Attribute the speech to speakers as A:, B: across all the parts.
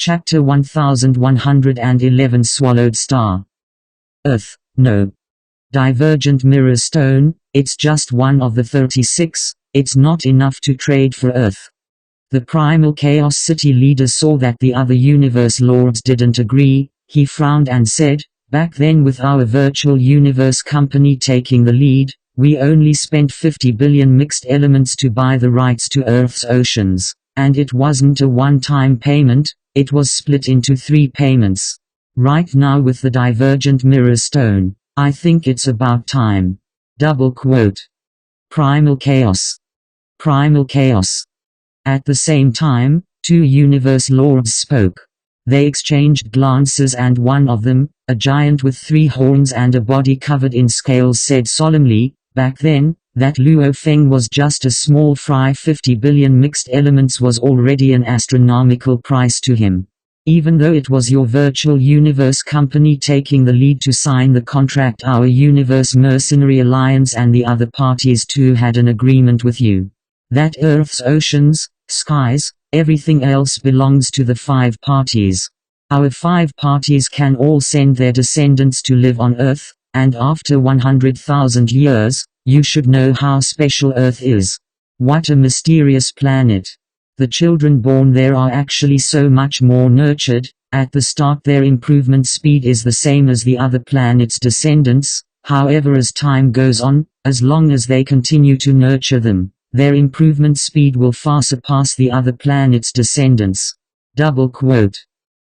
A: Chapter 1111 Swallowed Star. Earth, no. Divergent mirror stone, it's just one of the 36, it's not enough to trade for Earth. The primal Chaos City leader saw that the other universe lords didn't agree. He frowned and said, back then with our virtual universe company taking the lead, we only spent 50 billion mixed elements to buy the rights to Earth's oceans, and it wasn't a one-time payment, it was split into 3 payments. Right now with the divergent mirror stone, I think it's about time. Double quote. Primal chaos. Primal chaos. At the same time, 2 universe lords spoke. They exchanged glances and one of them, a giant with 3 horns and a body covered in scales, said solemnly, back then, that Luo Feng was just a small fry. 50 billion mixed elements was already an astronomical price to him. Even though it was your virtual universe company taking the lead to sign the contract, our universe mercenary alliance and the other parties too had an agreement with you. That Earth's oceans, skies, everything else belongs to the 5 parties. Our 5 parties can all send their descendants to live on Earth, and after 100,000 years, you should know how special Earth is. What a mysterious planet. The children born there are actually so much more nurtured. At the start their improvement speed is the same as the other planets' descendants, however as time goes on, as long as they continue to nurture them, their improvement speed will far surpass the other planets' descendants. Double quote.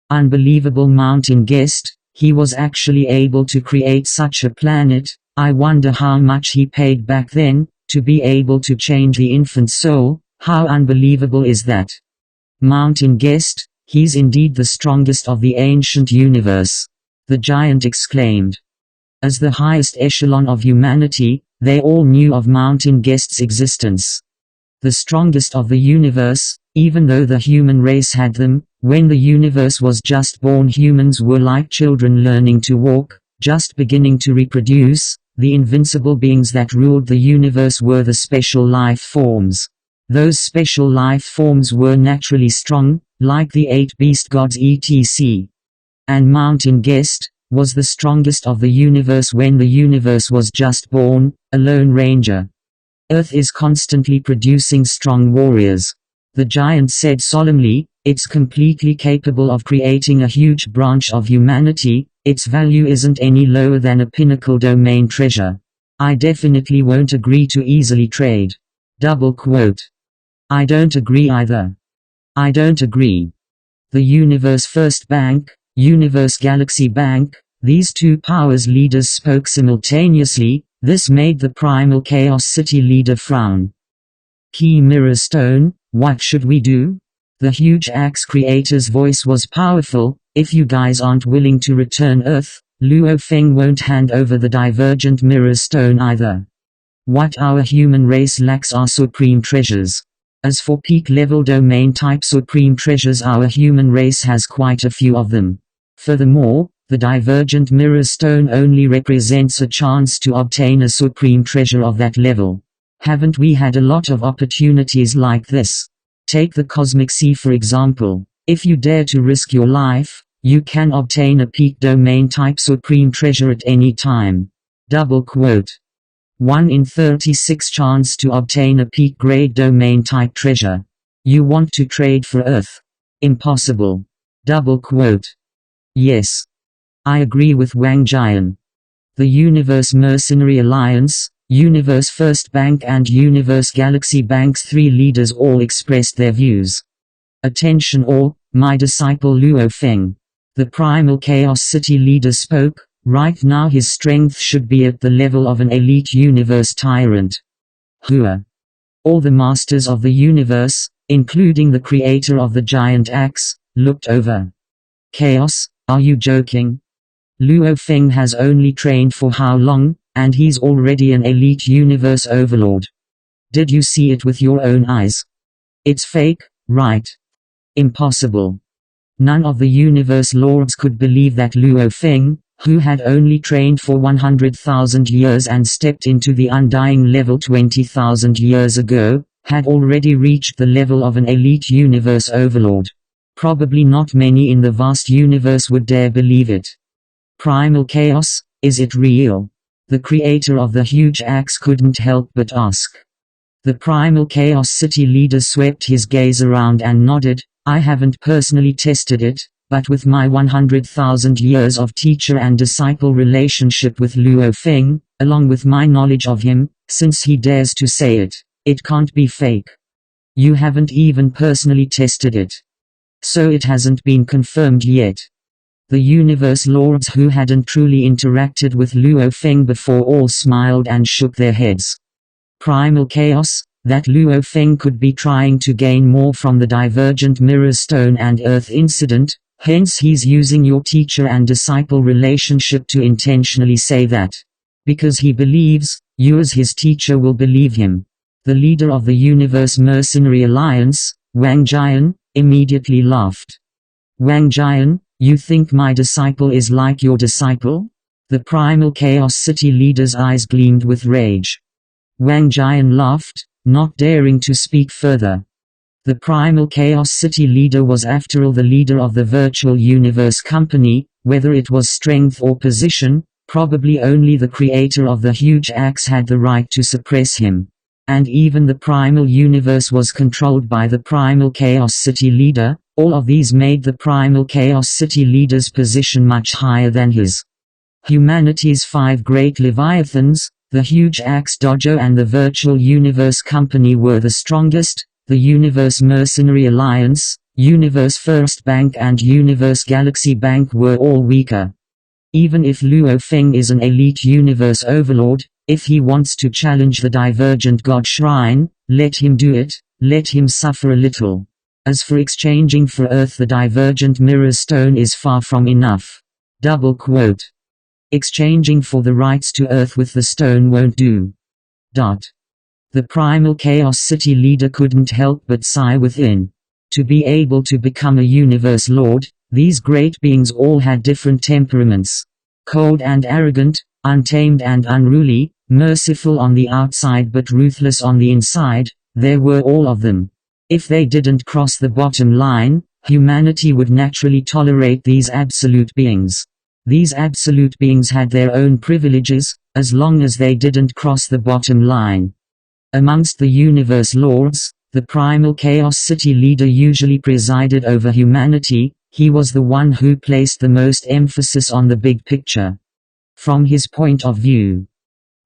A: Unbelievable mountain guest, he was actually able to create such a planet. I wonder how much he paid back then, to be able to change the infant soul. How unbelievable is that? Mountain guest, he's indeed the strongest of the ancient universe. The giant exclaimed. As the highest echelon of humanity, they all knew of Mountain Guest's existence. The strongest of the universe, even though the human race had them. When the universe was just born, humans were like children learning to walk, just beginning to reproduce. The invincible beings that ruled the universe were the special life forms. Those special life forms were naturally strong, like the 8 beast gods etc. And Mountain Guest was the strongest of the universe when the universe was just born, a lone ranger. Earth is constantly producing strong warriors. The giant said solemnly, it's completely capable of creating a huge branch of humanity. Its value isn't any lower than a pinnacle domain treasure. I definitely won't agree to easily trade. Double quote. I don't agree either. I don't agree. The Universe First Bank, Universe Galaxy Bank, these 2 powers leaders spoke simultaneously. This made the primal Chaos City leader frown. Key Mirror Stone, what should we do? The huge axe creator's voice was powerful. If you guys aren't willing to return Earth, Luo Feng won't hand over the divergent mirror stone either. What our human race lacks are supreme treasures. As for peak-level domain-type supreme treasures, our human race has quite a few of them. Furthermore, the divergent mirror stone only represents a chance to obtain a supreme treasure of that level. Haven't we had a lot of opportunities like this? Take the Cosmic Sea for example. If you dare to risk your life, you can obtain a peak domain-type supreme treasure at any time. Double quote. 1 in 36 chance to obtain a peak-grade domain-type treasure. You want to trade for Earth? Impossible. Double quote. Yes. I agree with Wang Jian. The Universe Mercenary Alliance, Universe First Bank and Universe Galaxy Bank's 3 leaders all expressed their views. Attention all, my disciple Luo Feng. The primal Chaos City leader spoke. Right now his strength should be at the level of an elite universe tyrant. Hua. All the masters of the universe, including the creator of the giant axe, looked over. Chaos, are you joking? Luo Feng has only trained for how long, and he's already an elite universe overlord. Did you see it with your own eyes? It's fake, right? Impossible. None of the universe lords could believe that Luo Feng, who had only trained for 100,000 years and stepped into the undying level 20,000 years ago, had already reached the level of an elite universe overlord. Probably not many in the vast universe would dare believe it. Primal chaos, is it real? The creator of the huge axe couldn't help but ask. The primal chaos city leader swept his gaze around and nodded. I haven't personally tested it, but with my 100,000 years of teacher and disciple relationship with Luo Feng, along with my knowledge of him, since he dares to say it, it can't be fake. You haven't even personally tested it. So it hasn't been confirmed yet. The universe lords who hadn't truly interacted with Luo Feng before all smiled and shook their heads. Primal chaos, that Luo Feng could be trying to gain more from the divergent mirror stone and earth incident, hence he's using your teacher and disciple relationship to intentionally say that. Because he believes, you as his teacher will believe him. The leader of the Universe Mercenary Alliance, Wang Jian, immediately laughed. Wang Jian, you think my disciple is like your disciple? The Primal Chaos City leader's eyes gleamed with rage. Wang Jian laughed, not daring to speak further. The Primal Chaos City leader was after all the leader of the Virtual Universe Company, whether it was strength or position, probably only the creator of the huge axe had the right to suppress him. And even the Primal Universe was controlled by the Primal Chaos City leader. All of these made the Primal Chaos City leader's position much higher than his. Humanity's 5 great Leviathans, the Huge Axe Dojo and the Virtual Universe Company were the strongest. The Universe Mercenary Alliance, Universe First Bank and Universe Galaxy Bank were all weaker. Even if Luo Feng is an elite universe overlord, if he wants to challenge the Divergent God Shrine, let him do it, let him suffer a little. As for exchanging for Earth, the Divergent Mirror Stone is far from enough. Double quote. Exchanging for the rights to Earth with the stone won't do. The Primal Chaos City leader couldn't help but sigh within. To be able to become a universe lord, these great beings all had different temperaments. Cold and arrogant, untamed and unruly, merciful on the outside but ruthless on the inside, there were all of them. If they didn't cross the bottom line, humanity would naturally tolerate these absolute beings. These absolute beings had their own privileges, as long as they didn't cross the bottom line. Amongst the universe lords, the Primal Chaos City leader usually presided over humanity. He was the one who placed the most emphasis on the big picture. From his point of view,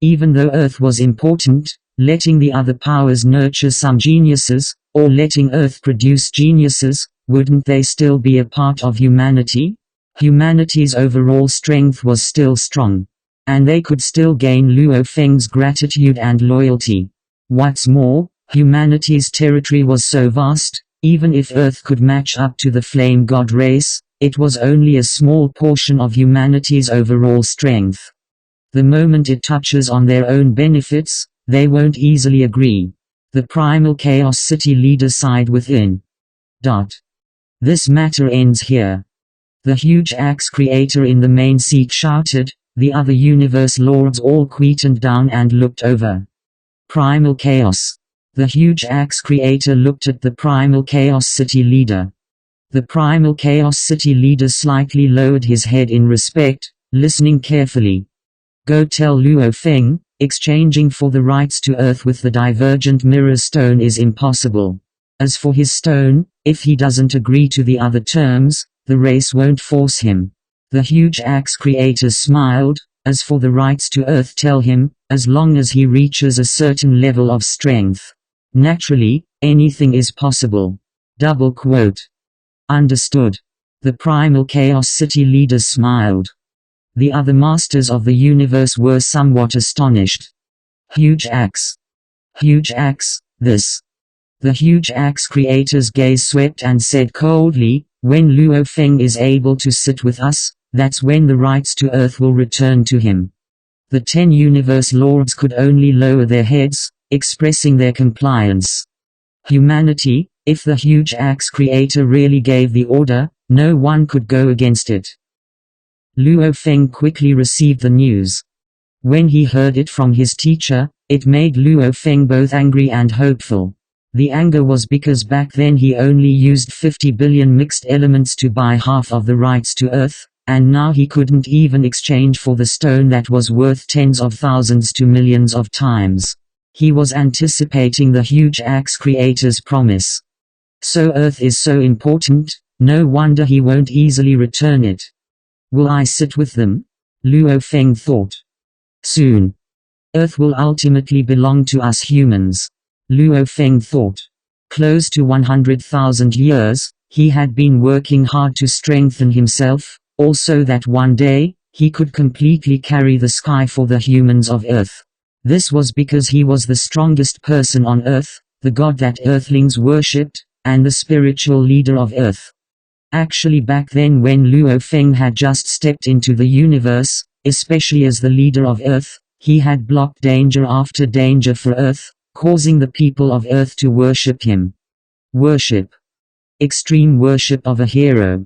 A: even though Earth was important, letting the other powers nurture some geniuses, or letting Earth produce geniuses, wouldn't they still be a part of humanity? Humanity's overall strength was still strong. And they could still gain Luo Feng's gratitude and loyalty. What's more, humanity's territory was so vast, even if Earth could match up to the Flame God race, it was only a small portion of humanity's overall strength. The moment it touches on their own benefits, they won't easily agree. The Primal Chaos City leader sighed within. This matter ends here. The Huge Axe creator in the main seat shouted. The other universe lords all quietened down and looked over. Primal Chaos. The Huge Axe creator looked at the Primal Chaos City leader. The Primal Chaos City leader slightly lowered his head in respect, listening carefully. Go tell Luo Feng, exchanging for the rights to Earth with the Divergent Mirror Stone is impossible. As for his stone, if he doesn't agree to the other terms, the race won't force him. The Huge Axe creator smiled. As for the rights to Earth, tell him, as long as he reaches a certain level of strength. Naturally, anything is possible. Double quote. Understood. The Primal Chaos City leader smiled. The other masters of the universe were somewhat astonished. Huge Axe. Huge Axe, this. The Huge Axe creator's gaze swept and said coldly, when Luo Feng is able to sit with us, that's when the rights to Earth will return to him. The 10 universe lords could only lower their heads, expressing their compliance. Humanity, if the Huge Axe creator really gave the order, no one could go against it. Luo Feng quickly received the news. When he heard it from his teacher, it made Luo Feng both angry and hopeful. The anger was because back then he only used 50 billion mixed elements to buy half of the rights to Earth, and now he couldn't even exchange for the stone that was worth tens of thousands to millions of times. He was anticipating the huge axe creator's promise. So Earth is so important, no wonder he won't easily return it. Will I sit with them? Luo Feng thought. Soon. Earth will ultimately belong to us humans. Luo Feng thought. Close to 100,000 years, he had been working hard to strengthen himself, also that one day, he could completely carry the sky for the humans of Earth. This was because he was the strongest person on Earth, the god that Earthlings worshipped, and the spiritual leader of Earth. Actually back then when Luo Feng had just stepped into the universe, especially as the leader of Earth, he had blocked danger after danger for Earth, causing the people of Earth to worship him. Worship. Extreme worship of a hero.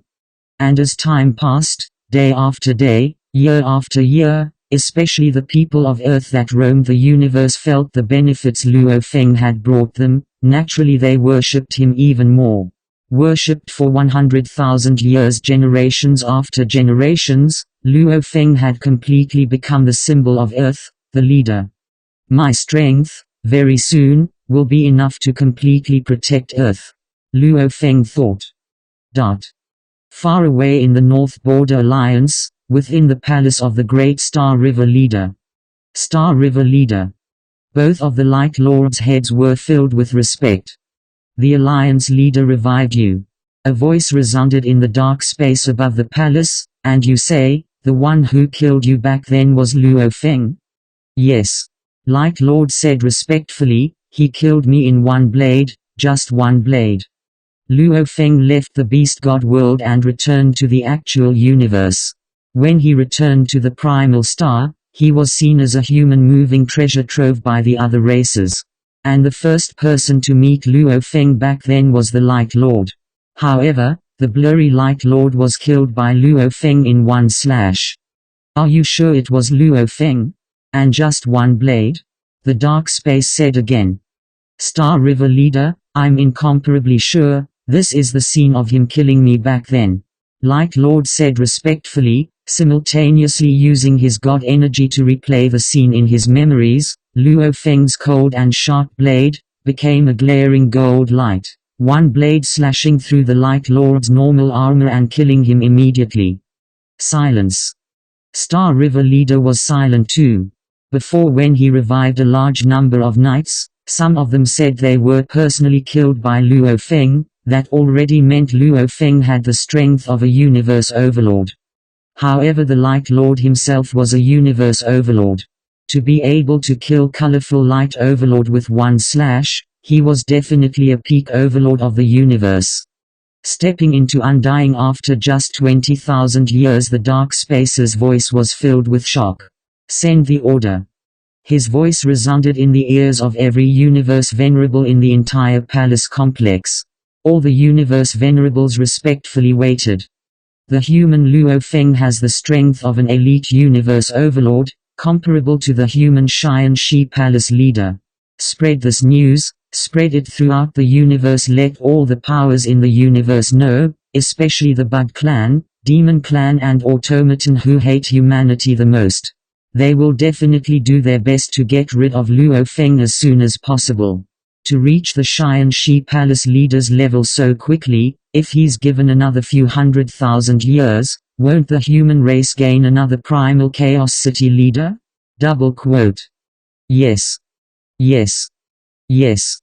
A: And as time passed, day after day, year after year, especially the people of Earth that roamed the universe felt the benefits Luo Feng had brought them, naturally they worshipped him even more. Worshipped for 100,000 years, generations after generations, Luo Feng had completely become the symbol of Earth, the leader. My strength, very soon, will be enough to completely protect Earth. Luo Feng thought. Far away in the North Border Alliance, within the palace of the great Star River leader. Star River leader. Both of the Light Lords' heads were filled with respect. The Alliance leader revived you. A voice resounded in the dark space above the palace, and you say, the one who killed you back then was Luo Feng? Yes. Light Lord said respectfully, he killed me in one blade, just one blade. Luo Feng left the beast god world and returned to the actual universe. When he returned to the primal star, he was seen as a human moving treasure trove by the other races. And the first person to meet Luo Feng back then was the Light Lord. However, the blurry Light Lord was killed by Luo Feng in one slash. Are you sure it was Luo Feng? And just one blade? The dark space said again. Star River leader, I'm incomparably sure, this is the scene of him killing me back then. Light Lord said respectfully, simultaneously using his god energy to replay the scene in his memories. Luo Feng's cold and sharp blade became a glaring gold light, one blade slashing through the Light Lord's normal armor and killing him immediately. Silence. Star River leader was silent too. Before, when he revived a large number of knights, some of them said they were personally killed by Luo Feng. That already meant Luo Feng had the strength of a universe overlord. However, the Light Lord himself was a universe overlord. To be able to kill colorful light overlord with one slash, he was definitely a peak overlord of the universe. Stepping into undying after just 20,000 years, the dark space's voice was filled with shock. Send the order. His voice resounded in the ears of every universe venerable in the entire palace complex. All the universe venerables respectfully waited. The human Luo Feng has the strength of an elite universe overlord, comparable to the human Xian Shi Palace leader. Spread this news, spread it throughout the universe, let all the powers in the universe know, especially the Bud clan, Demon clan and Automaton who hate humanity the most. They will definitely do their best to get rid of Luo Feng as soon as possible. To reach the Xian Shi Palace leader's level so quickly, if he's given another few 100,000 years, won't the human race gain another primal chaos city leader? Double quote. Yes. Yes. Yes.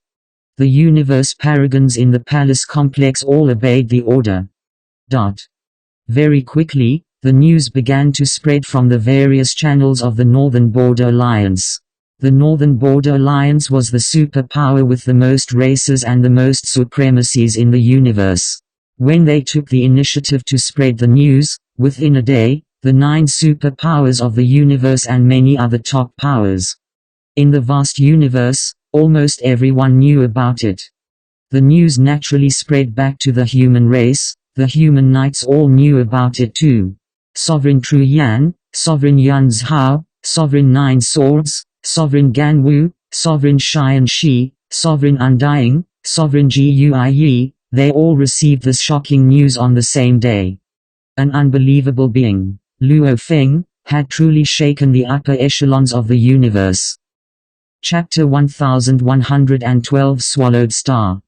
A: The universe paragons in the palace complex all obeyed the order. Very quickly, the news began to spread from the various channels of the Northern Border Alliance. The Northern Border Alliance was the superpower with the most races and the most supremacies in the universe. When they took the initiative to spread the news, within a day, the 9 superpowers of the universe and many other top powers in the vast universe, almost everyone knew about it. The news naturally spread back to the human race. The human knights all knew about it too. Sovereign Tru Yan, Sovereign Yan Zhao, Sovereign Nine Swords, Sovereign Ganwu, Sovereign Xian Shi, Sovereign Undying, Sovereign GUIE, they all received this shocking news on the same day. An unbelievable being, Luo Feng, had truly shaken the upper echelons of the universe. Chapter 1112 Swallowed Star.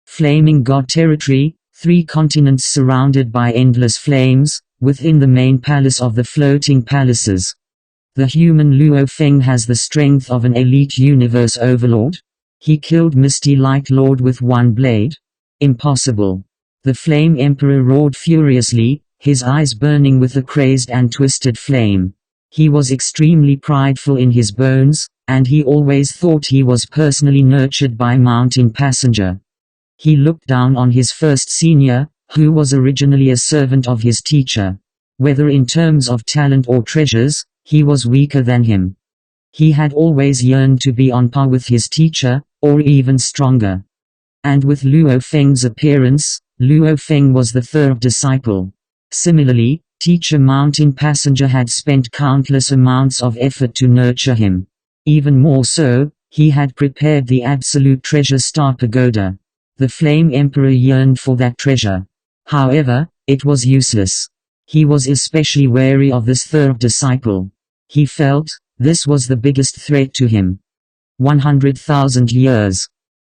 A: Flaming God Territory, 3 continents surrounded by endless flames, within the main palace of the floating palaces. The human Luo Feng has the strength of an elite universe overlord. He killed Misty Light Lord with one blade? Impossible. The Flame Emperor roared furiously, his eyes burning with a crazed and twisted flame. He was extremely prideful in his bones, and he always thought he was personally nurtured by Mountain Passenger. He looked down on his first senior, who was originally a servant of his teacher. Whether in terms of talent or treasures, he was weaker than him. He had always yearned to be on par with his teacher, or even stronger. And with Luo Feng's appearance, Luo Feng was the 3rd disciple. Similarly, teacher Mountain Passenger had spent countless amounts of effort to nurture him. Even more so, he had prepared the absolute treasure Star Pagoda. The Flame Emperor yearned for that treasure. However, it was useless. He was especially wary of this 3rd disciple. He felt, this was the biggest threat to him. 100,000 years.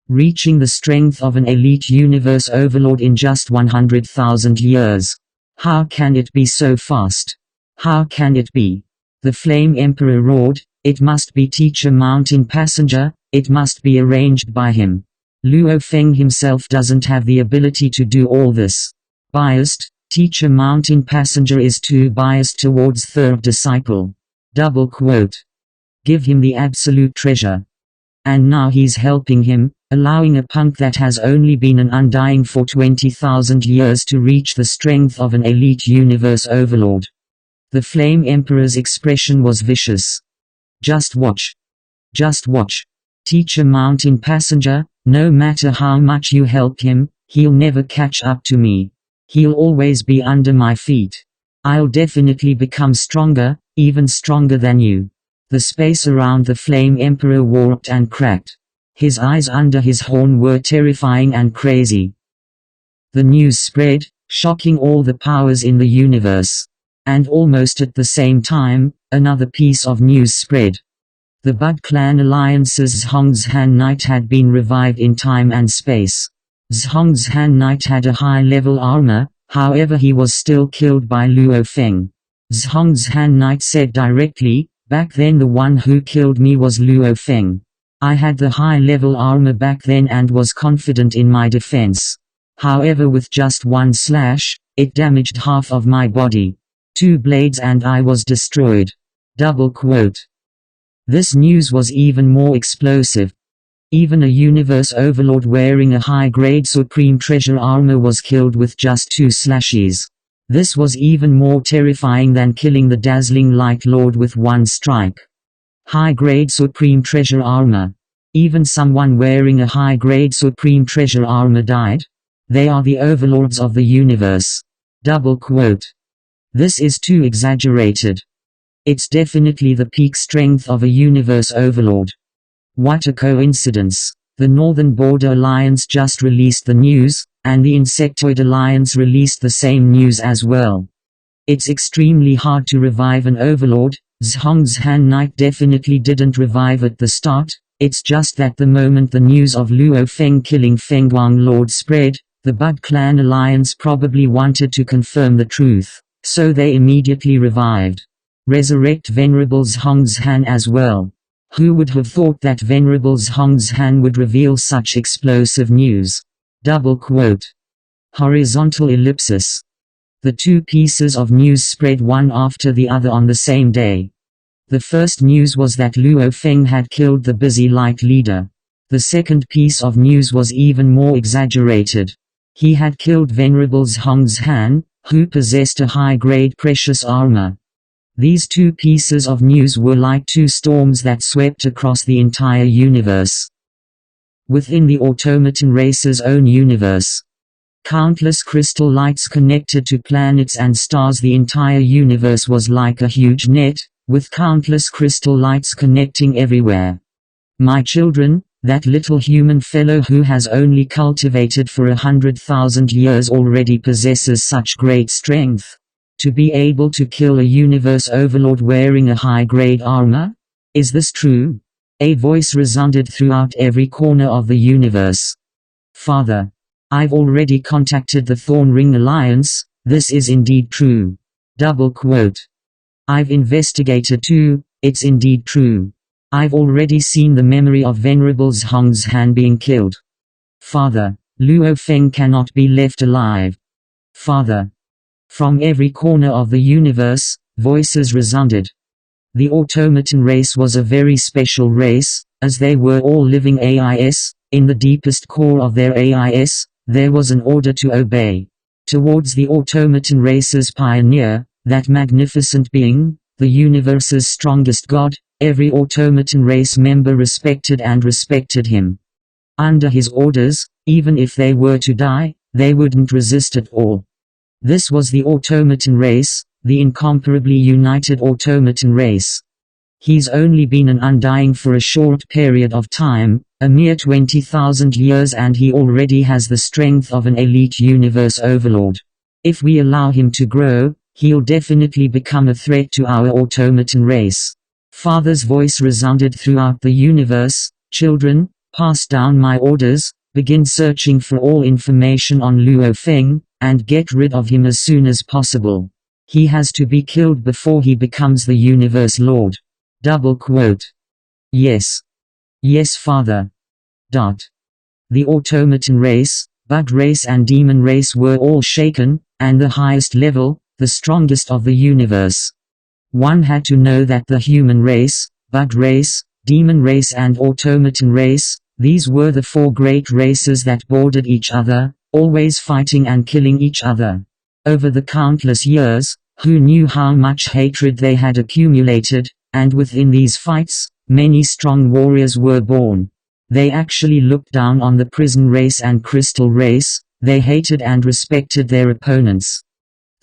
A: Reaching the strength of an elite universe overlord in just 100,000 years. How can it be so fast? How can it be? The Flame Emperor roared, it must be teacher Mountain Passenger, it must be arranged by him. Luo Feng himself doesn't have the ability to do all this. Biased, teacher Mountain Passenger is too biased towards 3rd disciple. Double quote. Give him the absolute treasure. And now he's helping him, allowing a punk that has only been an undying for 20,000 years to reach the strength of an elite universe overlord. The Flame Emperor's expression was vicious. Just watch. Just watch. Teacher Mountain Passenger, no matter how much you help him, he'll never catch up to me. He'll always be under my feet. I'll definitely become stronger, even stronger than you. The space around the Flame Emperor warped and cracked. His eyes under his horn were terrifying and crazy. The news spread, shocking all the powers in the universe. And almost at the same time, another piece of news spread. The Bud Clan Alliance's Zhongzhan Knight had been revived in time and space. Zhongzhan Knight had a high-level armor, however he was still killed by Luo Feng. Zhongzhan Knight said directly, back then the one who killed me was Luo Feng. I had the high-level armor back then and was confident in my defense. However, with just one slash, it damaged half of my body. 2 blades and I was destroyed. Double quote. This news was even more explosive. Even a universe overlord wearing a high-grade supreme treasure armor was killed with just 2 slashes. This was even more terrifying than killing the dazzling Light Lord with one strike. High-grade supreme treasure armor. Even someone wearing a high-grade supreme treasure armor died? They are the overlords of the universe. Double quote. This is too exaggerated. It's definitely the peak strength of a universe overlord. What a coincidence. The Northern Border Alliance just released the news, and the Insectoid Alliance released the same news as well. It's extremely hard to revive an overlord. Zhongzhan Knight definitely didn't revive at the start. It's just that the moment the news of Luo Feng killing Fengguang Lord spread, the Bud Clan Alliance probably wanted to confirm the truth, so they immediately revived. Resurrect Venerable Zhongzhan as well. Who would have thought that Venerable Zhongzhan would reveal such explosive news? Double quote. Horizontal ellipsis. The 2 pieces of news spread one after the other on the same day. The first news was that Luo Feng had killed the busy light leader. The second piece of news was even more exaggerated. He had killed Venerable Zhongzhan, who possessed a high-grade precious armor. These 2 pieces of news were like 2 storms that swept across the entire universe. Within the automaton race's own universe, countless crystal lights connected to planets and stars. The entire universe was like a huge net, with countless crystal lights connecting everywhere. My children, That little human fellow who has only cultivated for 100,000 years already possesses such great strength. To be able to kill a universe overlord wearing a high-grade armor? Is this true? A voice resounded throughout every corner of the universe. Father, I've already contacted the Thorn Ring Alliance, this is indeed true. Double quote. I've investigated too, it's indeed true. I've already seen the memory of Venerable Zhong's Han being killed. Father, Luo Feng cannot be left alive. Father. From every corner of the universe, voices resounded. The automaton race was a very special race, as they were all living AIS. In the deepest core of their AIS, there was an order to obey. Towards the automaton race's pioneer, that magnificent being, the universe's strongest god, every automaton race member respected him. Under his orders, even if they were to die, they wouldn't resist at all. This was the automaton race, the incomparably united automaton race. He's only been an undying for a short period of time, a mere 20,000 years, and he already has the strength of an elite universe overlord. If we allow him to grow, he'll definitely become a threat to our automaton race. Father's voice resounded throughout the universe. Children, pass down my orders, begin searching for all information on Luo Feng, and get rid of him as soon as possible. He has to be killed before he becomes the universe lord. Double quote. Yes. Yes, Father. The automaton race, bug race and demon race were all shaken, and the highest level, the strongest of the universe. One had to know that the human race, bug race, demon race and automaton race, these were the four great races that bordered each other, always fighting and killing each other. Over the countless years, who knew how much hatred they had accumulated, and within these fights, many strong warriors were born. They actually looked down on the prison race and crystal race, they hated and respected their opponents.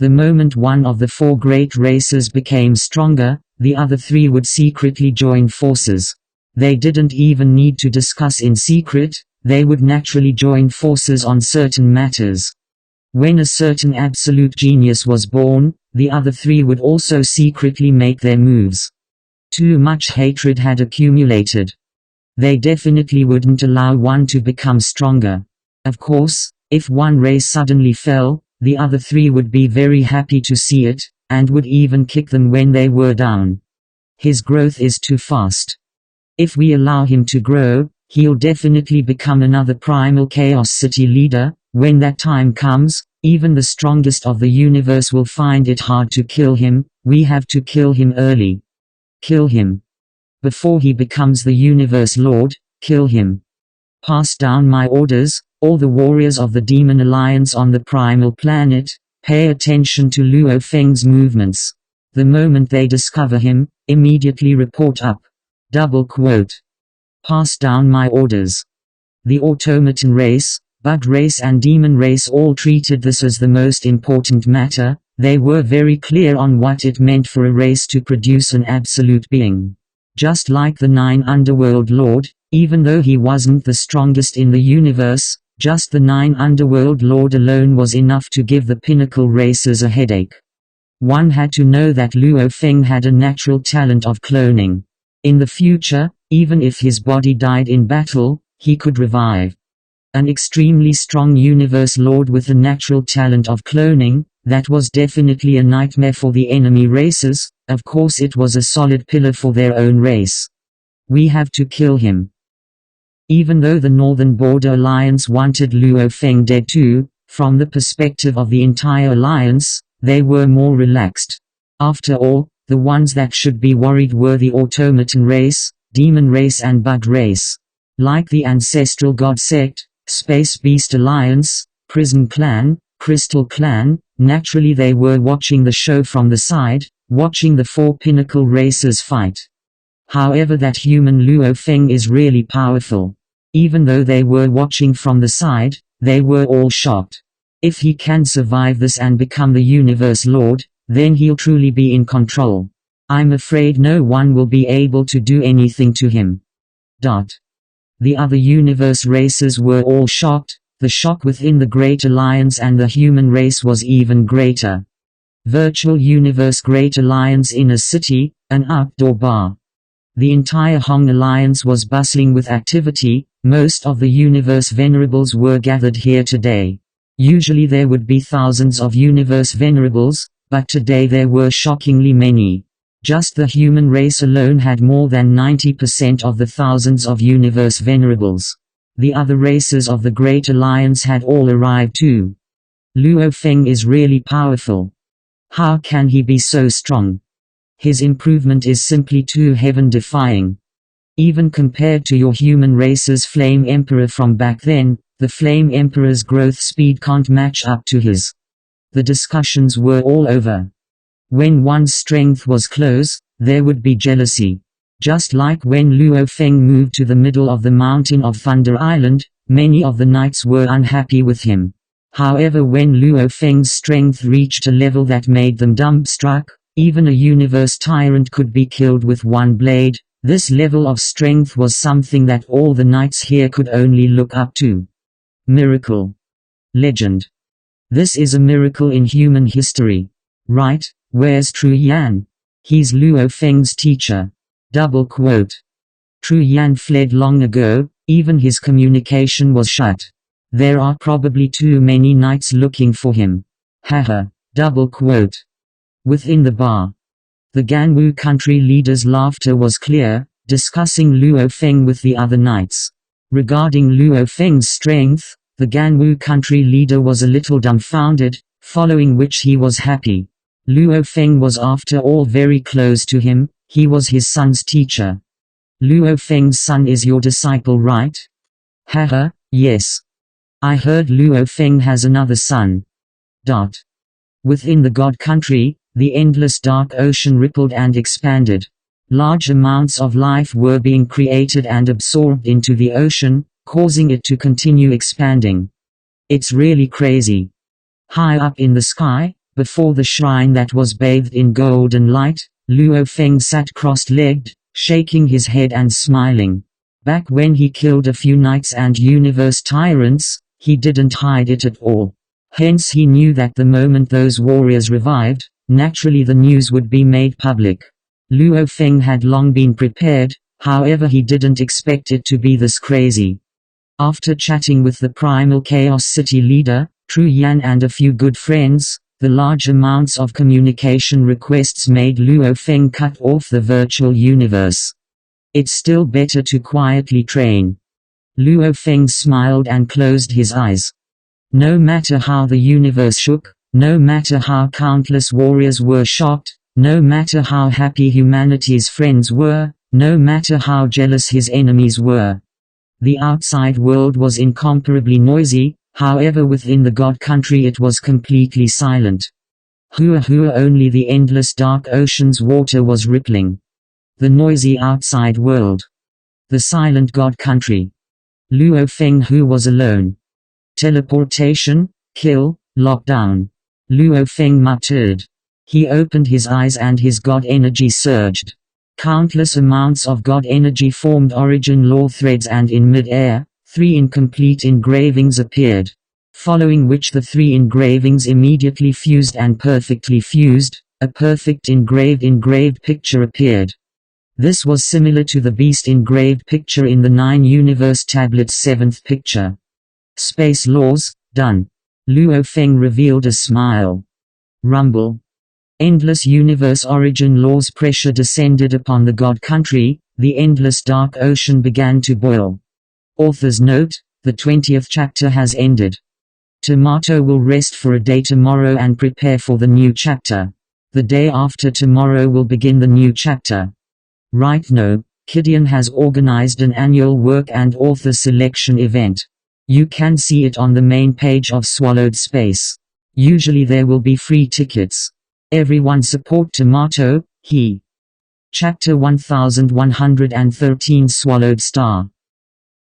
A: The moment one of the four great races became stronger, the other three would secretly join forces. They didn't even need to discuss in secret, they would naturally join forces on certain matters. When a certain absolute genius was born, the other three would also secretly make their moves. Too much hatred had accumulated. They definitely wouldn't allow one to become stronger. Of course, if one race suddenly fell, the other three would be very happy to see it, and would even kick them when they were down. His growth is too fast. If we allow him to grow, he'll definitely become another primal Chaos City leader. When that time comes, even the strongest of the universe will find it hard to kill him. We have to kill him early. Kill him. Before he becomes the universe lord, kill him. Pass down my orders, all the warriors of the Demon Alliance on the primal planet, pay attention to Luo Feng's movements. The moment they discover him, immediately report up. Double quote. Pass down my orders. The automaton race, bug race and demon race all treated this as the most important matter. They were very clear on what it meant for a race to produce an absolute being. Just like the Nine Underworld Lord, even though he wasn't the strongest in the universe, just the Nine Underworld Lord alone was enough to give the pinnacle races a headache. One had to know that Luo Feng had a natural talent of cloning. In the future, even if his body died in battle, he could revive. An extremely strong universe lord with a natural talent of cloning, that was definitely a nightmare for the enemy races. Of course it was a solid pillar for their own race. We have to kill him. Even though the Northern Border Alliance wanted Luo Feng dead too, from the perspective of the entire alliance, they were more relaxed. After all, the ones that should be worried were the automaton race, demon race and bug race. Like the ancestral god sect, Space Beast Alliance, Prison Clan, Crystal Clan, naturally they were watching the show from the side, watching the four pinnacle races fight. However, that human Luo Feng is really powerful. Even though they were watching from the side, they were all shocked. If he can survive this and become the universe lord, then he'll truly be in control. I'm afraid no one will be able to do anything to him. The other universe races were all shocked. The shock within the Great Alliance and the human race was even greater. Virtual Universe Great Alliance Inner City, an outdoor bar. The entire Hong Alliance was bustling with activity. Most of the universe venerables were gathered here today. Usually there would be thousands of universe venerables, but today there were shockingly many. Just the human race alone had more than 90% of the thousands of universe venerables. The other races of the Great Alliance had all arrived too. Luo Feng is really powerful. How can he be so strong? His improvement is simply too heaven-defying. Even compared to your human race's Flame Emperor from back then, the Flame Emperor's growth speed can't match up to his. The discussions were all over. When one's strength was close, there would be jealousy. Just like when Luo Feng moved to the middle of the mountain of Thunder Island, many of the knights were unhappy with him. However, when Luo Feng's strength reached a level that made them dumbstruck, even a universe tyrant could be killed with one blade. This level of strength was something that all the knights here could only look up to. Miracle. Legend. This is a miracle in human history. Right, where's True Yan? He's Luo Feng's teacher. Double quote. True Yan fled long ago, even his communication was shut. There are probably too many knights looking for him. Haha. Double quote. Within the bar. The Ganwu country leader's laughter was clear, discussing Luo Feng with the other knights. Regarding Luo Feng's strength, the Ganwu country leader was a little dumbfounded, following which he was happy. Luo Feng was after all very close to him, he was his son's teacher. Luo Feng's son is your disciple, right? Haha, yes. I heard Luo Feng has another son. Within the God country, the endless dark ocean rippled and expanded. Large amounts of life were being created and absorbed into the ocean, causing it to continue expanding. It's really crazy. High up in the sky, before the shrine that was bathed in golden light, Luo Feng sat cross-legged, shaking his head and smiling. Back when he killed a few knights and universe tyrants, he didn't hide it at all. Hence he knew that the moment those warriors revived, naturally the news would be made public. Luo Feng had long been prepared, however he didn't expect it to be this crazy. After chatting with the Primal Chaos City leader, True Yan and a few good friends, the large amounts of communication requests made Luo Feng cut off the virtual universe. It's still better to quietly train. Luo Feng smiled and closed his eyes. No matter how the universe shook, no matter how countless warriors were shocked, no matter how happy humanity's friends were, no matter how jealous his enemies were. The outside world was incomparably noisy, however within the God country it was completely silent. Hua only the endless dark ocean's water was rippling. The noisy outside world. The silent God country. Luo Feng was alone. Teleportation, kill, lockdown. Luo Feng muttered. He opened his eyes and his God energy surged. Countless amounts of God energy formed origin law threads and in mid-air, 3 incomplete engravings appeared. Following which the 3 engravings immediately fused and perfectly fused, a perfect engraved picture appeared. This was similar to the beast engraved picture in the 9 Universe Tablet's 7th picture. Space laws, done. Luo Feng revealed a smile. Rumble. Endless universe origin laws pressure descended upon the God country, the endless dark ocean began to boil. Author's note, the 20th chapter has ended. Tomato will rest for a day tomorrow and prepare for the new chapter. The day after tomorrow will begin the new chapter. Right now, Gideon has organized an annual work and author selection event. You can see it on the main page of Swallowed Space. Usually there will be free tickets. Everyone support Tomato, he. Chapter 1113 Swallowed Star.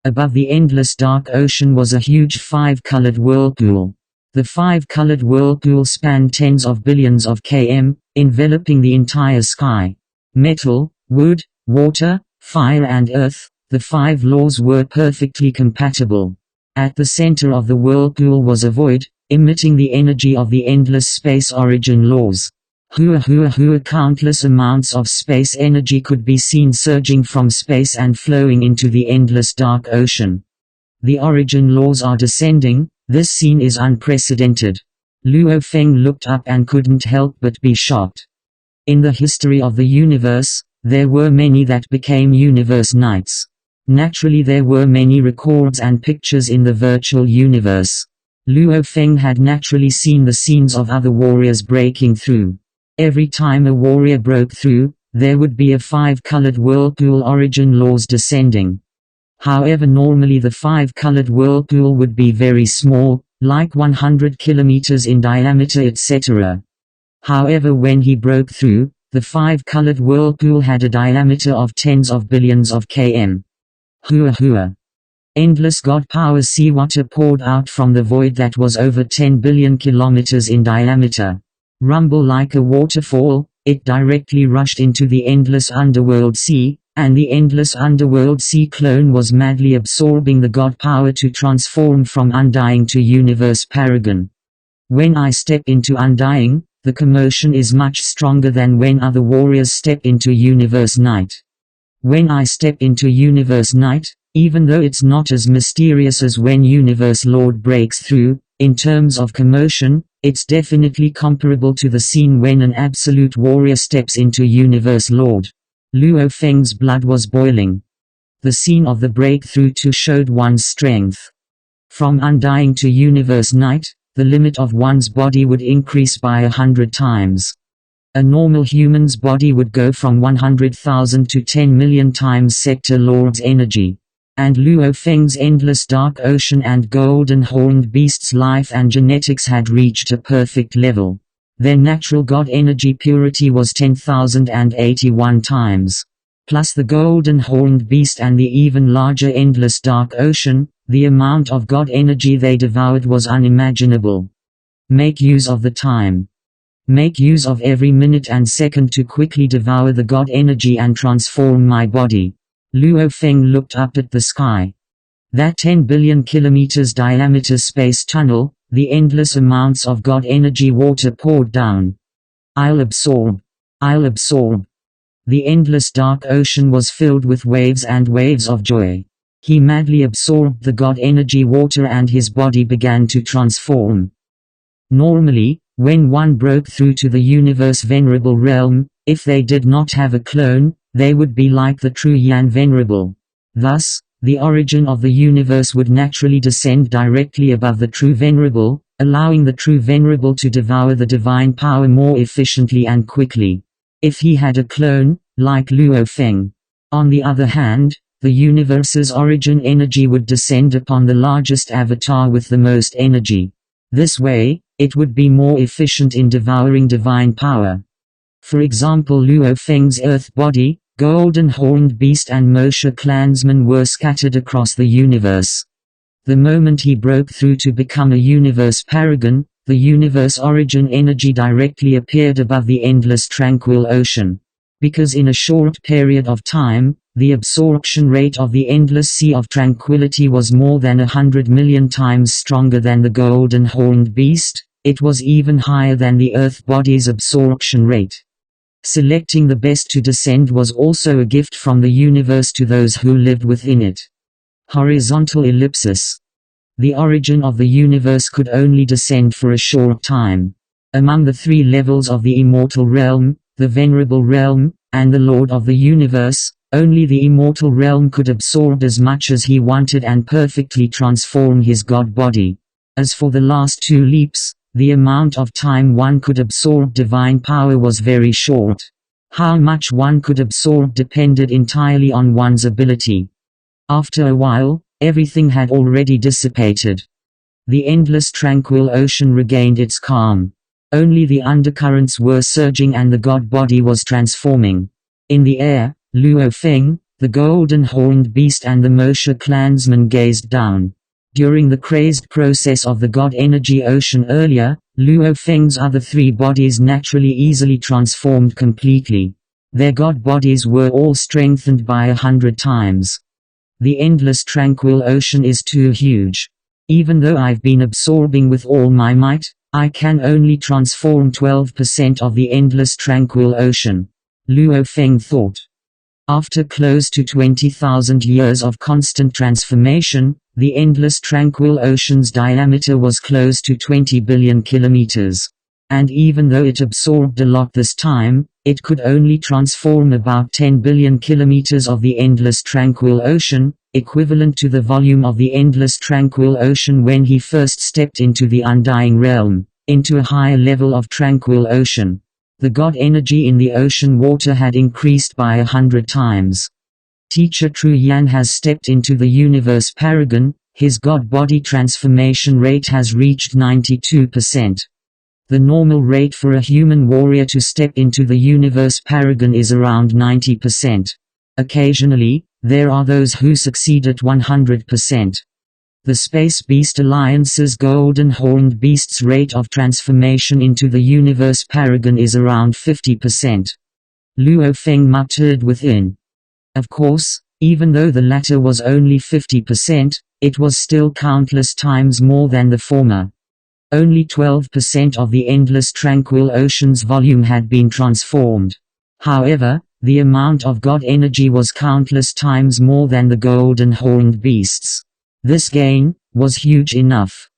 A: Above the endless dark ocean was a huge 5-colored whirlpool. The 5-colored whirlpool spanned tens of billions of km, enveloping the entire sky. Metal, wood, water, fire and earth, The 5 laws were perfectly compatible. At the center of the whirlpool was a void, emitting the energy of the endless space origin laws. Countless amounts of space energy could be seen surging from space and flowing into the endless dark ocean. The origin laws are descending. This scene is unprecedented. Luo Feng looked up and couldn't help but be shocked. In the history of the universe, there were many that became universe knights. Naturally, there were many records and pictures in the virtual universe. Luo Feng had naturally seen the scenes of other warriors breaking through. Every time a warrior broke through, there would be a 5-colored whirlpool origin laws descending. However, normally the 5-colored whirlpool would be very small, like 100 kilometers in diameter, etc. However, when he broke through, the 5-colored whirlpool had a diameter of tens of billions of km. Endless God power seawater poured out from the void that was over 10 billion kilometers in diameter. Rumble like a waterfall, it directly rushed into the endless underworld sea, and the endless underworld sea clone was madly absorbing the God power to transform from undying to universe paragon. When I step into undying, the commotion is much stronger than when other warriors step into universe night. When I step into universe night, even though it's not as mysterious as when universe lord breaks through, in terms of commotion, it's definitely comparable to the scene when an absolute warrior steps into universe lord. Luo Feng's blood was boiling. The scene of the breakthrough too showed one's strength. From undying to universe night, the limit of one's body would increase by 100 times. A normal human's body would go from 100,000 to 10 million times Sector Lord's energy. And Luo Feng's endless dark ocean and golden horned beast's life and genetics had reached a perfect level. Their natural God energy purity was 10,081 times. Plus the golden horned beast and the even larger endless dark ocean, the amount of God energy they devoured was unimaginable. Make use of the time. Make use of every minute and second to quickly devour the God energy and transform my body. Luo Feng looked up at the sky. That 10 billion kilometers diameter space tunnel, the endless amounts of God energy water poured down. I'll absorb. I'll absorb. The endless dark ocean was filled with waves and waves of joy. He madly absorbed the God energy water and his body began to transform. Normally, when one broke through to the universe venerable realm, if they did not have a clone, they would be like the true Yan Venerable. Thus, the origin of the universe would naturally descend directly above the true Venerable, allowing the true Venerable to devour the divine power more efficiently and quickly. If he had a clone, like Luo Feng. On the other hand, the universe's origin energy would descend upon the largest avatar with the most energy. This way, it would be more efficient in devouring divine power. For example, Luo Feng's earth body, golden horned beast and Moshe clansmen were scattered across the universe. The moment he broke through to become a universe paragon, the universe origin energy directly appeared above the endless tranquil ocean. Because in a short period of time, the absorption rate of the endless sea of tranquility was more than 100 million times stronger than the golden horned beast, it was even higher than the earth body's absorption rate. Selecting the best to descend was also a gift from the universe to those who lived within it. Horizontal ellipsis. The origin of the universe could only descend for a short time. Among the 3 levels of the immortal realm, the venerable realm, and the Lord of the universe, only the immortal realm could absorb as much as he wanted and perfectly transform his God body. As for the last 2 leaps, the amount of time one could absorb divine power was very short. How much one could absorb depended entirely on one's ability. After a while, everything had already dissipated. The endless tranquil ocean regained its calm. Only the undercurrents were surging and the God body was transforming. In the air, Luo Feng, the golden horned beast and the Moshe clansmen gazed down. During the crazed process of the God energy ocean earlier, Luo Feng's other 3 bodies naturally easily transformed completely. Their God bodies were all strengthened by 100 times. The endless tranquil ocean is too huge. Even though I've been absorbing with all my might, I can only transform 12% of the endless tranquil ocean. Luo Feng thought. After close to 20,000 years of constant transformation, the endless tranquil ocean's diameter was close to 20 billion kilometers. And even though it absorbed a lot this time, it could only transform about 10 billion kilometers of the endless tranquil ocean, equivalent to the volume of the endless tranquil ocean when he first stepped into the undying realm, into a higher level of tranquil ocean. The God energy in the ocean water had increased by 100 times. Teacher Tru Yan has stepped into the universe paragon, his God body transformation rate has reached 92%. The normal rate for a human warrior to step into the universe paragon is around 90%. Occasionally, there are those who succeed at 100%. The Space Beast Alliance's Golden Horned Beast's rate of transformation into the universe paragon is around 50%. Luo Feng muttered within. Of course, even though the latter was only 50%, it was still countless times more than the former. Only 12% of the endless tranquil ocean's volume had been transformed. However, the amount of God energy was countless times more than the golden horned beasts. This gain was huge enough.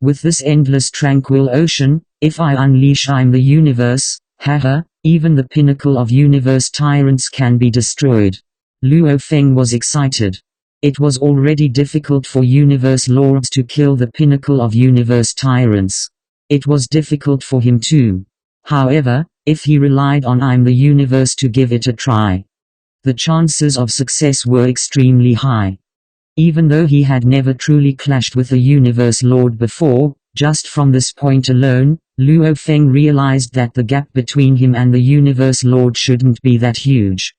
A: With this endless tranquil ocean, if I unleash I'm the universe, haha, even the pinnacle of universe tyrants can be destroyed. Luo Feng was excited. It was already difficult for universe lords to kill the pinnacle of universe tyrants. It was difficult for him too. However, if he relied on I'm the universe to give it a try, the chances of success were extremely high. Even though he had never truly clashed with a universe lord before, just from this point alone, Luo Feng realized that the gap between him and the universe lord shouldn't be that huge.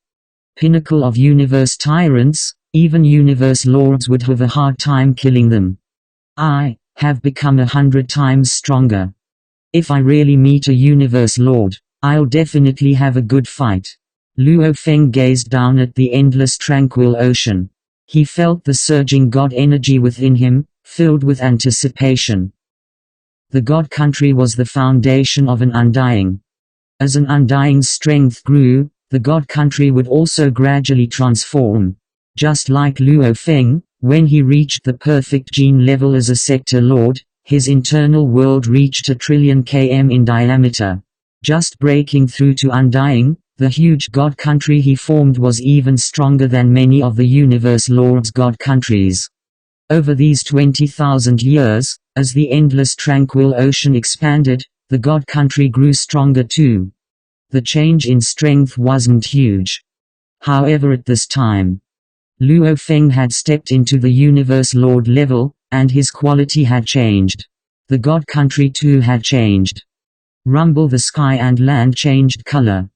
A: Pinnacle of universe tyrants, even universe lords would have a hard time killing them. I have become 100 times stronger. If I really meet a universe lord, I'll definitely have a good fight. Luo Feng gazed down at the endless tranquil ocean. He felt the surging God energy within him, filled with anticipation. The God country was the foundation of an undying. As an undying strength grew, the God country would also gradually transform. Just like Luo Feng, when he reached the perfect gene level as a sector lord, his internal world reached 1 trillion km in diameter. Just breaking through to undying, the huge God country he formed was even stronger than many of the universe lords' God countries. Over these 20,000 years, as the endless tranquil ocean expanded, the God country grew stronger too. The change in strength wasn't huge. However, at this time, Luo Feng had stepped into the universe lord level, and his quality had changed. The God country too had changed. Rumble, the sky and land changed color.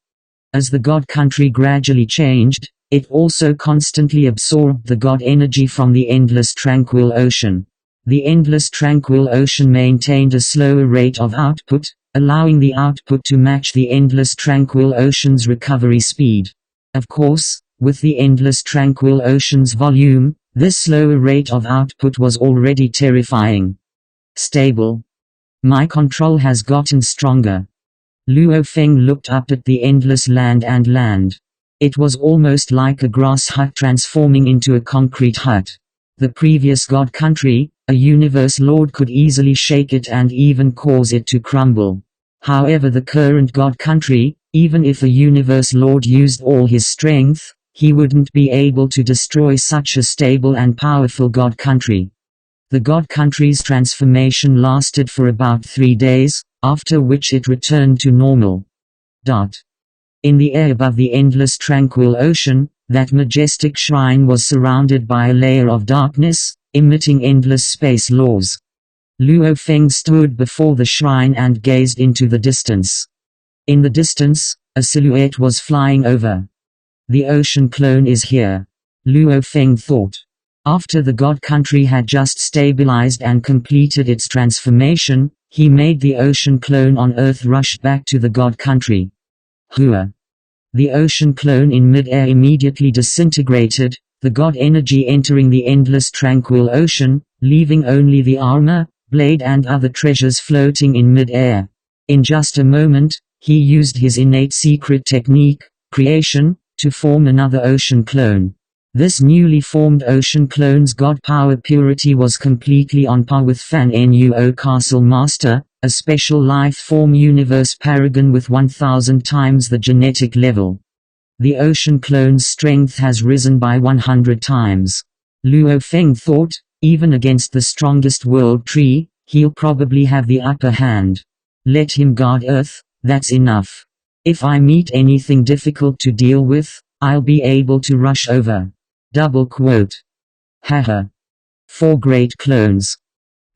A: As the God country gradually changed, it also constantly absorbed the God energy from the endless tranquil ocean. The endless tranquil ocean maintained a slower rate of output, allowing the output to match the endless tranquil ocean's recovery speed. Of course, with the endless tranquil ocean's volume, this slower rate of output was already terrifying. Stable. My control has gotten stronger. Luo Feng looked up at the endless land and land. It was almost like a grass hut transforming into a concrete hut. The previous God country, a universe lord could easily shake it and even cause it to crumble. However, the current God country, even if a universe lord used all his strength, he wouldn't be able to destroy such a stable and powerful God country. The God country's transformation lasted for about 3 days, after which it returned to normal. In the air above the endless tranquil ocean, that majestic shrine was surrounded by a layer of darkness, emitting endless space laws. Luo Feng stood before the shrine and gazed into the distance. In the distance, a silhouette was flying over. The ocean clone is here, Luo Feng thought. After the God country had just stabilized and completed its transformation, he made the ocean clone on Earth rush back to the God country. Hua! The ocean clone in mid-air immediately disintegrated, The God energy entering the endless tranquil ocean, leaving only the armor, blade and other treasures floating in mid-air. In just a moment, he used his innate secret technique, creation, to form another ocean clone. This newly formed ocean clone's god power purity was completely on par with Fan Nuo Castle Master, a special life form universe paragon with 1000 times the genetic level. The ocean clone's strength has risen by 100 times. Luo Feng thought, even against the strongest world tree, he'll probably have the upper hand. Let him guard Earth, that's enough. If I meet anything difficult to deal with, I'll be able to rush over. Double quote. Haha. 4 great clones.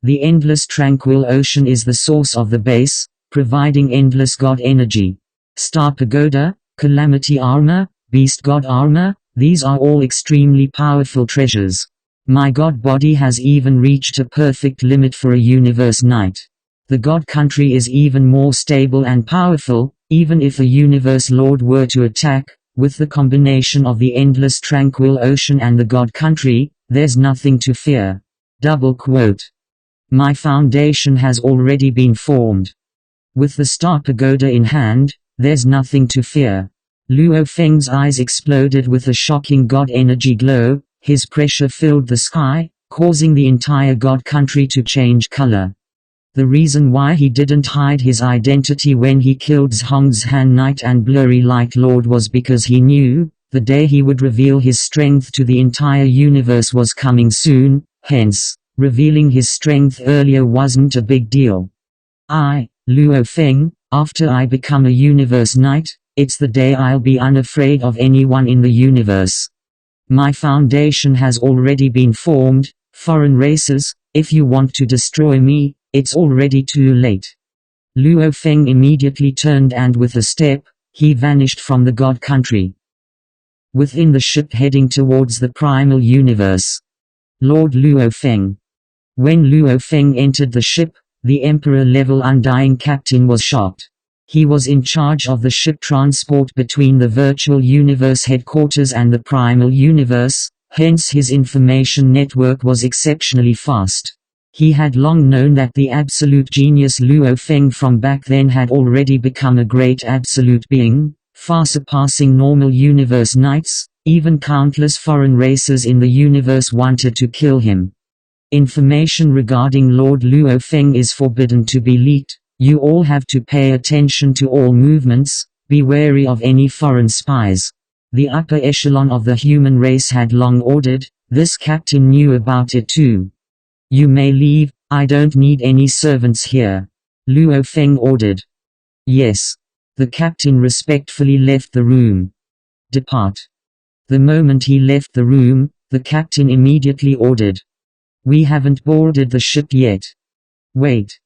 A: The endless tranquil ocean is the source of the base, providing endless god energy. Star Pagoda, Calamity Armor, Beast God Armor, these are all extremely powerful treasures. My god body has even reached a perfect limit for a universe knight. The god country is even more stable and powerful, even if a universe lord were to attack. With the combination of the endless tranquil ocean and the god country, there's nothing to fear. Double quote. My foundation has already been formed. With the Star Pagoda in hand, there's nothing to fear. Luo Feng's eyes exploded with a shocking god energy glow, his pressure filled the sky, causing the entire god country to change color. The reason why he didn't hide his identity when he killed Zhong's Han Knight and Blurry Light Lord was because he knew, the day he would reveal his strength to the entire universe was coming soon, hence, revealing his strength earlier wasn't a big deal. Luo Feng, after I become a universe knight, it's the day I'll be unafraid of anyone in the universe. My foundation has already been formed, foreign races, if you want to destroy me, it's already too late. Luo Feng immediately turned and with a step, he vanished from the god country. Within the ship heading towards the primal universe. Lord Luo Feng. When Luo Feng entered the ship, the Emperor-level Undying Captain was shocked. He was in charge of the ship transport between the virtual universe headquarters and the primal universe, hence his information network was exceptionally fast. He had long known that the absolute genius Luo Feng from back then had already become a great absolute being, far surpassing normal universe knights. Even countless foreign races in the universe wanted to kill him. Information regarding Lord Luo Feng is forbidden to be leaked. You all have to pay attention to all movements, be wary of any foreign spies. The upper echelon of the human race had long ordered, this captain knew about it too. You may leave, I don't need any servants here. Luo Feng ordered. Yes. The captain respectfully left the room. Depart. The moment he left the room, the captain immediately ordered. We haven't boarded the ship yet. Wait.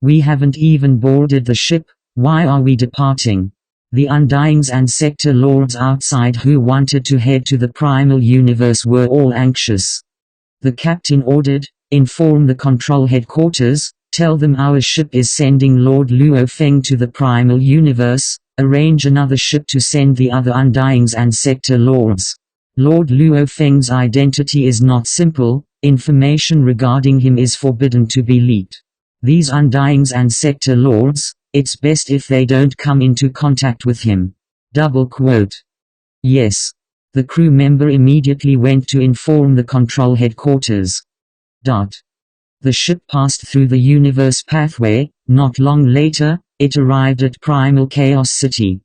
A: We haven't even boarded the ship, why are we departing? The Undyings and Sector Lords outside who wanted to head to the primal universe were all anxious. The captain ordered, inform the control headquarters, tell them our ship is sending Lord Luo Feng to the primal universe, arrange another ship to send the other Undyings and Sector Lords. Lord Luo Feng's identity is not simple, information regarding him is forbidden to be leaked. These Undyings and Sector Lords, it's best if they don't come into contact with him. Double quote. Yes. The crew member immediately went to inform the control headquarters. The ship passed through the universe pathway, not long later, it arrived at Primal Chaos City.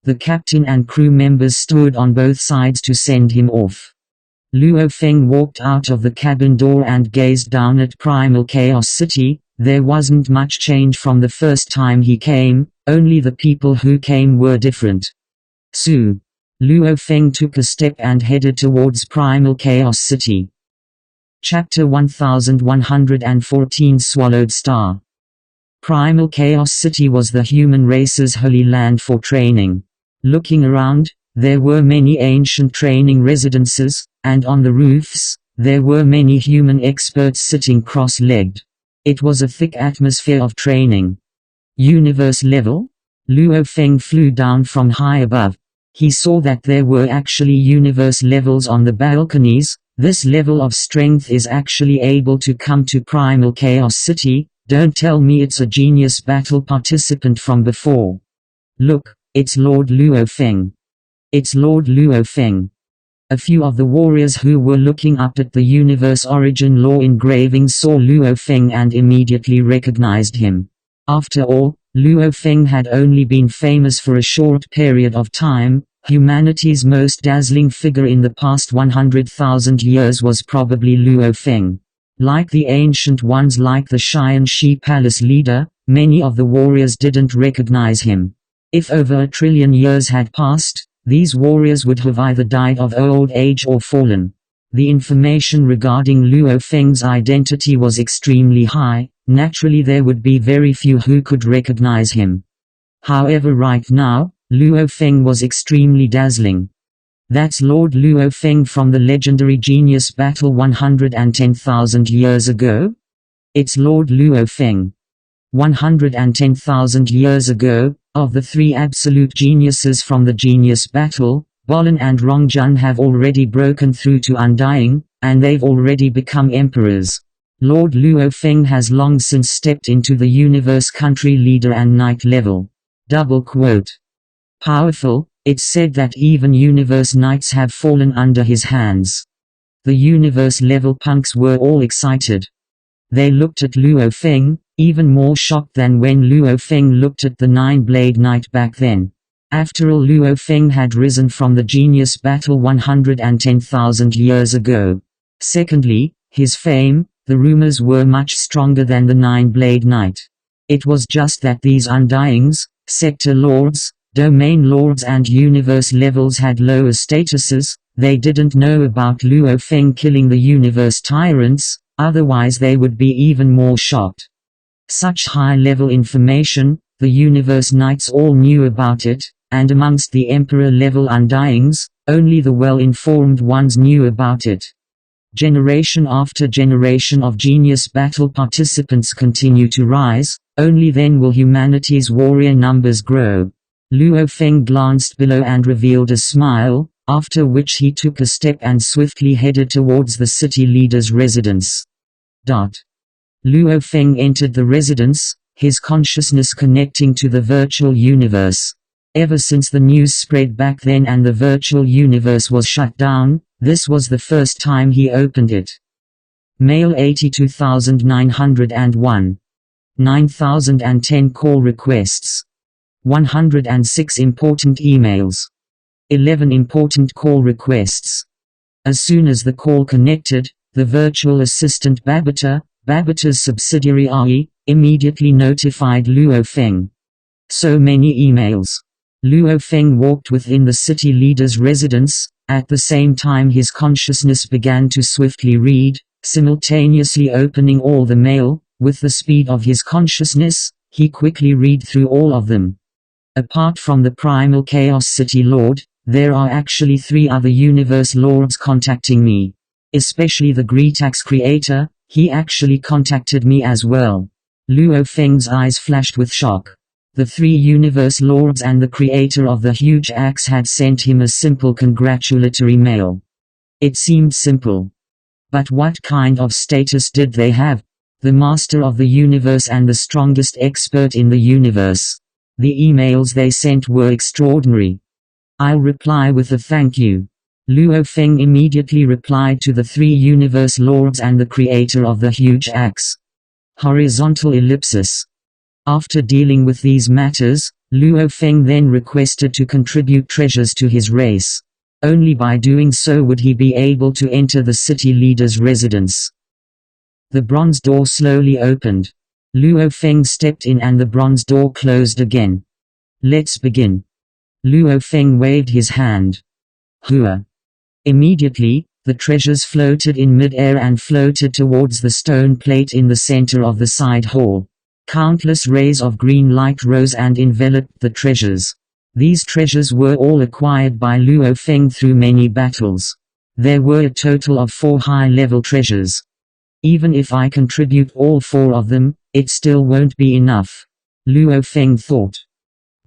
A: The captain and crew members stood on both sides to send him off. Luo Feng walked out of the cabin door and gazed down at Primal Chaos City. There wasn't much change from the first time he came, only the people who came were different. Luo Feng took a step and headed towards Primal Chaos City. Chapter 1114 Swallowed Star. Primal Chaos City was the human race's holy land for training. Looking around, there were many ancient training residences, and on the roofs, there were many human experts sitting cross-legged. It was a thick atmosphere of training. Universe level? Luo Feng flew down from high above. He saw that there were actually universe levels on the balconies. This level of strength is actually able to come to Primal Chaos City. Don't tell me it's a genius battle participant from before. Look, it's Lord Luo Feng. It's Lord Luo Feng. A few of the warriors who were looking up at the universe origin law engraving saw Luo Feng and immediately recognized him. After all, Luo Feng had only been famous for a short period of time. Humanity's most dazzling figure in the past 100,000 years was probably Luo Feng. Like the ancient ones like the Xianxi Palace leader, many of the warriors didn't recognize him. If over 1 trillion years had passed, these warriors would have either died of old age or fallen. The information regarding Luo Feng's identity was extremely high. Naturally there would be very few who could recognize him. However, right now, Luo Feng was extremely dazzling. That's Lord Luo Feng from the legendary genius battle 110,000 years ago? It's Lord Luo Feng. 110,000 years ago, of the three absolute geniuses from the genius battle, Bolin and Rongjun have already broken through to Undying, and they've already become emperors. Lord Luo Feng has long since stepped into the universe country leader and knight level. Double quote. Powerful, it's said that even universe knights have fallen under his hands. The universe level punks were all excited. They looked at Luo Feng, even more shocked than when Luo Feng looked at the Nine-Blade Knight back then. After all, Luo Feng had risen from the genius battle 110,000 years ago. Secondly, his fame, the rumors were much stronger than the Nine-Blade Knight. It was just that these Undyings, sector lords, domain lords and universe levels had lower statuses. They didn't know about Luo Feng killing the universe tyrants, otherwise they would be even more shocked. Such high-level information, the universe knights all knew about it, and amongst the emperor-level Undyings, only the well-informed ones knew about it. Generation after generation of genius battle participants continue to rise, only then will humanity's warrior numbers grow. Luo Feng glanced below and revealed a smile, after which he took a step and swiftly headed towards the city leader's residence. Luo Feng entered the residence, his consciousness connecting to the virtual universe. Ever since the news spread back then and the virtual universe was shut down, this was the first time he opened it. Mail 82,901. 9,010 call requests. 106 important emails. 11 important call requests. As soon as the call connected, the virtual assistant Babita's subsidiary AI, immediately notified Luo Feng. So many emails. Luo Feng walked within the city leader's residence. At the same time his consciousness began to swiftly read, simultaneously opening all the mail. With the speed of his consciousness, he quickly read through all of them. Apart from the Primal Chaos City Lord, there are actually 3 other universe lords contacting me. Especially the Gretax creator, he actually contacted me as well. Luo Feng's eyes flashed with shock. The 3 universe lords and the creator of the huge axe had sent him a simple congratulatory mail. It seemed simple. But what kind of status did they have? The master of the universe and the strongest expert in the universe. The emails they sent were extraordinary. I'll reply with a thank you. Luo Feng immediately replied to the 3 universe lords and the creator of the huge axe. Horizontal ellipsis. After dealing with these matters, Luo Feng then requested to contribute treasures to his race. Only by doing so would he be able to enter the city leader's residence. The bronze door slowly opened. Luo Feng stepped in and the bronze door closed again. Let's begin. Luo Feng waved his hand. Hua. Immediately, the treasures floated in mid-air and floated towards the stone plate in the center of the side hall. Countless rays of green light rose and enveloped the treasures. These treasures were all acquired by Luo Feng through many battles. There were a total of 4 high-level treasures. Even if I contribute all 4 of them, it still won't be enough. Luo Feng thought.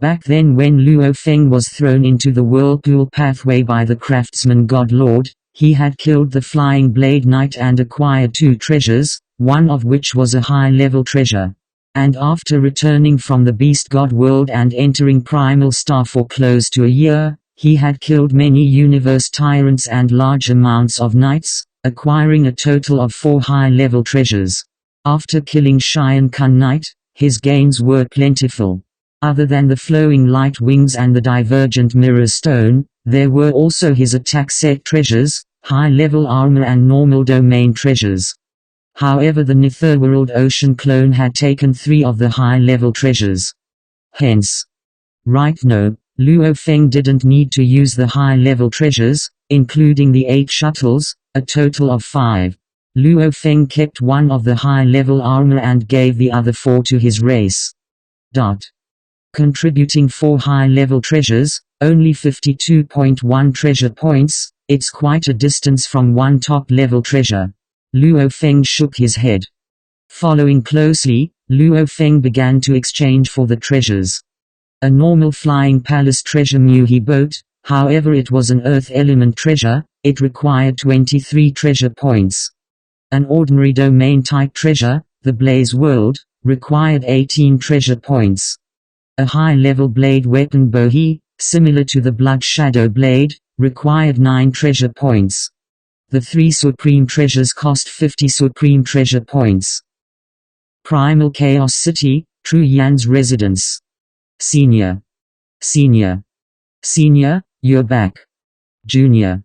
A: Back then when Luo Feng was thrown into the whirlpool pathway by the craftsman god lord, he had killed the flying blade knight and acquired 2 treasures, one of which was a high-level treasure. And after returning from the beast god world and entering Primal Star for close to a year, he had killed many universe tyrants and large amounts of knights, acquiring a total of 4 high-level treasures. After killing Xian Kun Knight, his gains were plentiful. Other than the flowing light wings and the divergent mirror stone, there were also his attack set treasures, high-level armor and normal domain treasures. However, the Netherworld Ocean clone had taken 3 of the high-level treasures. Hence, right now, Luo Feng didn't need to use the high-level treasures, including the 8 shuttles, a total of 5. Luo Feng kept 1 of the high-level armor and gave the other 4 to his race. Contributing 4 high-level treasures, only 52.1 treasure points, it's quite a distance from 1 top-level treasure. Luo Feng shook his head. Following closely, Luo Feng began to exchange for the treasures. A normal flying palace treasure Muhi boat, however it was an earth element treasure, it required 23 treasure points. An ordinary domain type treasure, the Blaze World, required 18 treasure points. A high-level blade weapon Bohi, similar to the Blood Shadow Blade, required 9 treasure points. The 3 supreme treasures cost 50 supreme treasure points. Primal Chaos City, True Yan's residence. Senior. Senior. Senior, you're back. Junior.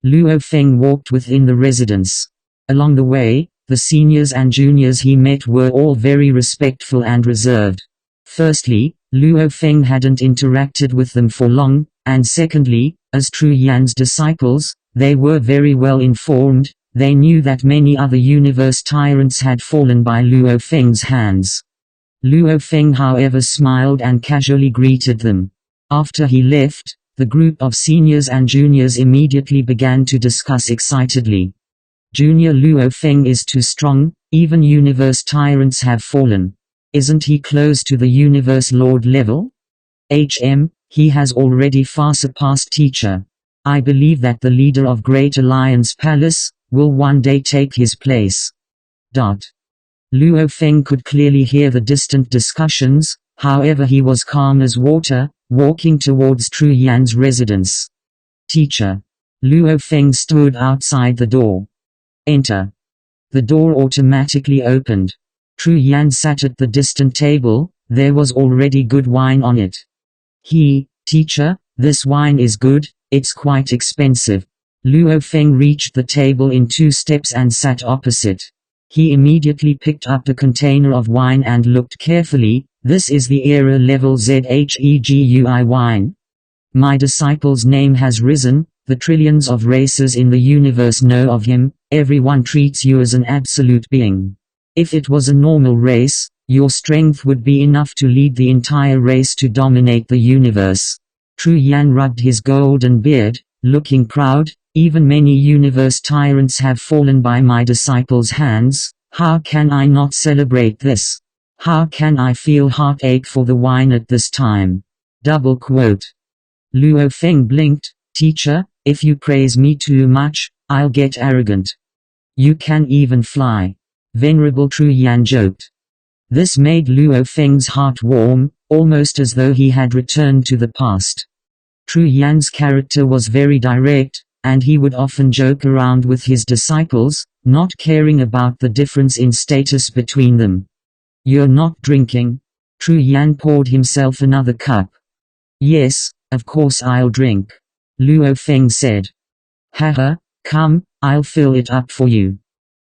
A: Luo Feng walked within the residence. Along the way, the seniors and juniors he met were all very respectful and reserved. Firstly, Luo Feng hadn't interacted with them for long, and secondly, as True Yan's disciples, they were very well informed. They knew that many other universe tyrants had fallen by Luo Feng's hands. Luo Feng however smiled and casually greeted them. After he left, the group of seniors and juniors immediately began to discuss excitedly. Junior Luo Feng is too strong, even universe tyrants have fallen. Isn't he close to the universe lord level? He has already far surpassed teacher. I believe that the leader of Great Alliance Palace will one day take his place. Luo Feng could clearly hear the distant discussions, however he was calm as water, walking towards True Yan's residence. Teacher. Luo Feng stood outside the door. Enter. The door automatically opened. True Yan sat at the distant table, there was already good wine on it. Teacher, this wine is good, it's quite expensive. Luo Feng reached the table in 2 steps and sat opposite. He immediately picked up a container of wine and looked carefully. This is the era level ZHEGUI wine. My disciple's name has risen, the trillions of races in the universe know of him, everyone treats you as an absolute being. If it was a normal race, your strength would be enough to lead the entire race to dominate the universe. True Yan rubbed his golden beard, looking proud. Even many universe tyrants have fallen by my disciple's hands. How can I not celebrate this? How can I feel heartache for the wine at this time? Luo Feng blinked. Teacher, if you praise me too much, I'll get arrogant. You can even fly. Venerable True Yan joked. This made Luo Feng's heart warm, almost as though he had returned to the past. True Yan's character was very direct, and he would often joke around with his disciples, not caring about the difference in status between them. You're not drinking? True Yan poured himself another cup. Yes, of course I'll drink. Luo Feng said. Haha, come, I'll fill it up for you.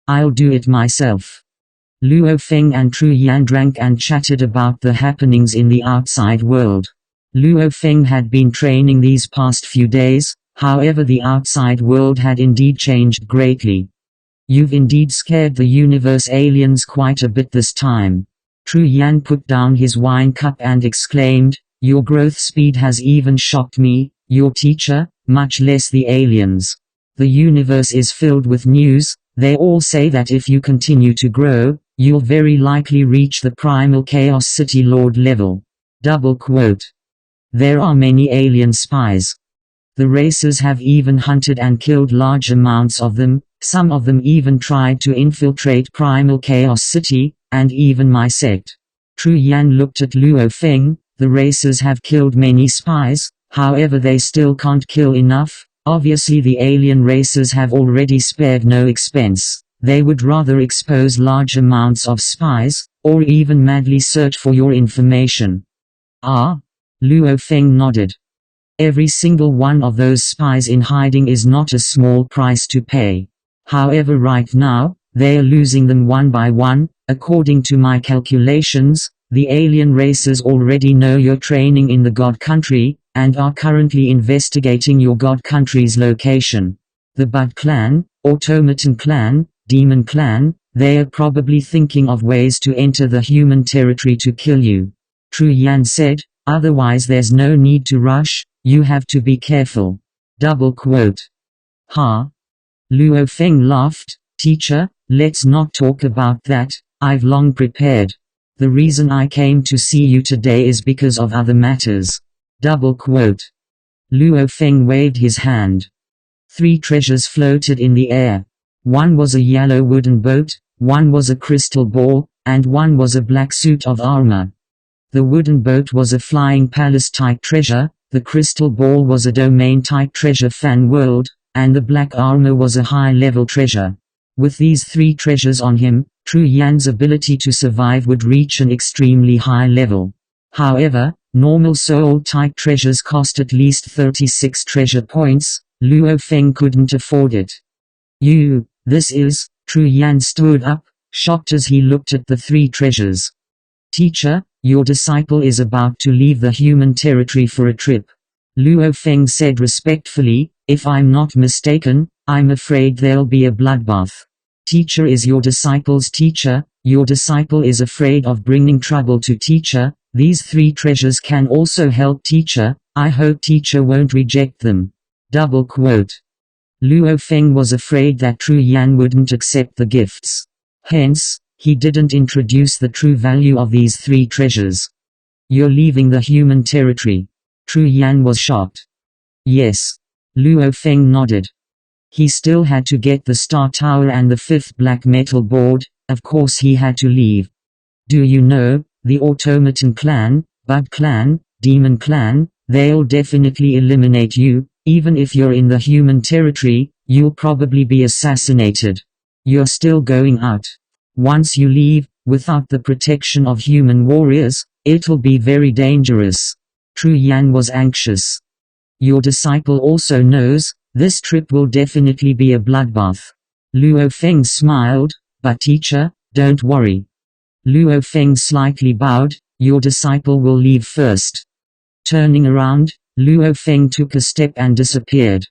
A: I'll do it myself. Luo Feng and True Yan drank and chatted about the happenings in the outside world. Luo Feng had been training these past few days, however the outside world had indeed changed greatly. You've indeed scared the universe aliens quite a bit this time. True Yan put down his wine cup and exclaimed, your growth speed has even shocked me, your teacher, much less the aliens. The universe is filled with news, they all say that if you continue to grow, you'll very likely reach the Primal Chaos City Lord level. There are many alien spies. The races have even hunted and killed large amounts of them, some of them even tried to infiltrate Primal Chaos City, and even my sect. Tru Yan looked at Luo Feng. The races have killed many spies, however they still can't kill enough. Obviously the alien races have already spared no expense. They would rather expose large amounts of spies, or even madly search for your information. Ah? Luo Feng nodded. Every single one of those spies in hiding is not a small price to pay. However right now, they are losing them one by one. According to my calculations, the alien races already know you're training in the God Country, and are currently investigating your God Country's location. The Bud Clan, Automaton Clan, Demon Clan, they are probably thinking of ways to enter the human territory to kill you. Tru Yan said, otherwise there's no need to rush, you have to be careful. Double quote. Ha? Luo Feng laughed. Teacher, let's not talk about that, I've long prepared. The reason I came to see you today is because of other matters. Double quote. Luo Feng waved his hand. 3 treasures floated in the air. One was a yellow wooden boat, one was a crystal ball, and one was a black suit of armor. The wooden boat was a flying palace-type treasure, the crystal ball was a domain-type treasure fan world, and the black armor was a high-level treasure. With these 3 treasures on him, Tru Yan's ability to survive would reach an extremely high level. However, normal soul-type treasures cost at least 36 treasure points. Luo Feng couldn't afford it. This is... Tru Yan stood up, shocked as he looked at the 3 treasures. Teacher, your disciple is about to leave the human territory for a trip. Luo Feng said respectfully, if I'm not mistaken, I'm afraid there'll be a bloodbath. Teacher is your disciple's teacher, your disciple is afraid of bringing trouble to teacher, these 3 treasures can also help teacher, I hope teacher won't reject them. Double quote. Luo Feng was afraid that Tru Yan wouldn't accept the gifts. Hence, he didn't introduce the true value of these 3 treasures. You're leaving the human territory. Tru Yan was shocked. Yes. Luo Feng nodded. He still had to get the Star Tower and the 5th black metal board, of course he had to leave. Do you know, the Automaton Clan, Bud Clan, Demon Clan, they'll definitely eliminate you, even if you're in the human territory, you'll probably be assassinated. You're still going out. Once you leave, without the protection of human warriors, it'll be very dangerous. Tru Yan was anxious. Your disciple also knows, this trip will definitely be a bloodbath. Luo Feng smiled, but teacher, don't worry. Luo Feng slightly bowed, your disciple will leave first. Turning around, Luo Feng took a step and disappeared.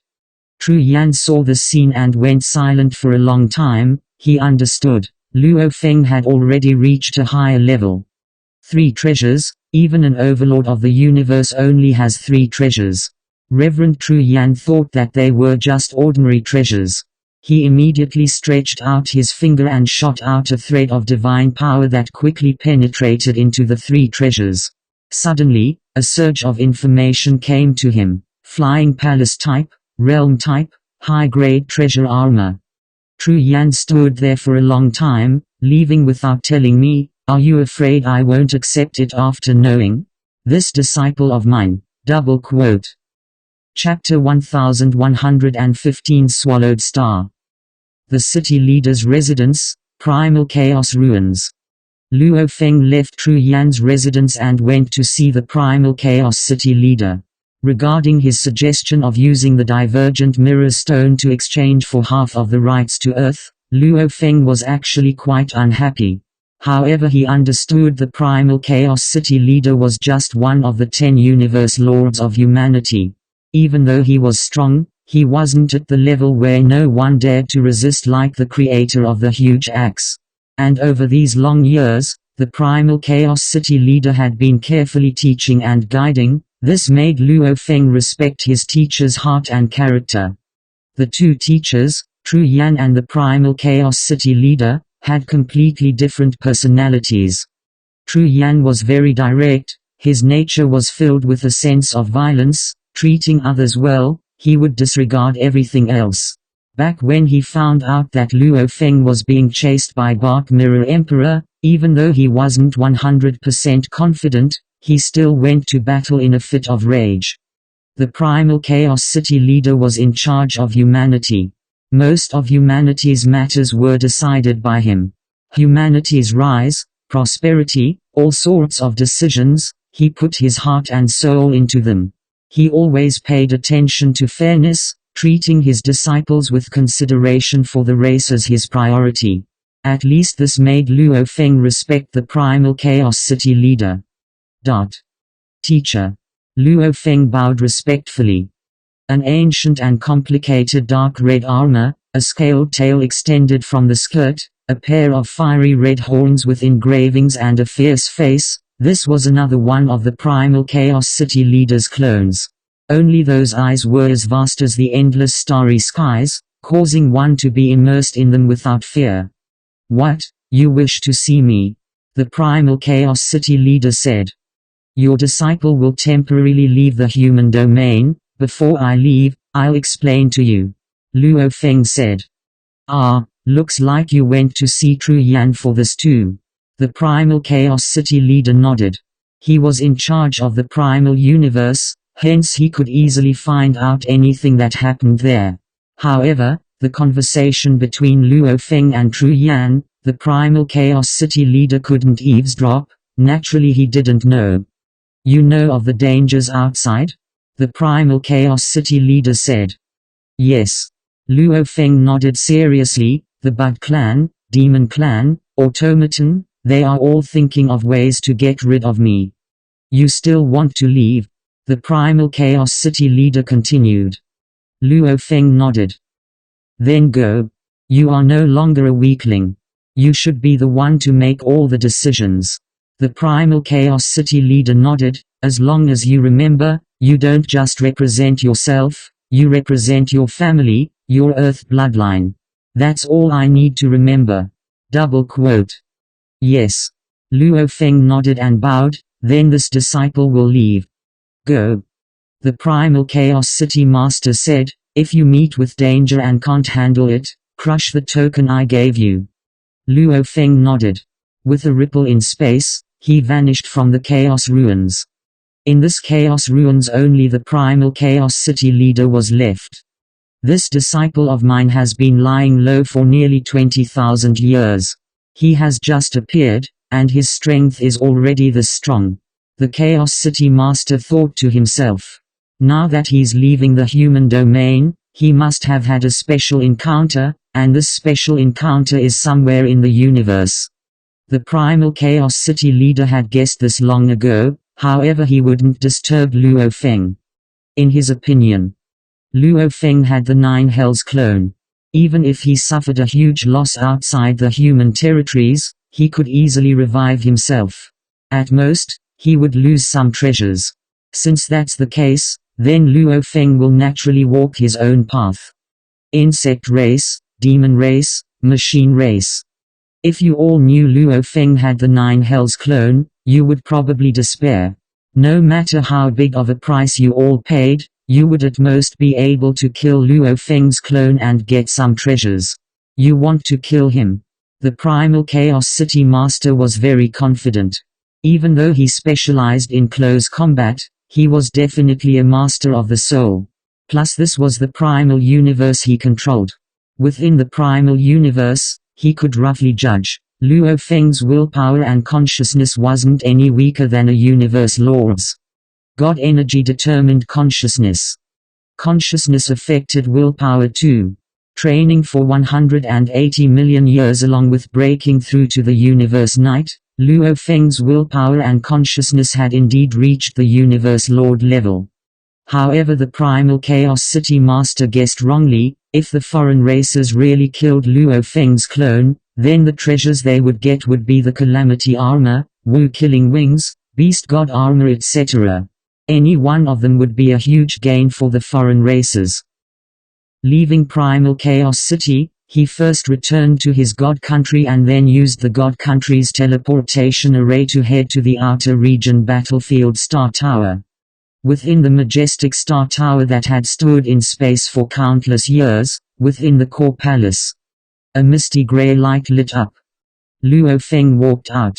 A: Tru Yan saw the scene and went silent for a long time. He understood. Luo Feng had already reached a higher level. 3 treasures, even an overlord of the universe only has 3 treasures. Reverend Tru Yan thought that they were just ordinary treasures. He immediately stretched out his finger and shot out a thread of divine power that quickly penetrated into the 3 treasures. Suddenly, a surge of information came to him. Flying palace type, realm type, high-grade treasure armor. Tru Yan stood there for a long time, leaving without telling me. Are you afraid I won't accept it after knowing? This disciple of mine. Double quote. Chapter 1115 Swallowed Star. The city leader's residence, Primal Chaos Ruins. Luo Feng left Tru Yan's residence and went to see the Primal Chaos City leader. Regarding his suggestion of using the Divergent Mirror Stone to exchange for half of the rights to Earth, Luo Feng was actually quite unhappy. However, he understood the Primal Chaos City leader was just one of the 10 universe lords of humanity. Even though he was strong, he wasn't at the level where no one dared to resist like the creator of the huge axe. And over these long years, the Primal Chaos City leader had been carefully teaching and guiding. This made Luo Feng respect his teacher's heart and character. The 2 teachers, Tru Yan and the Primal Chaos City leader, had completely different personalities. Tru Yan was very direct, His nature was filled with a sense of violence. Treating others well, he would disregard everything else. Back when he found out that Luo Feng was being chased by Dark Mirror Emperor, even though he wasn't 100% confident, he still went to battle in a fit of rage. The Primal Chaos City leader was in charge of humanity. Most of humanity's matters were decided by him. Humanity's rise, prosperity, all sorts of decisions, he put his heart and soul into them. He always paid attention to fairness, treating his disciples with consideration for the race as his priority. At least this made Luo Feng respect the Primal Chaos City leader. Teacher. Luo Feng bowed respectfully. An ancient and complicated dark red armor, a scaled tail extended from the skirt, a pair of fiery red horns with engravings and a fierce face. This was another one of the Primal Chaos City leader's clones. Only those eyes were as vast as the endless starry skies, causing one to be immersed in them without fear. What, you wish to see me? The Primal Chaos City leader said. Your disciple will temporarily leave the human domain. Before I leave, I'll explain to you. Luo Feng said. Looks like you went to see Tru Yan for this too. The Primal Chaos City leader nodded. He was in charge of the Primal Universe, hence he could easily find out anything that happened there. However, the conversation between Luo Feng and Tru Yan, the Primal Chaos City leader couldn't eavesdrop. Naturally he didn't know. You know of the dangers outside? The Primal Chaos City leader said. Yes. Luo Feng nodded seriously. The Bud Clan, Demon Clan, Automaton, they are all thinking of ways to get rid of me. You still want to leave? The Primal Chaos City leader continued. Luo Feng nodded. Then go. You are no longer a weakling. You should be the one to make all the decisions. The Primal Chaos City leader nodded. As long as you remember, you don't just represent yourself, you represent your family, your Earth bloodline. That's all I need to remember. Yes. Luo Feng nodded and bowed. Then this disciple will leave. Go. The Primal Chaos City Master said, if you meet with danger and can't handle it, crush the token I gave you. Luo Feng nodded. With a ripple in space, he vanished from the Chaos Ruins. In this Chaos Ruins only the Primal Chaos City leader was left. This disciple of mine has been lying low for nearly 20,000 years. He has just appeared, and his strength is already this strong. The Chaos City Master thought to himself. Now that he's leaving the human domain, he must have had a special encounter, and this special encounter is somewhere in the universe. The Primal Chaos City leader had guessed this long ago, however he wouldn't disturb Luo Feng. In his opinion, Luo Feng had the Nine Hells clone. Even if he suffered a huge loss outside the human territories, he could easily revive himself. At most, he would lose some treasures. Since that's the case, then Luo Feng will naturally walk his own path. Insect race, demon race, machine race. If you all knew Luo Feng had the Nine Hells clone, you would probably despair. No matter how big of a price you all paid, you would at most be able to kill Luo Feng's clone and get some treasures. You want to kill him. The Primal Chaos City Master was very confident. Even though he specialized in close combat, he was definitely a master of the soul. Plus this was the Primal Universe he controlled. Within the Primal Universe, he could roughly judge. Luo Feng's willpower and consciousness wasn't any weaker than a universe lord's. God energy determined consciousness. Consciousness affected willpower too. Training for 180 million years along with breaking through to the universe night, Luo Feng's willpower and consciousness had indeed reached the universe lord level. However, the Primal Chaos City Master guessed wrongly. If the foreign races really killed Luo Feng's clone, then the treasures they would get would be the Calamity Armor, Wu Killing Wings, Beast God Armor, etc. Any one of them would be a huge gain for the foreign races. Leaving Primal Chaos City, He first returned to his god country and then used the god country's teleportation array to head to the outer region battlefield Star Tower. Within the majestic Star Tower that had stood in space for countless years, within the core palace, a misty grey light lit up. Luo Feng walked out.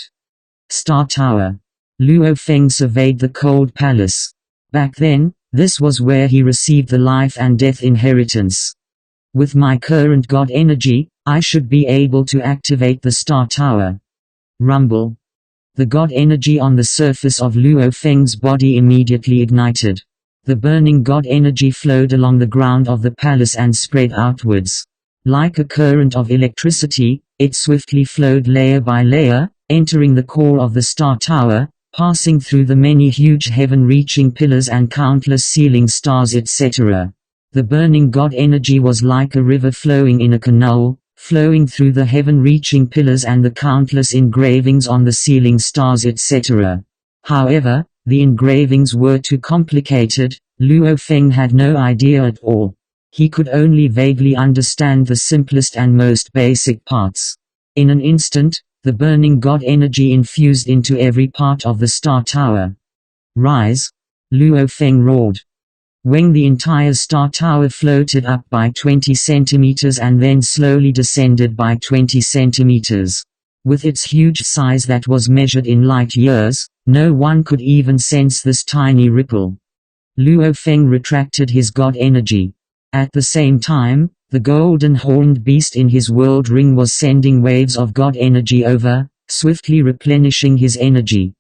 A: Star Tower. Luo Feng surveyed the cold palace. Back then, this was where he received the life and death inheritance. With my current god energy, I should be able to activate the Star Tower. Rumble. The god energy on the surface of Luo Feng's body immediately ignited. The burning god energy flowed along the ground of the palace and spread outwards. Like a current of electricity, it swiftly flowed layer by layer, entering the core of the Star Tower, passing through the many huge heaven-reaching pillars and countless ceiling stars, etc. The burning god energy was like a river flowing in a canal, flowing through the heaven-reaching pillars and the countless engravings on the ceiling stars, etc. However, the engravings were too complicated. Luo Feng had no idea at all. He could only vaguely understand the simplest and most basic parts. In an instant, the burning god energy infused into every part of the Star Tower. Rise! Luo Feng roared. When the entire Star Tower floated up by 20 centimeters and then slowly descended by 20 centimeters. With its huge size that was measured in light years, no one could even sense this tiny ripple. Luo Feng retracted his god energy. At the same time, the golden horned beast in his world ring was sending waves of god energy over, swiftly replenishing his energy.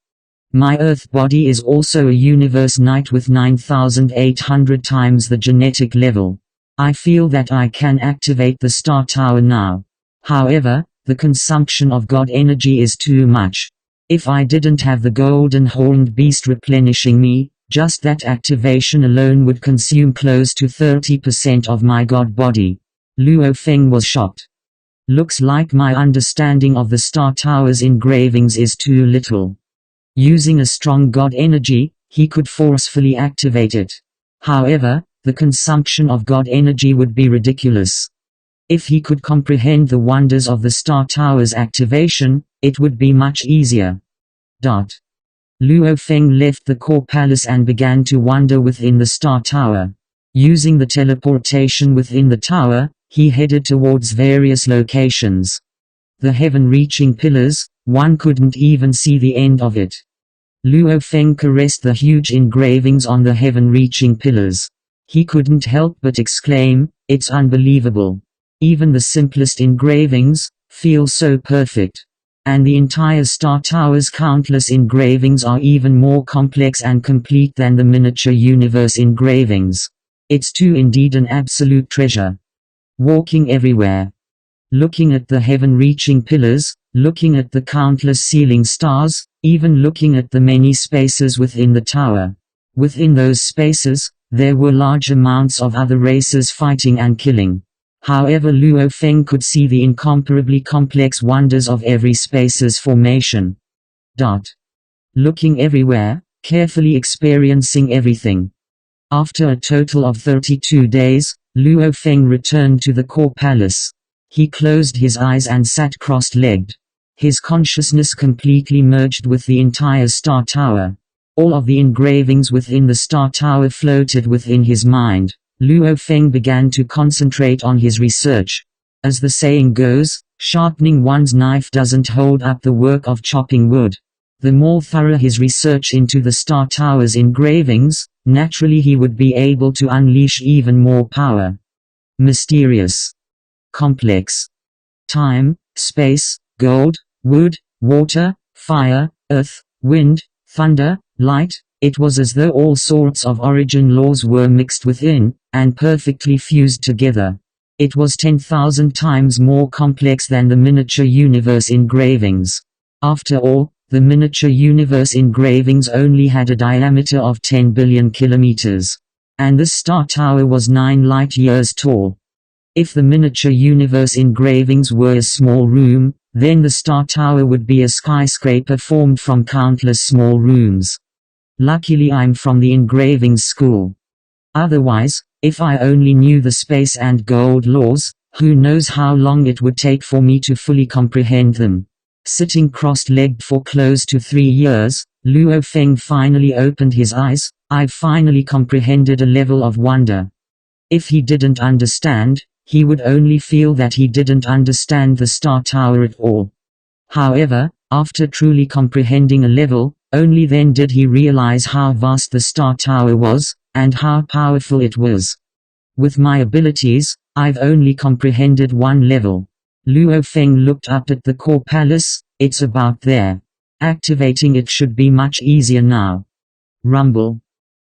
A: My earth body is also a universe knight with 9,800 times the genetic level. I feel that I can activate the Star Tower now. However, the consumption of god energy is too much. If I didn't have the golden horned beast replenishing me, just that activation alone would consume close to 30% of my god body. Luo Feng was shocked. Looks like my understanding of the Star Tower's engravings is too little. Using a strong god energy, he could forcefully activate it. However, the consumption of god energy would be ridiculous. If he could comprehend the wonders of the Star Tower's activation, it would be much easier. Luo Feng left the core palace and began to wander within the Star Tower. Using the teleportation within the tower, he headed towards various locations. The heaven-reaching pillars, one couldn't even see the end of it. Luo Feng caressed the huge engravings on the heaven-reaching pillars. He couldn't help but exclaim, "It's unbelievable. Even the simplest engravings feel so perfect." And the entire Star Tower's countless engravings are even more complex and complete than the miniature universe engravings. It's too indeed an absolute treasure. Walking everywhere. Looking at the heaven-reaching pillars, looking at the countless ceiling stars, even looking at the many spaces within the tower. Within those spaces, there were large amounts of other races fighting and killing. However, Luo Feng could see the incomparably complex wonders of every space's formation. Looking everywhere, carefully experiencing everything. After a total of 32 days, Luo Feng returned to the core palace. He closed his eyes and sat crossed-legged. His consciousness completely merged with the entire Star Tower. All of the engravings within the Star Tower floated within his mind. Luo Feng began to concentrate on his research. As the saying goes, sharpening one's knife doesn't hold up the work of chopping wood. The more thorough his research into the Star Tower's engravings, naturally he would be able to unleash even more power. Mysterious. Complex. Time, space, gold, wood, water, fire, earth, wind, thunder, light. It was as though all sorts of origin laws were mixed within, and perfectly fused together. It was 10,000 times more complex than the miniature universe engravings. After all, the miniature universe engravings only had a diameter of 10 billion kilometers. And the Star Tower was 9 light years tall. If the miniature universe engravings were a small room, then the Star Tower would be a skyscraper formed from countless small rooms. Luckily I'm from the engraving school. Otherwise, if I only knew the space and gold laws, Who knows how long it would take for me to fully comprehend them. Sitting cross-legged for close to 3 years, Luo Feng finally opened his eyes. I've finally comprehended a level of wonder. If he didn't understand, he would only feel that he didn't understand the Star Tower at all. However, after truly comprehending a level, only then did he realize how vast the Star Tower was, and how powerful it was. With my abilities, I've only comprehended one level. Luo Feng looked up at the core palace. It's about there. Activating it should be much easier now. Rumble.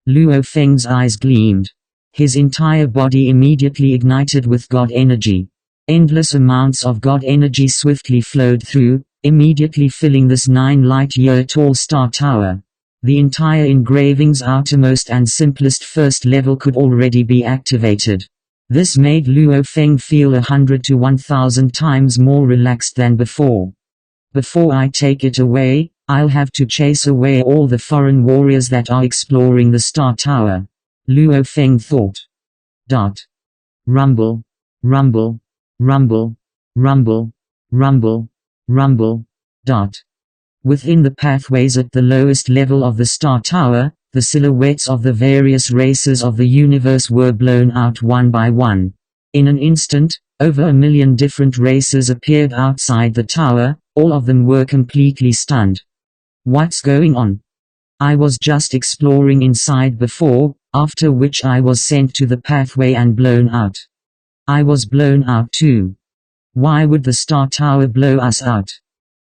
A: Luo Feng's eyes gleamed. His entire body immediately ignited with God energy. Endless amounts of God energy swiftly flowed through, immediately filling this 9 light-year tall Star Tower. The entire engraving's outermost and simplest first level could already be activated. This made Luo Feng feel 100 to 1,000 times more relaxed than before. Before I take it away, I'll have to chase away all the foreign warriors that are exploring the Star Tower. Luo Feng thought. Rumble. Rumble. Rumble. Rumble. Rumble. Rumble. Within the pathways at the lowest level of the Star Tower, the silhouettes of the various races of the universe were blown out one by one. In an instant, over 1 million different races appeared outside the tower. All of them were completely stunned. What's going on? I was just exploring inside before, after which I was sent to the pathway and blown out. I was blown out too. Why would the Star Tower blow us out?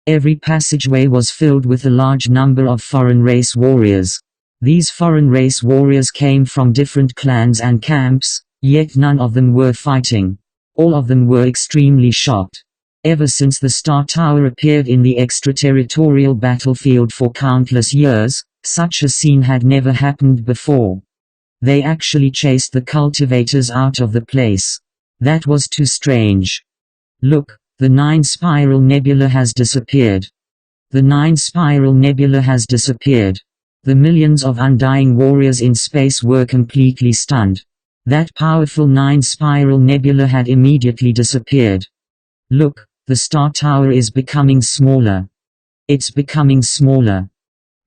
A: Every passageway was filled with a large number of foreign race warriors. These foreign race warriors came from different clans and camps, yet none of them were fighting. All of them were extremely shocked. Ever since the Star Tower appeared in the extraterritorial battlefield for countless years, such a scene had never happened before. They actually chased the cultivators out of the place. That was too strange. Look, the 9-spiral nebula has disappeared. The 9-spiral nebula has disappeared. The millions of undying warriors in space were completely stunned. That powerful 9-spiral nebula had immediately disappeared. Look, the Star Tower is becoming smaller. It's becoming smaller.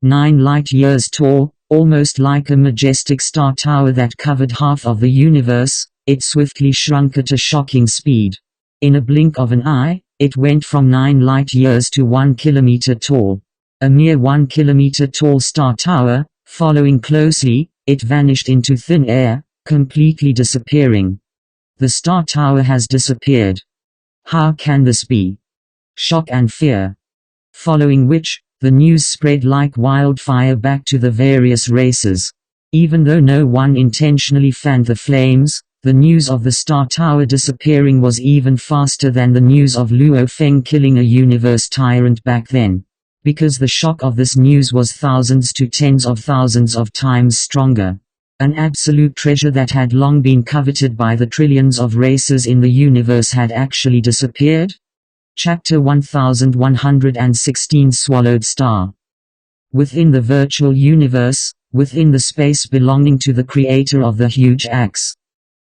A: 9 light-years tall, almost like a majestic Star Tower that covered half of the universe, it swiftly shrunk at a shocking speed. In a blink of an eye, it went from 9 light-years to 1 kilometer tall. A mere 1 kilometer tall Star Tower. Following closely, it vanished into thin air, completely disappearing. The Star Tower has disappeared. How can this be? Shock and fear. Following which, the news spread like wildfire back to the various races. Even though no one intentionally fanned the flames, the news of the Star Tower disappearing was even faster than the news of Luo Feng killing a universe tyrant back then. Because the shock of this news was thousands to tens of thousands of times stronger. An absolute treasure that had long been coveted by the trillions of races in the universe had actually disappeared? Chapter 1116 Swallowed Star. Within the virtual universe, within the space belonging to the creator of the huge axe.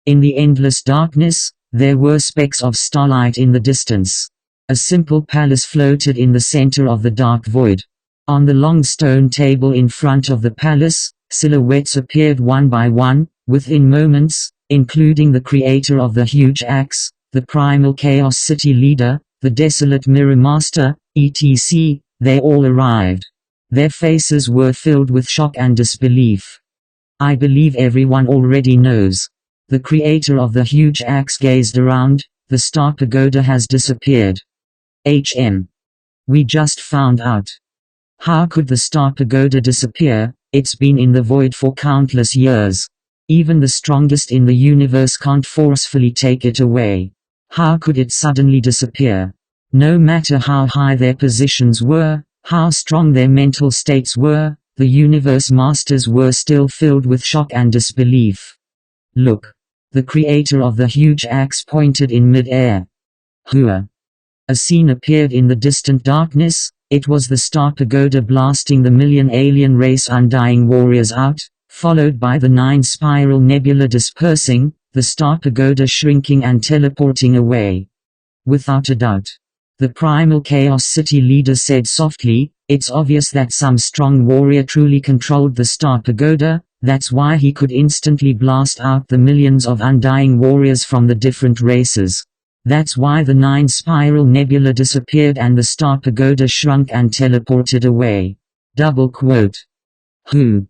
A: In the endless darkness, there were specks of starlight in the distance. A simple palace floated in the center of the dark void. On the long stone table in front of the palace, silhouettes appeared one by one, within moments, including the creator of the huge axe, the primal chaos city leader, the desolate mirror master, etc. They all arrived. Their faces were filled with shock and disbelief. I believe everyone already knows. The creator of the huge axe gazed around. The Star Pagoda has disappeared. We just found out. How could the Star Pagoda disappear? It's been in the void for countless years. Even the strongest in the universe can't forcefully take it away. How could it suddenly disappear? No matter how high their positions were, how strong their mental states were, the universe masters were still filled with shock and disbelief. Look. The creator of the huge axe pointed in mid-air. Hua. A scene appeared in the distant darkness. It was the Star Pagoda blasting the million alien race undying warriors out, followed by the 9-spiral nebula dispersing. The star pagoda shrinking and teleporting away. Without a doubt. The primal Chaos City leader said softly, it's obvious that some strong warrior truly controlled the star pagoda, that's why he could instantly blast out the millions of undying warriors from the different races. That's why the 9-spiral nebula disappeared and the star pagoda shrunk and teleported away. Double quote. Who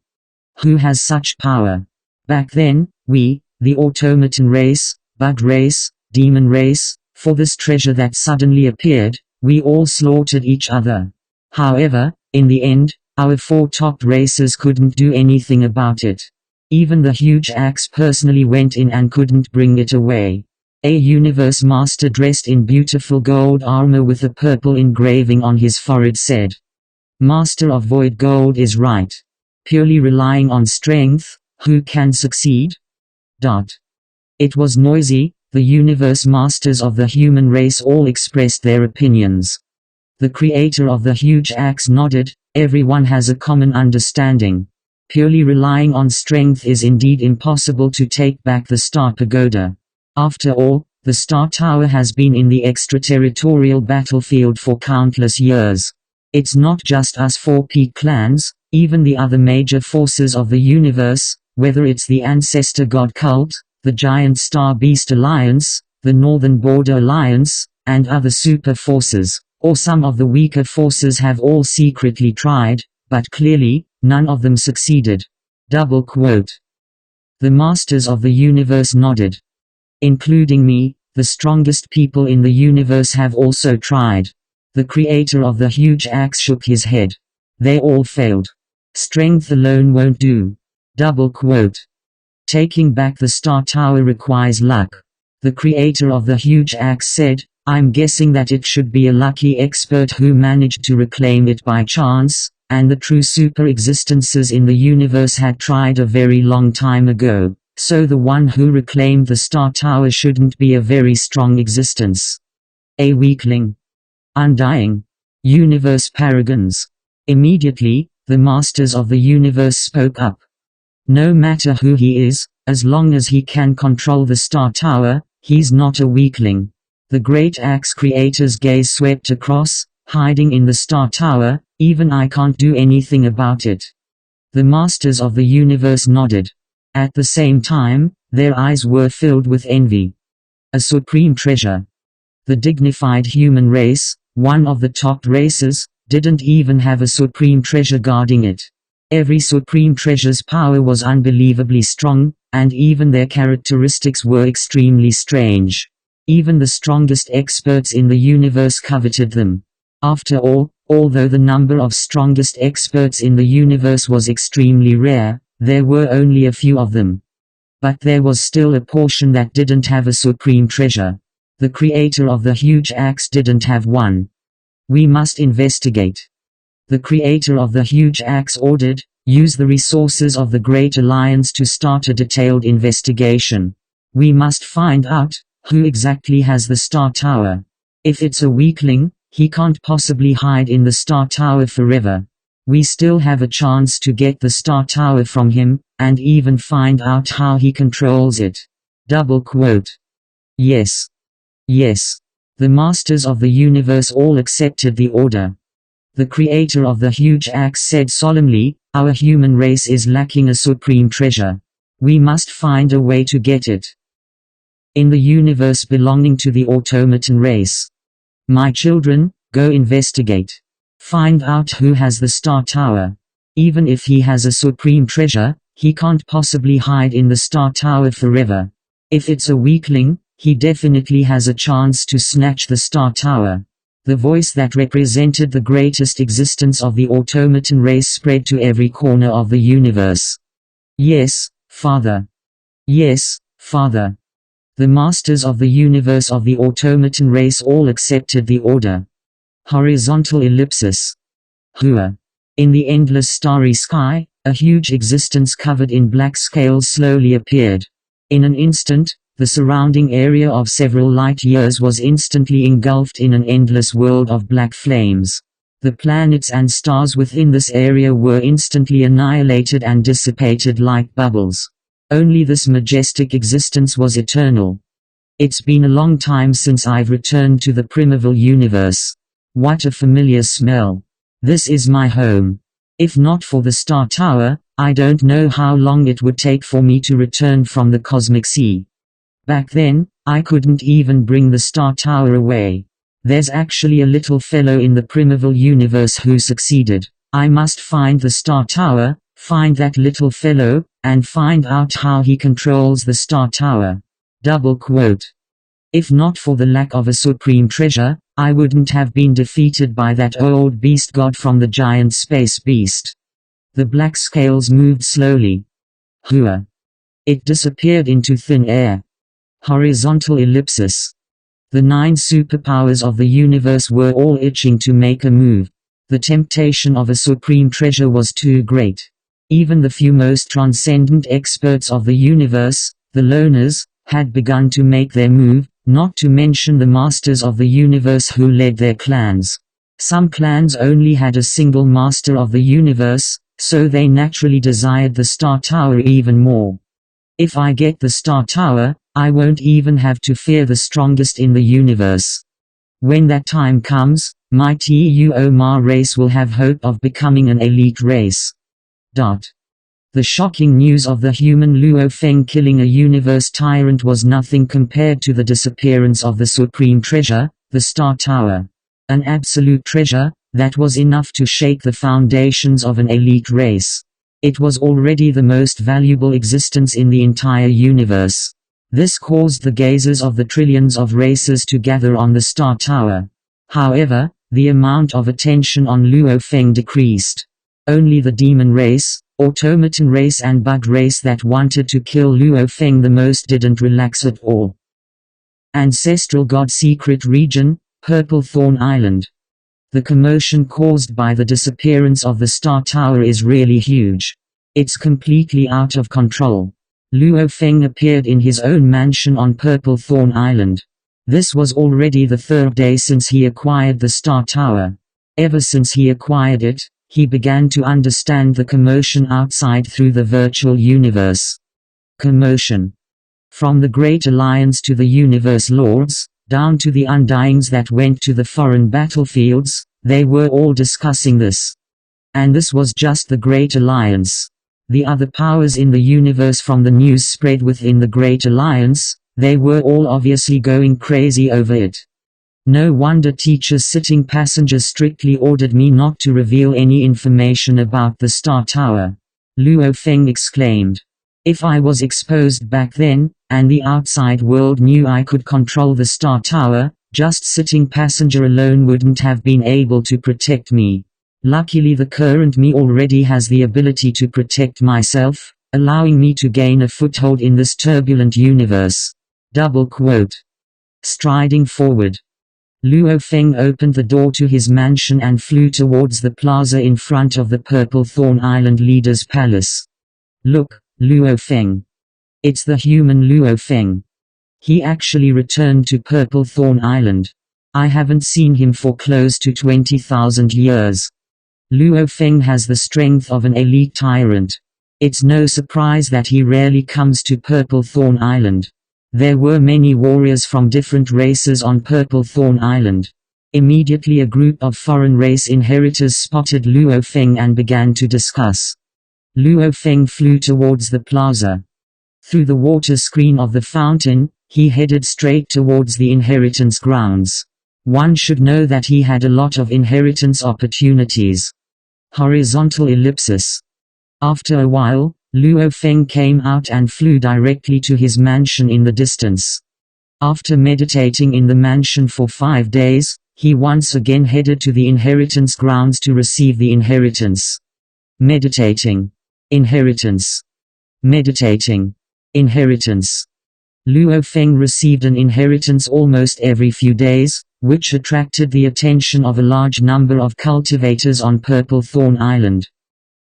A: has such power? Back then, we, the automaton race, bug race, demon race, for this treasure that suddenly appeared, we all slaughtered each other. However, in the end, our 4 top races couldn't do anything about it. Even the huge axe personally went in and couldn't bring it away. A universe master dressed in beautiful gold armor with a purple engraving on his forehead said, Master of Void Gold is right. Purely relying on strength, who can succeed? It was noisy. The universe masters of the human race all expressed their opinions. The creator of the huge axe nodded, everyone has a common understanding. Purely relying on strength is indeed impossible to take back the Star Pagoda. After all, the Star Tower has been in the extraterritorial battlefield for countless years. It's not just us 4 peak clans, even the other major forces of the universe, whether it's the Ancestor God Cult, the Giant Star Beast Alliance, the Northern Border Alliance, and other super forces, or some of the weaker forces have all secretly tried, but clearly, none of them succeeded. Double quote. The masters of the universe nodded. Including me, the strongest people in the universe have also tried. The creator of the huge axe shook his head. They all failed. Strength alone won't do. Double quote. Taking back the Star Tower requires luck. The creator of the huge axe said, I'm guessing that it should be a lucky expert who managed to reclaim it by chance, and the true super existences in the universe had tried a very long time ago, so the one who reclaimed the Star Tower shouldn't be a very strong existence. A weakling. Undying. Universe paragons. Immediately, the masters of the universe spoke up. No matter who he is, as long as he can control the Star Tower, he's not a weakling. The great axe creator's gaze swept across, hiding in the Star Tower, even I can't do anything about it. The masters of the universe nodded. At the same time, their eyes were filled with envy. A supreme treasure. The dignified human race, one of the top races, didn't even have a supreme treasure guarding it. Every supreme treasure's power was unbelievably strong, and even their characteristics were extremely strange. Even the strongest experts in the universe coveted them. After all, although the number of strongest experts in the universe was extremely rare, there were only a few of them. But there was still a portion that didn't have a supreme treasure. The creator of the huge axe didn't have one. We must investigate. The creator of the huge axe ordered, use the resources of the Great Alliance to start a detailed investigation. We must find out who exactly has the Star Tower. If it's a weakling, he can't possibly hide in the Star Tower forever. We still have a chance to get the Star Tower from him, and even find out how he controls it. Double quote. Yes. Yes. The masters of the universe all accepted the order. The creator of the huge axe said solemnly, our human race is lacking a supreme treasure. We must find a way to get it. In the universe belonging to the automaton race. My children, go investigate. Find out who has the Star Tower. Even if he has a supreme treasure, he can't possibly hide in the Star Tower forever. If it's a weakling, he definitely has a chance to snatch the Star Tower. The voice that represented the greatest existence of the automaton race spread to every corner of the universe. Yes, Father. Yes, Father. The masters of the universe of the automaton race all accepted the order. Horizontal ellipsis. Hua. In the endless starry sky, a huge existence covered in black scales slowly appeared. In an instant, the surrounding area of several light years was instantly engulfed in an endless world of black flames. The planets and stars within this area were instantly annihilated and dissipated like bubbles. Only this majestic existence was eternal. It's been a long time since I've returned to the primeval universe. What a familiar smell. This is my home. If not for the Star Tower, I don't know how long it would take for me to return from the cosmic sea. Back then, I couldn't even bring the Star Tower away. There's actually a little fellow in the primeval universe who succeeded. I must find the Star Tower, find that little fellow, and find out how he controls the Star Tower. Double quote. If not for the lack of a supreme treasure, I wouldn't have been defeated by that old beast god from the giant space beast. The black scales moved slowly. Hua. It disappeared into thin air. Horizontal ellipsis. The 9 superpowers of the universe were all itching to make a move. The temptation of a supreme treasure was too great. Even the few most transcendent experts of the universe, the loners, had begun to make their move, not to mention the masters of the universe who led their clans. Some clans only had a single master of the universe, so they naturally desired the Star Tower even more. If I get the Star Tower, I won't even have to fear the strongest in the universe. When that time comes, my Tuomar race will have hope of becoming an elite race. The shocking news of the human Luo Feng killing a universe tyrant was nothing compared to the disappearance of the supreme treasure, the Star Tower. An absolute treasure, that was enough to shake the foundations of an elite race. It was already the most valuable existence in the entire universe. This caused the gazes of the trillions of races to gather on the Star Tower. However, the amount of attention on Luo Feng decreased. Only the demon race, automaton race and bug race that wanted to kill Luo Feng the most didn't relax at all. Ancestral God Secret Region, Purple Thorn Island. The commotion caused by the disappearance of the Star Tower is really huge. It's completely out of control. Luo Feng appeared in his own mansion on Purple Thorn Island. This was already the 3rd day since he acquired the Star Tower. Ever since he acquired it, he began to understand the commotion outside through the virtual universe. Commotion. From the Great Alliance to the Universe Lords, down to the Undyings that went to the foreign battlefields, they were all discussing this. And this was just the Great Alliance. The other powers in the universe, from the news spread within the Great Alliance, they were all obviously going crazy over it. No wonder teachers sitting passengers strictly ordered me not to reveal any information about the Star Tower. Luo Feng exclaimed. If I was exposed back then, and the outside world knew I could control the Star Tower, just sitting passenger alone wouldn't have been able to protect me. Luckily the current me already has the ability to protect myself, allowing me to gain a foothold in this turbulent universe. Double quote. Striding forward. Luo Feng opened the door to his mansion and flew towards the plaza in front of the Purple Thorn Island leader's palace. Look, Luo Feng. It's the human Luo Feng. He actually returned to Purple Thorn Island. I haven't seen him for close to 20,000 years. Luo Feng has the strength of an elite tyrant. It's no surprise that he rarely comes to Purple Thorn Island. There were many warriors from different races on Purple Thorn Island. Immediately a group of foreign race inheritors spotted Luo Feng and began to discuss. Luo Feng flew towards the plaza. Through the water screen of the fountain, he headed straight towards the inheritance grounds. One should know that he had a lot of inheritance opportunities. Horizontal ellipsis. After a while, Luo Feng came out and flew directly to his mansion in the distance. After meditating in the mansion for 5 days, he once again headed to the inheritance grounds to receive the inheritance. Meditating. Inheritance. Meditating. Inheritance. Luo Feng received an inheritance almost every few days, which attracted the attention of a large number of cultivators on Purple Thorn Island.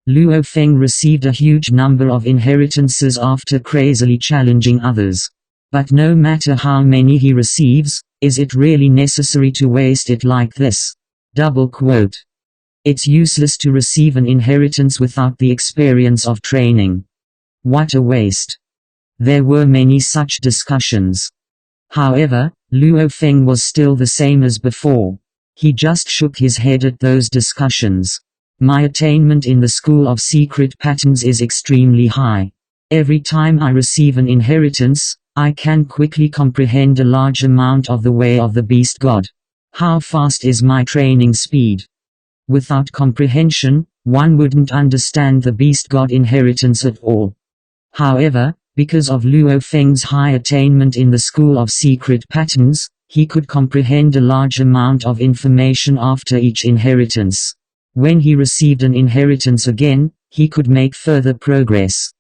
A: Luo Feng received a huge number of inheritances after crazily challenging others. But no matter how many he receives, is it really necessary to waste it like this? Double quote. It's useless to receive an inheritance without the experience of training. What a waste. There were many such discussions. However, Luo Feng was still the same as before. He just shook his head at those discussions. My attainment in the school of secret patterns is extremely high. Every time I receive an inheritance, I can quickly comprehend a large amount of the way of the beast god. How fast is my training speed? Without comprehension, one wouldn't understand the beast god inheritance at all. However, because of Luo Feng's high attainment in the school of secret patterns, he could comprehend a large amount of information after each inheritance. When he received an inheritance again, he could make further progress.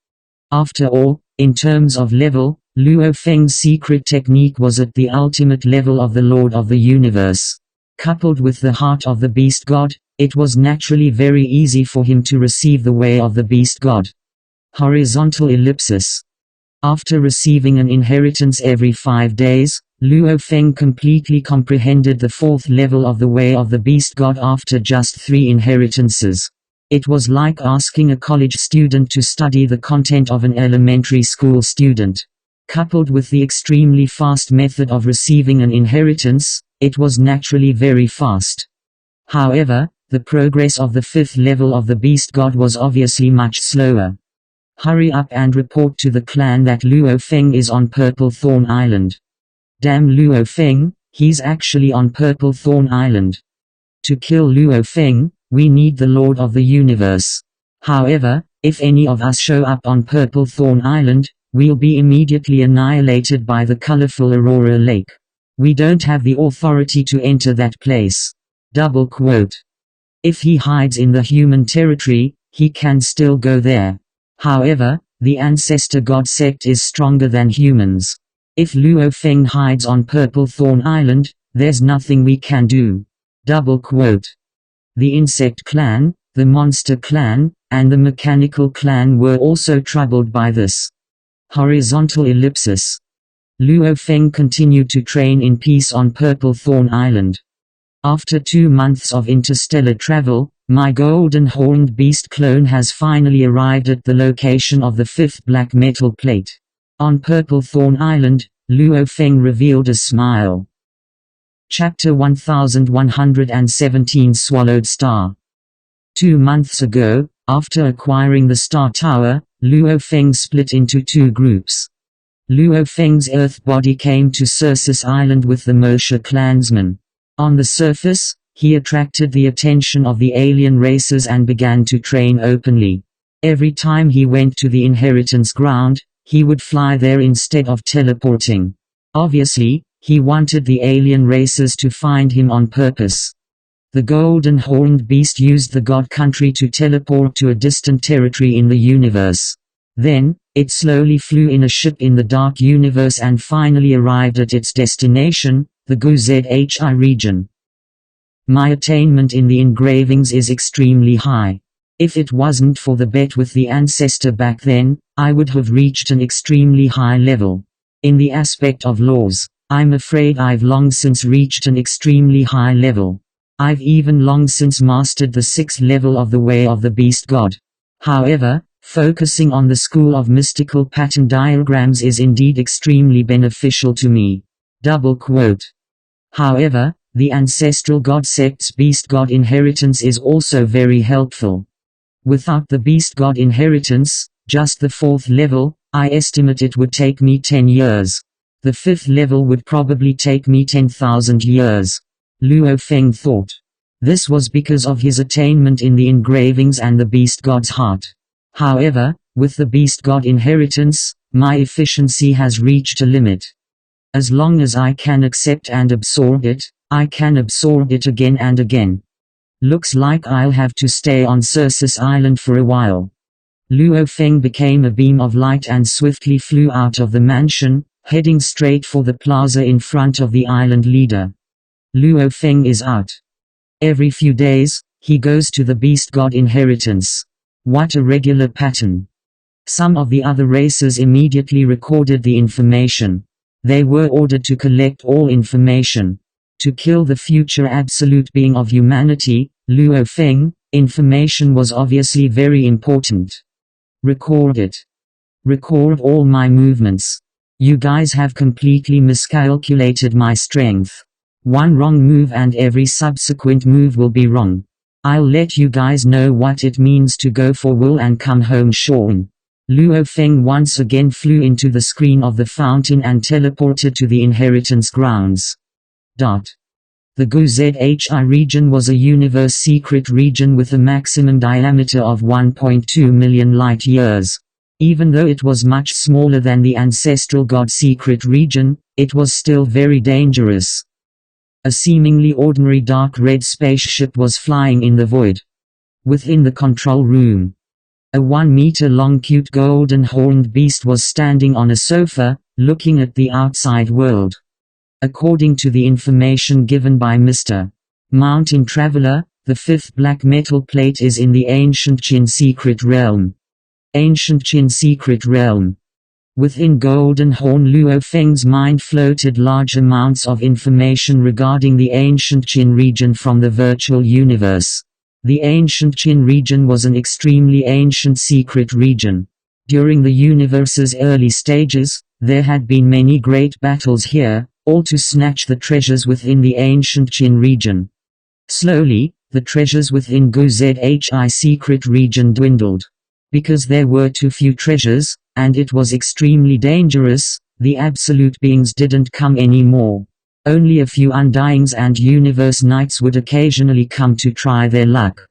A: After all, in terms of level, Luo Feng's secret technique was at the ultimate level of the Lord of the Universe. Coupled with the heart of the beast god, it was naturally very easy for him to receive the way of the beast god. Horizontal ellipsis. After receiving an inheritance every 5 days, Luo Feng completely comprehended the 4th level of the way of the beast god after just 3 inheritances. It was like asking a college student to study the content of an elementary school student. Coupled with the extremely fast method of receiving an inheritance, it was naturally very fast. However, the progress of the 5th level of the beast god was obviously much slower. Hurry up and report to the clan that Luo Feng is on Purple Thorn Island. Damn Luo Feng, he's actually on Purple Thorn Island. To kill Luo Feng, we need the Lord of the Universe. However, if any of us show up on Purple Thorn Island, we'll be immediately annihilated by the colorful Aurora Lake. We don't have the authority to enter that place. Double quote. If he hides in the human territory, he can still go there. However, the ancestor god sect is stronger than humans. If Luo Feng hides on Purple Thorn Island, there's nothing we can do. Double quote. The insect clan, the monster clan, and the mechanical clan were also troubled by this. Horizontal ellipsis. Luo Feng continued to train in peace on Purple Thorn Island. After 2 months of interstellar travel, my golden horned beast clone has finally arrived at the location of the 5th black metal plate. On Purple Thorn Island, Luo Feng revealed a smile. Chapter 1117 Swallowed Star. 2 months ago, after acquiring the Star Tower, Luo Feng split into 2 groups. Luo Feng's earth body came to Circus Island with the Moshe clansmen. On the surface, he attracted the attention of the alien races and began to train openly. Every time he went to the inheritance ground, he would fly there instead of teleporting. Obviously, he wanted the alien races to find him on purpose. The golden horned beast used the god country to teleport to a distant territory in the universe. Then, it slowly flew in a ship in the dark universe and finally arrived at its destination, the Guzhi region. My attainment in the engravings is extremely high. If it wasn't for the bet with the ancestor back then, I would have reached an extremely high level. In the aspect of laws, I'm afraid I've long since reached an extremely high level. I've even long since mastered the 6th level of the way of the beast god. However, focusing on the school of mystical pattern diagrams is indeed extremely beneficial to me. Double quote. However, the ancestral god sect's beast god inheritance is also very helpful. Without the beast god inheritance, just the 4th level, I estimate it would take me 10 years. The 5th level would probably take me 10,000 years. Luo Feng thought. This was because of his attainment in the engravings and the beast god's heart. However, with the beast god inheritance, my efficiency has reached a limit. As long as I can accept and absorb it, I can absorb it again and again. Looks like I'll have to stay on Circus Island for a while. Luo Feng became a beam of light and swiftly flew out of the mansion, heading straight for the plaza in front of the island leader. Luo Feng is out. Every few days, he goes to the beast god inheritance. What a regular pattern. Some of the other races immediately recorded the information. They were ordered to collect all information. To kill the future absolute being of humanity, Luo Feng, information was obviously very important. Record it. Record all my movements. You guys have completely miscalculated my strength. One wrong move and every subsequent move will be wrong. I'll let you guys know what it means to go for wool and come home shorn. Luo Feng once again flew into the screen of the fountain and teleported to the inheritance grounds. The GuZhi region was a universe secret region with a maximum diameter of 1.2 million light-years. Even though it was much smaller than the ancestral God secret region, it was still very dangerous. A seemingly ordinary dark red spaceship was flying in the void. Within the control room, a 1-meter-long cute golden horned beast was standing on a sofa, looking at the outside world. According to the information given by Mr. Mountain Traveler, the 5th black metal plate is in the Ancient Qin Secret Realm. Ancient Qin Secret Realm. Within Golden Horn, Luo Feng's mind floated large amounts of information regarding the Ancient Qin region from the virtual universe. The Ancient Qin region was an extremely ancient secret region. During the universe's early stages, there had been many great battles here, all to snatch the treasures within the Ancient Qin region. Slowly, the treasures within GuZhi secret region dwindled. Because there were too few treasures, and it was extremely dangerous, the absolute beings didn't come anymore. Only a few Undyings and Universe Knights would occasionally come to try their luck.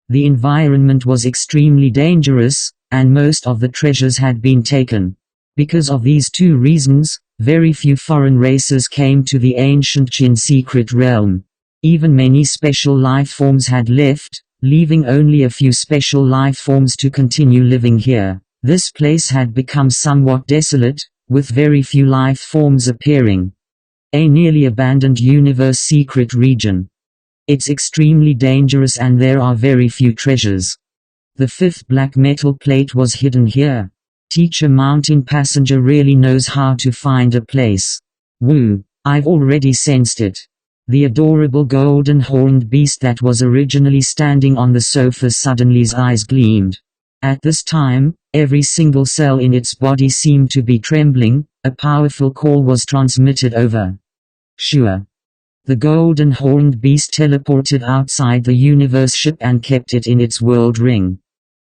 A: The environment was extremely dangerous, and most of the treasures had been taken. Because of these two reasons, very few foreign races came to the Ancient Qin Secret Realm. Even many special life forms had left, leaving only a few special life forms to continue living here. This place had become somewhat desolate, with very few life forms appearing. A nearly abandoned universe secret region. It's extremely dangerous and there are very few treasures. The 5th black metal plate was hidden here. Teacher Mountain Passenger really knows how to find a place. Woo, I've already sensed it. The adorable golden horned beast that was originally standing on the sofa suddenly's eyes gleamed. At this time, every single cell in its body seemed to be trembling. A powerful call was transmitted over. Sure. The golden horned beast teleported outside the universe ship and kept it in its world ring.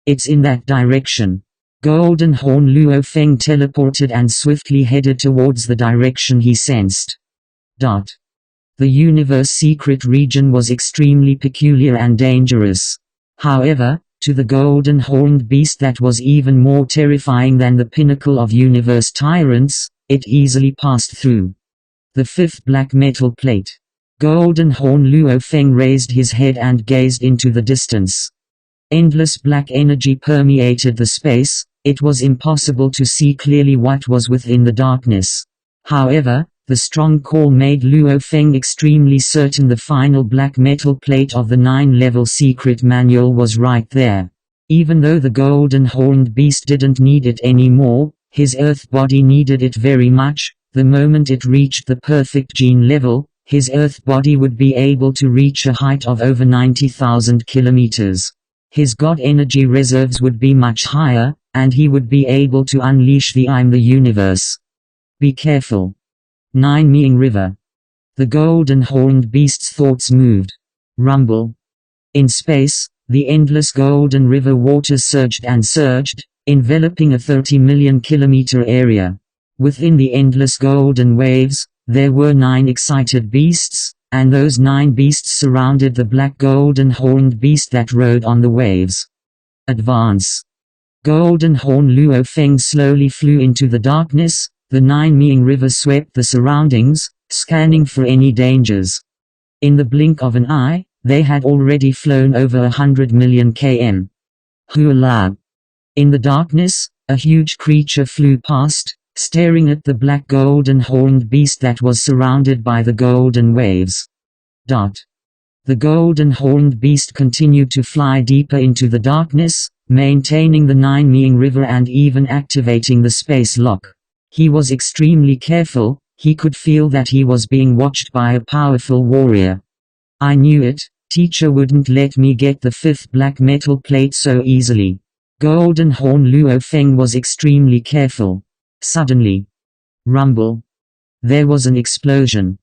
A: It's in that direction. Golden Horn Luo Feng teleported and swiftly headed towards the direction he sensed. The universe secret region was extremely peculiar and dangerous. However, to the golden horned beast that was even more terrifying than the pinnacle of universe tyrants, it easily passed through. The 5th black metal plate. Golden Horn Luo Feng raised his head and gazed into the distance. Endless black energy permeated the space. It was impossible to see clearly what was within the darkness. However, the strong call made Luo Feng extremely certain the final black metal plate of the 9-level secret manual was right there. Even though the golden horned beast didn't need it anymore, his earth body needed it very much. The moment it reached the perfect gene level, his earth body would be able to reach a height of over 90,000 kilometers. His God energy reserves would be much higher, and he would be able to unleash the I'm the universe. Be careful. 9 Meing River. The golden horned beast's thoughts moved. Rumble. In space, the endless golden river waters surged and surged, enveloping a 30 million kilometer area. Within the endless golden waves, there were 9 excited beasts, and those 9 beasts surrounded the black golden horned beast that rode on the waves. Advance. Golden Horn Luo Feng slowly flew into the darkness. The 9 Meing River swept the surroundings, scanning for any dangers. In the blink of an eye, they had already flown over 100 million km. Hula! In the darkness, a huge creature flew past, staring at the black golden horned beast that was surrounded by the golden waves. The golden horned beast continued to fly deeper into the darkness, maintaining the 9 Meing River and even activating the space lock. He was extremely careful. He could feel that he was being watched by a powerful warrior. I knew it. Teacher wouldn't let me get the 5th black metal plate so easily. Golden Horn Luo Feng was extremely careful. Suddenly, rumble. There was an explosion.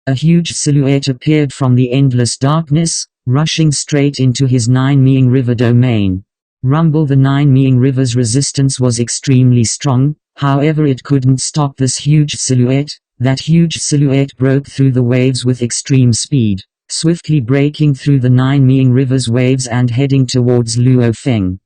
A: A huge silhouette appeared from the endless darkness, rushing straight into his Nine Miang River domain. Rumble. The Nine Miang River's resistance was extremely strong, however it couldn't stop this huge silhouette. That huge silhouette broke through the waves with extreme speed, swiftly breaking through the Nine Miang River's waves and heading towards Luo Feng.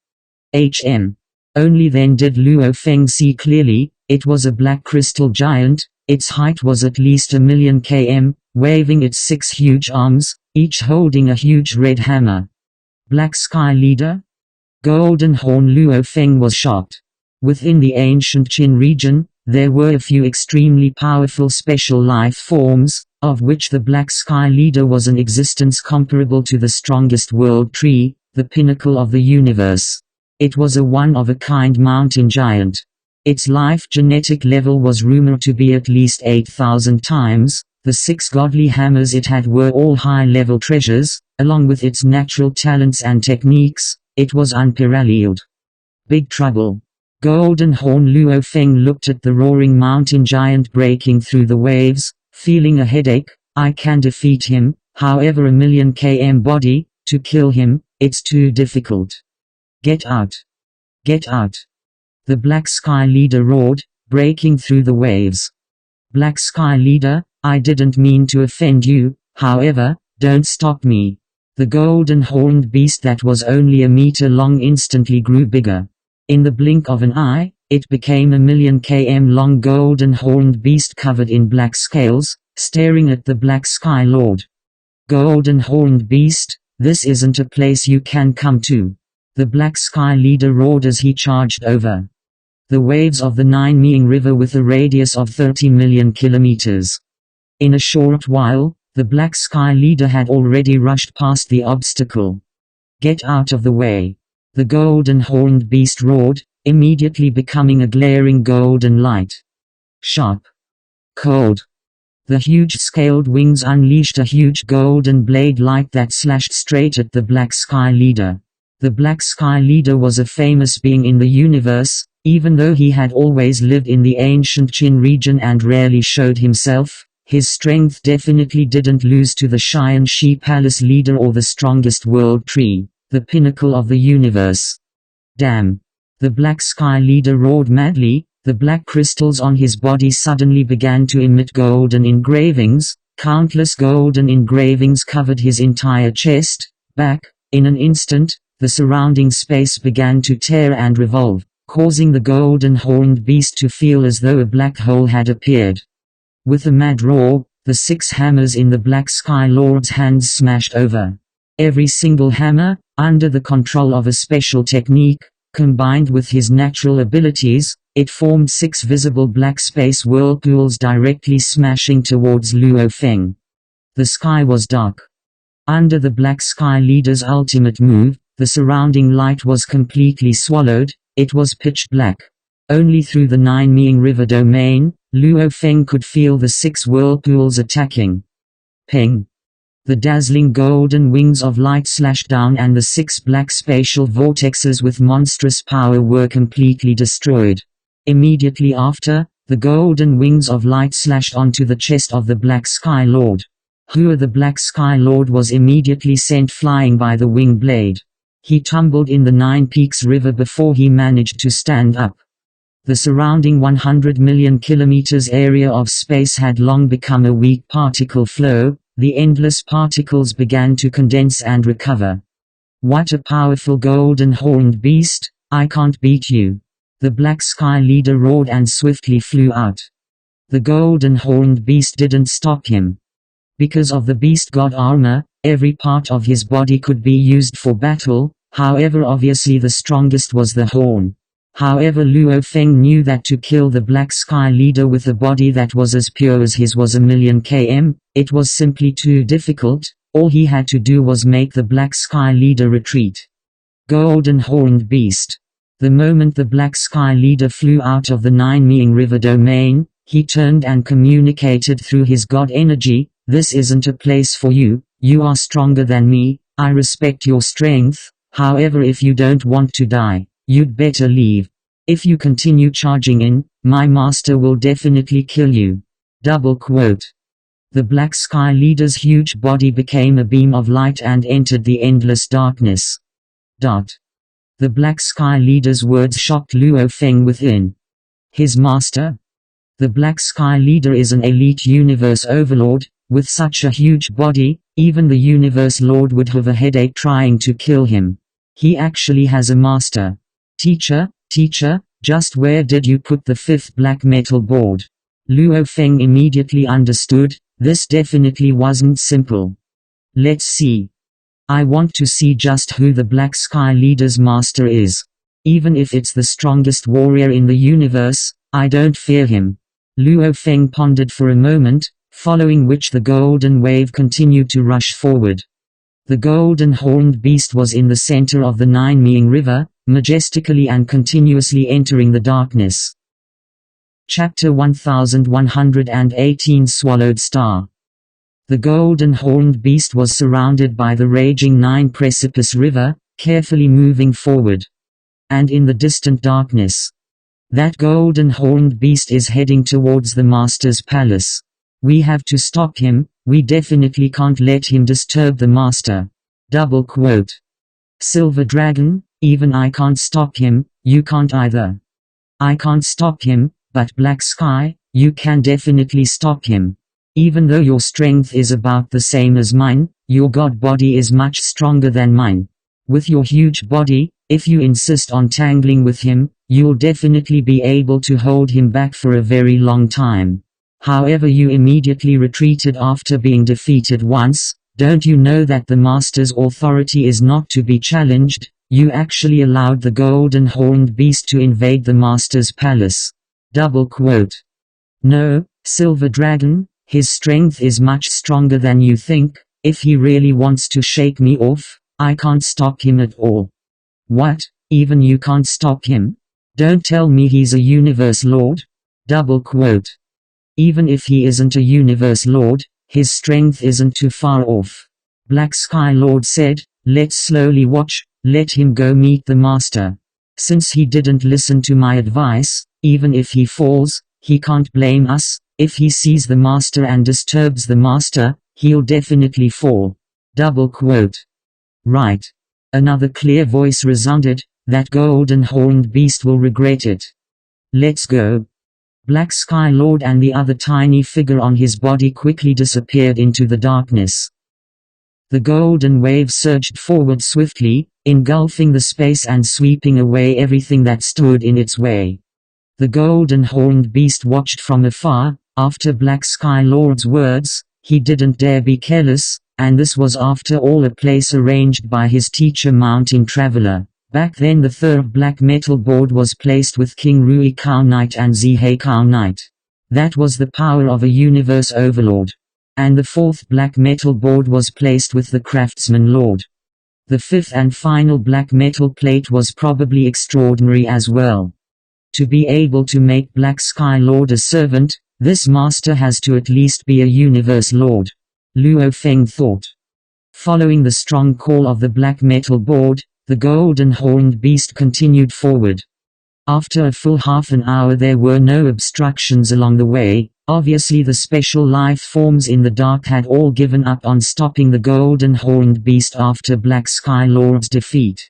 A: Only then did Luo Feng see clearly. It was a black crystal giant. Its height was at least 1,000,000 km, waving its 6 huge arms, each holding a huge red hammer. Black Sky Leader? Golden Horn Luo Feng was shocked. Within the ancient Qin region, there were a few extremely powerful special life forms, of which the Black Sky Leader was an existence comparable to the strongest world tree, the pinnacle of the universe. It was a one-of-a-kind mountain giant. Its life genetic level was rumored to be at least 8,000 times. The 6 godly hammers it had were all high-level treasures, along with its natural talents and techniques. It was unparalleled. Big trouble. Golden Horn Luo Feng looked at the roaring mountain giant breaking through the waves, feeling a headache. I can defeat him, however 1,000,000 km body, to kill him, it's too difficult. Get out. Get out. The Black Sky Leader roared, breaking through the waves. Black Sky Leader, I didn't mean to offend you, however, don't stop me. The golden horned beast that was only a meter long instantly grew bigger. In the blink of an eye, it became 1,000,000 km long golden horned beast covered in black scales, staring at the Black Sky Lord. Golden horned beast, this isn't a place you can come to. The Black Sky Leader roared as he charged over the waves of the Nine Miang River with a radius of 30 million kilometers. In a short while, the Black Sky Leader had already rushed past the obstacle. Get out of the way. The golden horned beast roared, immediately becoming a glaring golden light. Sharp. Cold. The huge scaled wings unleashed a huge golden blade light that slashed straight at the Black Sky Leader. The Black Sky Leader was a famous being in the universe, even though he had always lived in the ancient Qin region and rarely showed himself. His strength definitely didn't lose to the Xian Shi Palace Leader or the strongest world tree, the pinnacle of the universe. Damn! The Black Sky Leader roared madly. The black crystals on his body suddenly began to emit golden engravings. Countless golden engravings covered his entire chest, back. In an instant, the surrounding space began to tear and revolve, causing the golden horned beast to feel as though a black hole had appeared. With a mad roar, the 6 hammers in the Black Sky Lord's hands smashed over. Every single hammer, under the control of a special technique, combined with his natural abilities, it formed 6 visible black space whirlpools directly smashing towards Luo Feng. The sky was dark. Under the Black Sky Leader's ultimate move, the surrounding light was completely swallowed. It was pitch black. Only through the Nine Miang River domain, Luo Feng could feel the 6 whirlpools attacking. Ping! The dazzling golden wings of light slashed down and the 6 black spatial vortexes with monstrous power were completely destroyed. Immediately after, the golden wings of light slashed onto the chest of the Black Sky Lord. The Black Sky Lord was immediately sent flying by the wing blade. He tumbled in the Nine Peaks River before he managed to stand up. The surrounding 100 million kilometers area of space had long become a weak particle flow. The endless particles began to condense and recover. What a powerful golden horned beast! I can't beat you. The Black Sky Leader roared and swiftly flew out. The golden horned beast didn't stop him. Because of the beast god armor, every part of his body could be used for battle. However, obviously the strongest was the horn. However, Luo Feng knew that to kill the Black Sky Leader with a body that was as pure as his was 1,000,000 km, it was simply too difficult. All he had to do was make the Black Sky Leader retreat. Golden Horned Beast. The moment the Black Sky Leader flew out of the Nine Miang River domain, he turned and communicated through his god energy. This isn't a place for you. You are stronger than me. I respect your strength. However, if you don't want to die, You'd better leave. If you continue charging in, my master will definitely kill you. Double quote. The Black Sky Leader's huge body became a beam of light and entered the endless darkness. The Black Sky Leader's words shocked Luo Feng within. His master? The Black Sky Leader is an elite universe overlord. With such a huge body, even the universe lord would have a headache trying to kill him. He actually has a master. Teacher, just where did you put the fifth black metal board? Luo Feng immediately understood, this definitely wasn't simple. Let's see. I want to see just who the Black Sky Leader's master is. Even if it's the strongest warrior in the universe, I don't fear him. Luo Feng pondered for a moment, following which the golden wave continued to rush forward. The golden horned beast was in the center of the Nine-Meing River, majestically and continuously entering the darkness. Chapter 1118 Swallowed Star. The golden horned beast was surrounded by the raging Nine-Precipice River, carefully moving forward. And in the distant darkness, that golden horned beast is heading towards the master's palace. We have to stop him, we definitely can't let him disturb the master. Double quote. Silver Dragon, even I can't stop him, you can't either. I can't stop him, but Black Sky, you can definitely stop him. Even though your strength is about the same as mine, your god body is much stronger than mine. With your huge body, if you insist on tangling with him, you'll definitely be able to hold him back for a very long time. However, you immediately retreated after being defeated once. Don't you know that the master's authority is not to be challenged? You actually allowed the golden horned beast to invade the master's palace. Double quote. No, Silver Dragon, his strength is much stronger than you think. If he really wants to shake me off, I can't stop him at all. What? Even you can't stop him? Don't tell me he's a universe lord? Double quote. Even if he isn't a universe lord, his strength isn't too far off. Black Sky Lord said, let's slowly watch, let him go meet the master. Since he didn't listen to my advice, even if he falls, he can't blame us. If he sees the master and disturbs the master, he'll definitely fall. Double quote. Right. Another clear voice resounded, that golden horned beast will regret it. Let's go. Black Sky Lord and the other tiny figure on his body quickly disappeared into the darkness. The golden wave surged forward swiftly, engulfing the space and sweeping away everything that stood in its way. The golden horned beast watched from afar. After Black Sky Lord's words, he didn't dare be careless, and this was after all a place arranged by his teacher Mountain Traveler. Back then the third black metal board was placed with King Rui Kao Knight and Zihei Kao Knight. That was the power of a universe overlord. And the fourth black metal board was placed with the Craftsman Lord. The fifth and final black metal plate was probably extraordinary as well. To be able to make Black Sky Lord a servant, this master has to at least be a universe lord. Luo Feng thought. Following the strong call of the black metal board, the golden horned beast continued forward. After a full half an hour there were no obstructions along the way. Obviously the special life forms in the dark had all given up on stopping the golden horned beast after Black Sky Lord's defeat.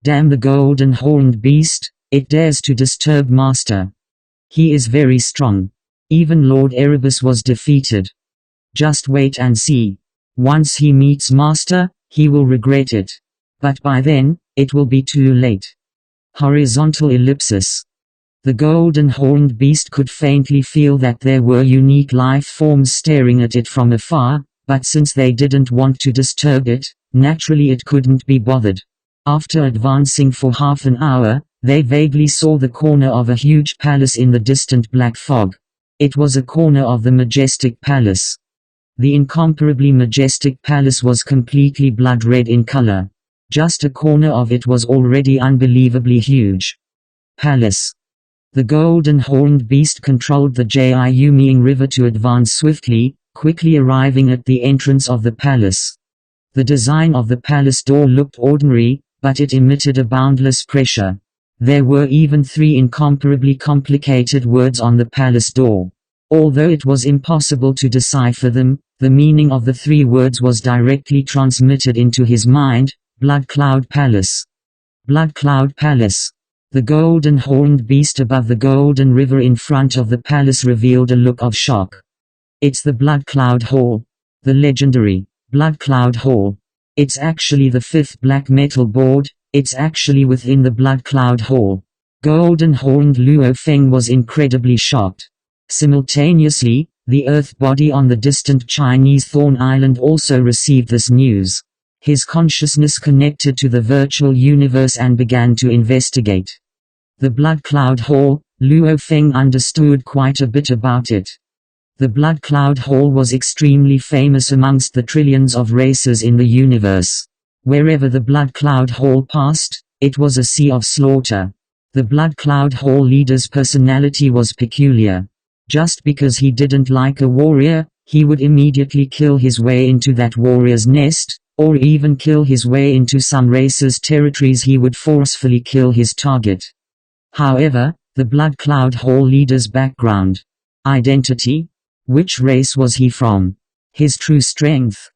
A: Damn the golden horned beast, it dares to disturb master. He is very strong. Even Lord Erebus was defeated. Just wait and see. Once he meets master, he will regret it. But by then, it will be too late. Horizontal ellipsis. The golden horned beast could faintly feel that there were unique life forms staring at it from afar, but since they didn't want to disturb it, naturally it couldn't be bothered. After advancing for half an hour, they vaguely saw the corner of a huge palace in the distant black fog. It was a corner of the majestic palace. The incomparably majestic palace was completely blood red in color. Just a corner of it was already unbelievably huge. Palace. The golden horned beast controlled the Jiu-Meing River to advance swiftly, quickly arriving at the entrance of the palace. The design of the palace door looked ordinary, but it emitted a boundless pressure. There were even 3 incomparably complicated words on the palace door. Although it was impossible to decipher them, the meaning of the 3 words was directly transmitted into his mind: Blood Cloud Palace. Blood Cloud Palace. The golden horned beast above the golden river in front of the palace revealed a look of shock. It's the Blood Cloud Hall. The legendary Blood Cloud Hall. It's actually the 5th black metal board. It's actually within the Blood Cloud Hall. Golden horned Luo Feng was incredibly shocked. Simultaneously, the Earth body on the distant Chinese Thorn Island also received this news. His consciousness connected to the virtual universe and began to investigate the Blood Cloud Hall. Luo Feng understood quite a bit about it. The Blood Cloud Hall was extremely famous amongst the trillions of races in the universe. Wherever the Blood Cloud Hall passed, it was a sea of slaughter. The Blood Cloud Hall leader's personality was peculiar. Just because he didn't like a warrior, he would immediately kill his way into that warrior's nest, or even kill his way into some race's territories. He would forcefully kill his target. However, the Blood Cloud Hall leader's background, identity, which race was he from, his true strength,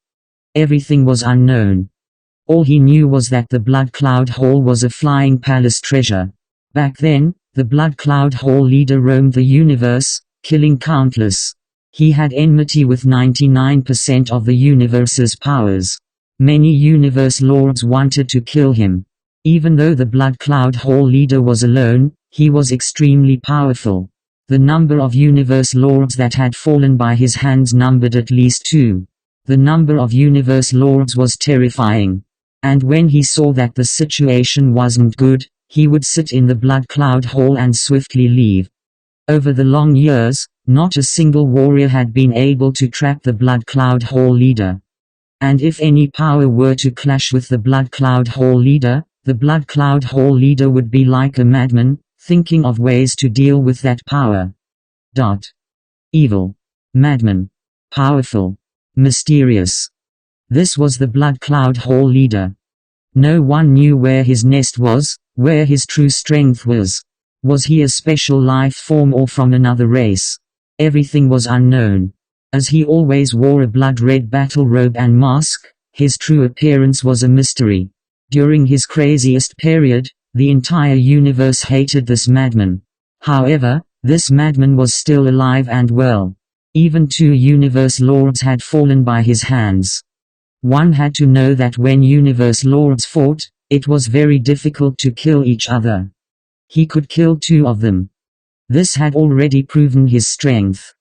A: everything was unknown. All he knew was that the Blood Cloud Hall was a flying palace treasure. Back then, the Blood Cloud Hall leader roamed the universe, killing countless. He had enmity with 99% of the universe's powers. Many universe lords wanted to kill him. Even though the Blood Cloud Hall leader was alone, he was extremely powerful. The number of universe lords that had fallen by his hands numbered at least 2. The number of universe lords was terrifying. And when he saw that the situation wasn't good, he would sit in the Blood Cloud Hall and swiftly leave. Over the long years, not a single warrior had been able to trap the Blood Cloud Hall leader. And if any power were to clash with the Blood Cloud Hall leader, the Blood Cloud Hall leader would be like a madman, thinking of ways to deal with that power. Evil. Madman. Powerful. Mysterious. This was the Blood Cloud Hall leader. No one knew where his nest was, where his true strength was. Was he a special life form or from another race? Everything was unknown. As he always wore a blood-red battle robe and mask, his true appearance was a mystery. During his craziest period, the entire universe hated this madman. However, this madman was still alive and well. Even 2 universe lords had fallen by his hands. One had to know that when universe lords fought, it was very difficult to kill each other. He could kill 2 of them. This had already proven his strength.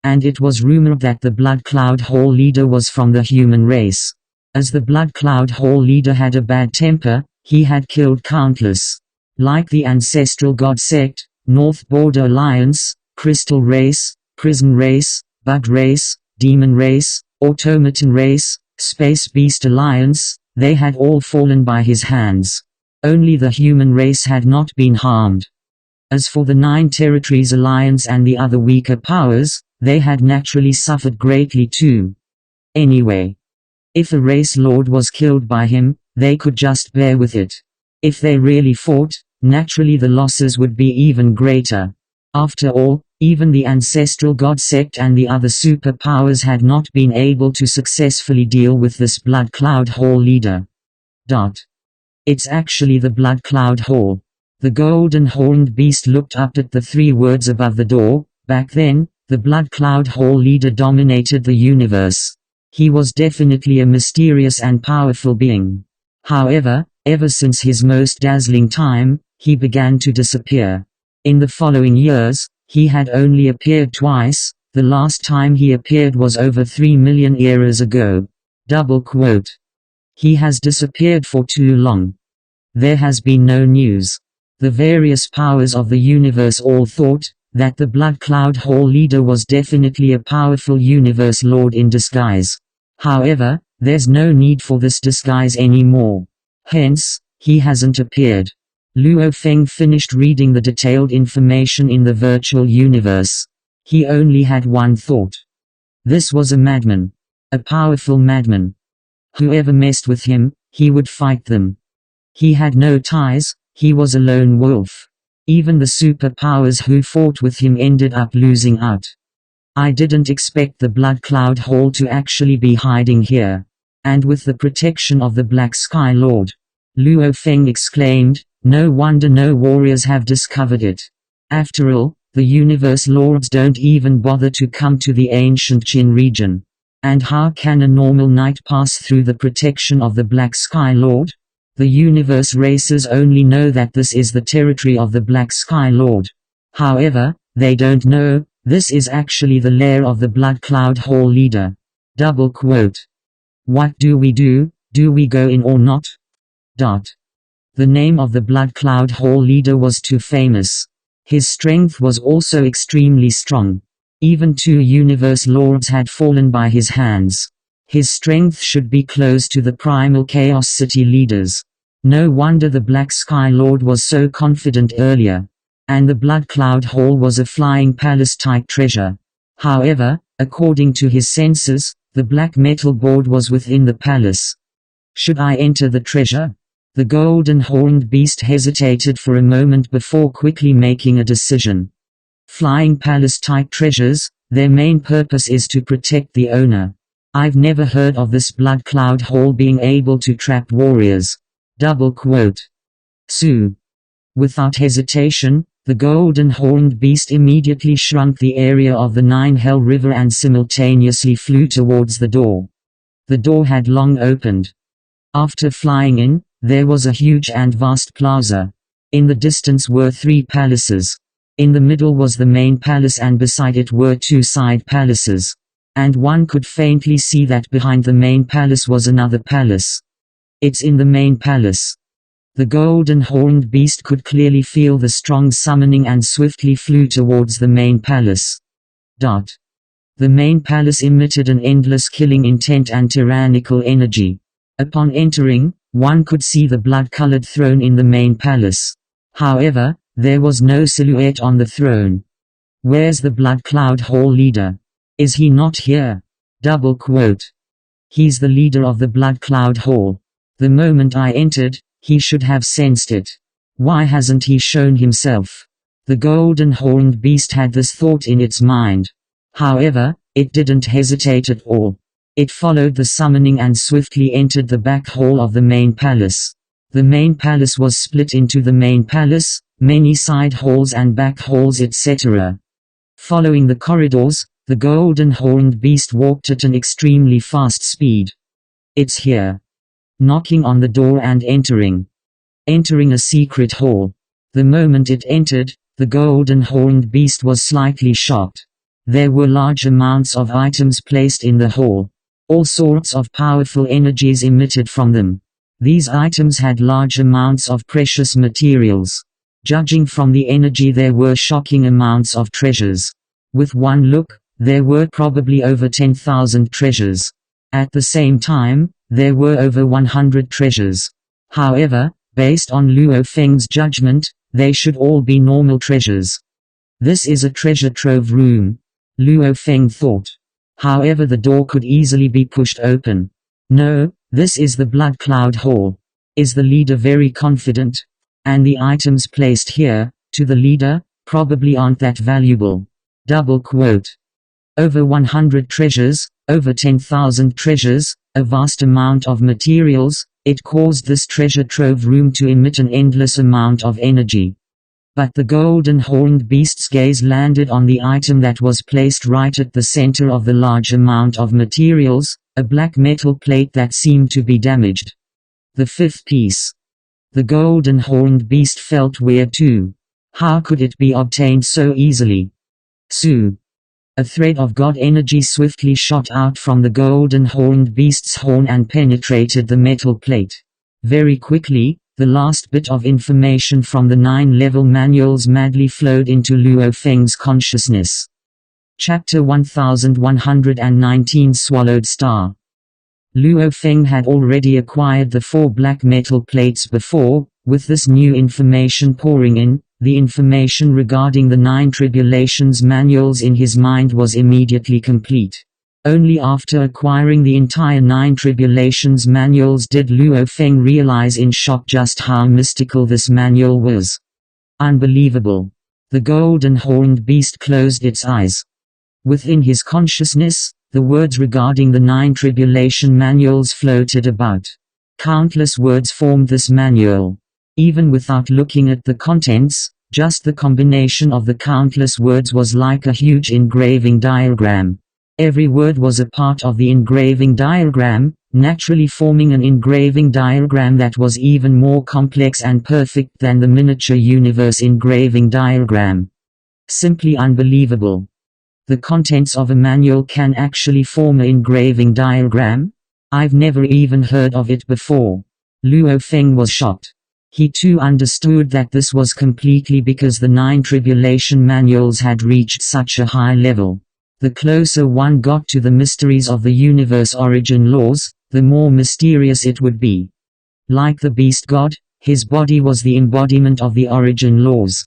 A: And it was rumored that the Blood Cloud Hall leader was from the human race. As the Blood Cloud Hall leader had a bad temper, he had killed countless. Like the Ancestral God Sect, North Border Alliance, Crystal Race, Prison Race, Bug Race, Demon Race, Automaton Race, Space Beast Alliance, they had all fallen by his hands. Only the human race had not been harmed. As for the 9 Territories Alliance and the other weaker powers, they had naturally suffered greatly too. Anyway, if a race lord was killed by him, they could just bear with it. If they really fought, naturally the losses would be even greater. After all, even the Ancestral God Sect and the other superpowers had not been able to successfully deal with this Blood Cloud Hall leader. It's actually the Blood Cloud Hall. The golden horned beast looked up at the 3 words above the door. Back then, the Blood Cloud Hall leader dominated the universe. He was definitely a mysterious and powerful being. However, ever since his most dazzling time, he began to disappear. In the following years, he had only appeared twice. The last time he appeared was over 3 million eras ago. He has disappeared for too long. There has been no news. The various powers of the universe all thought that the Blood Cloud Hall leader was definitely a powerful universe lord in disguise. However, there's no need for this disguise anymore. Hence, he hasn't appeared. Luo Feng finished reading the detailed information in the virtual universe. He only had one thought. This was a madman. A powerful madman. Whoever messed with him, he would fight them. He had no ties, He was a lone wolf. Even the superpowers who fought with him ended up losing out. I didn't expect the Blood Cloud Hall to actually be hiding here. And with the protection of the Black Sky Lord, Luo Feng exclaimed, no wonder no warriors have discovered it. After all, the universe lords don't even bother to come to the ancient Qin region. And how can a normal knight pass through the protection of the Black Sky Lord? The universe races only know that this is the territory of the Black Sky Lord. However, they don't know, this is actually the lair of the Blood Cloud Hall leader. Double quote. What do? Do we go in or not? The name of the Blood Cloud Hall leader was too famous. His strength was also extremely strong. Even 2 universe lords had fallen by his hands. His strength should be close to the primal Chaos City leaders. No wonder the Black Sky Lord was so confident earlier. And the Blood Cloud Hall was a flying palace-type treasure. However, according to his senses, the black metal board was within the palace. Should I enter the treasure? The golden horned beast hesitated for a moment before quickly making a decision. Flying palace-type treasures, their main purpose is to protect the owner. I've never heard of this Blood Cloud Hall being able to trap warriors. Double quote. Su. Without hesitation, the golden horned beast immediately shrunk the area of the Nine Hell River and simultaneously flew towards the door. The door had long opened. After flying in, there was a huge and vast plaza. In the distance were 3 palaces. In the middle was the main palace and beside it were 2 side palaces. And one could faintly see that behind the main palace was another palace. It's in the main palace. The golden horned beast could clearly feel the strong summoning and swiftly flew towards the main palace. The main palace emitted an endless killing intent and tyrannical energy. Upon entering, one could see the blood-colored throne in the main palace. However, there was no silhouette on the throne. Where's the Blood Cloud Hall leader? Is he not here? Double quote. He's the leader of the Blood Cloud Hall. The moment I entered, he should have sensed it. Why hasn't he shown himself? The golden horned beast had this thought in its mind. However, it didn't hesitate at all. It followed the summoning and swiftly entered the back hall of the main palace. The main palace was split into the main palace, many side halls and back halls, etc. Following the corridors, the golden horned beast walked at an extremely fast speed. It's here. Knocking on the door and entering. Entering a secret hall. The moment it entered, the golden horned beast was slightly shocked. There were large amounts of items placed in the hall. All sorts of powerful energies emitted from them. These items had large amounts of precious materials. Judging from the energy, there were shocking amounts of treasures. With one look, there were probably over 10,000 treasures. At the same time, there were over 100 treasures. However, based on Luo Feng's judgment, they should all be normal treasures. This is a treasure trove room, Luo Feng thought. However, the door could easily be pushed open. No, this is the Blood Cloud Hall. Is the leader very confident? And the items placed here, to the leader, probably aren't that valuable. Double quote. Over 100 treasures, over 10,000 treasures, a vast amount of materials, it caused this treasure trove room to emit an endless amount of energy. But the golden horned beast's gaze landed on the item that was placed right at the center of the large amount of materials, a black metal plate that seemed to be damaged. The 5th piece. The golden horned beast felt weird too. How could it be obtained so easily? Su. A thread of god energy swiftly shot out from the golden horned beast's horn and penetrated the metal plate. Very quickly, the last bit of information from the 9-level manuals madly flowed into Luo Feng's consciousness. Chapter 1119 Swallowed Star. Luo Feng had already acquired the 4 black metal plates before. With this new information pouring in, the information regarding the 9 tribulations manuals in his mind was immediately complete. Only after acquiring the entire 9 Tribulations manuals did Luo Feng realize in shock just how mystical this manual was. Unbelievable. The golden horned beast closed its eyes. Within his consciousness, the words regarding the 9 Tribulation manuals floated about. Countless words formed this manual. Even without looking at the contents, just the combination of the countless words was like a huge engraving diagram. Every word was a part of the engraving diagram, naturally forming an engraving diagram that was even more complex and perfect than the miniature universe engraving diagram. Simply unbelievable. The contents of a manual can actually form an engraving diagram? I've never even heard of it before. Luo Feng was shocked. He too understood that this was completely because the 9 Tribulation manuals had reached such a high level. The closer one got to the mysteries of the universe origin laws, the more mysterious it would be. Like the beast god, his body was the embodiment of the origin laws.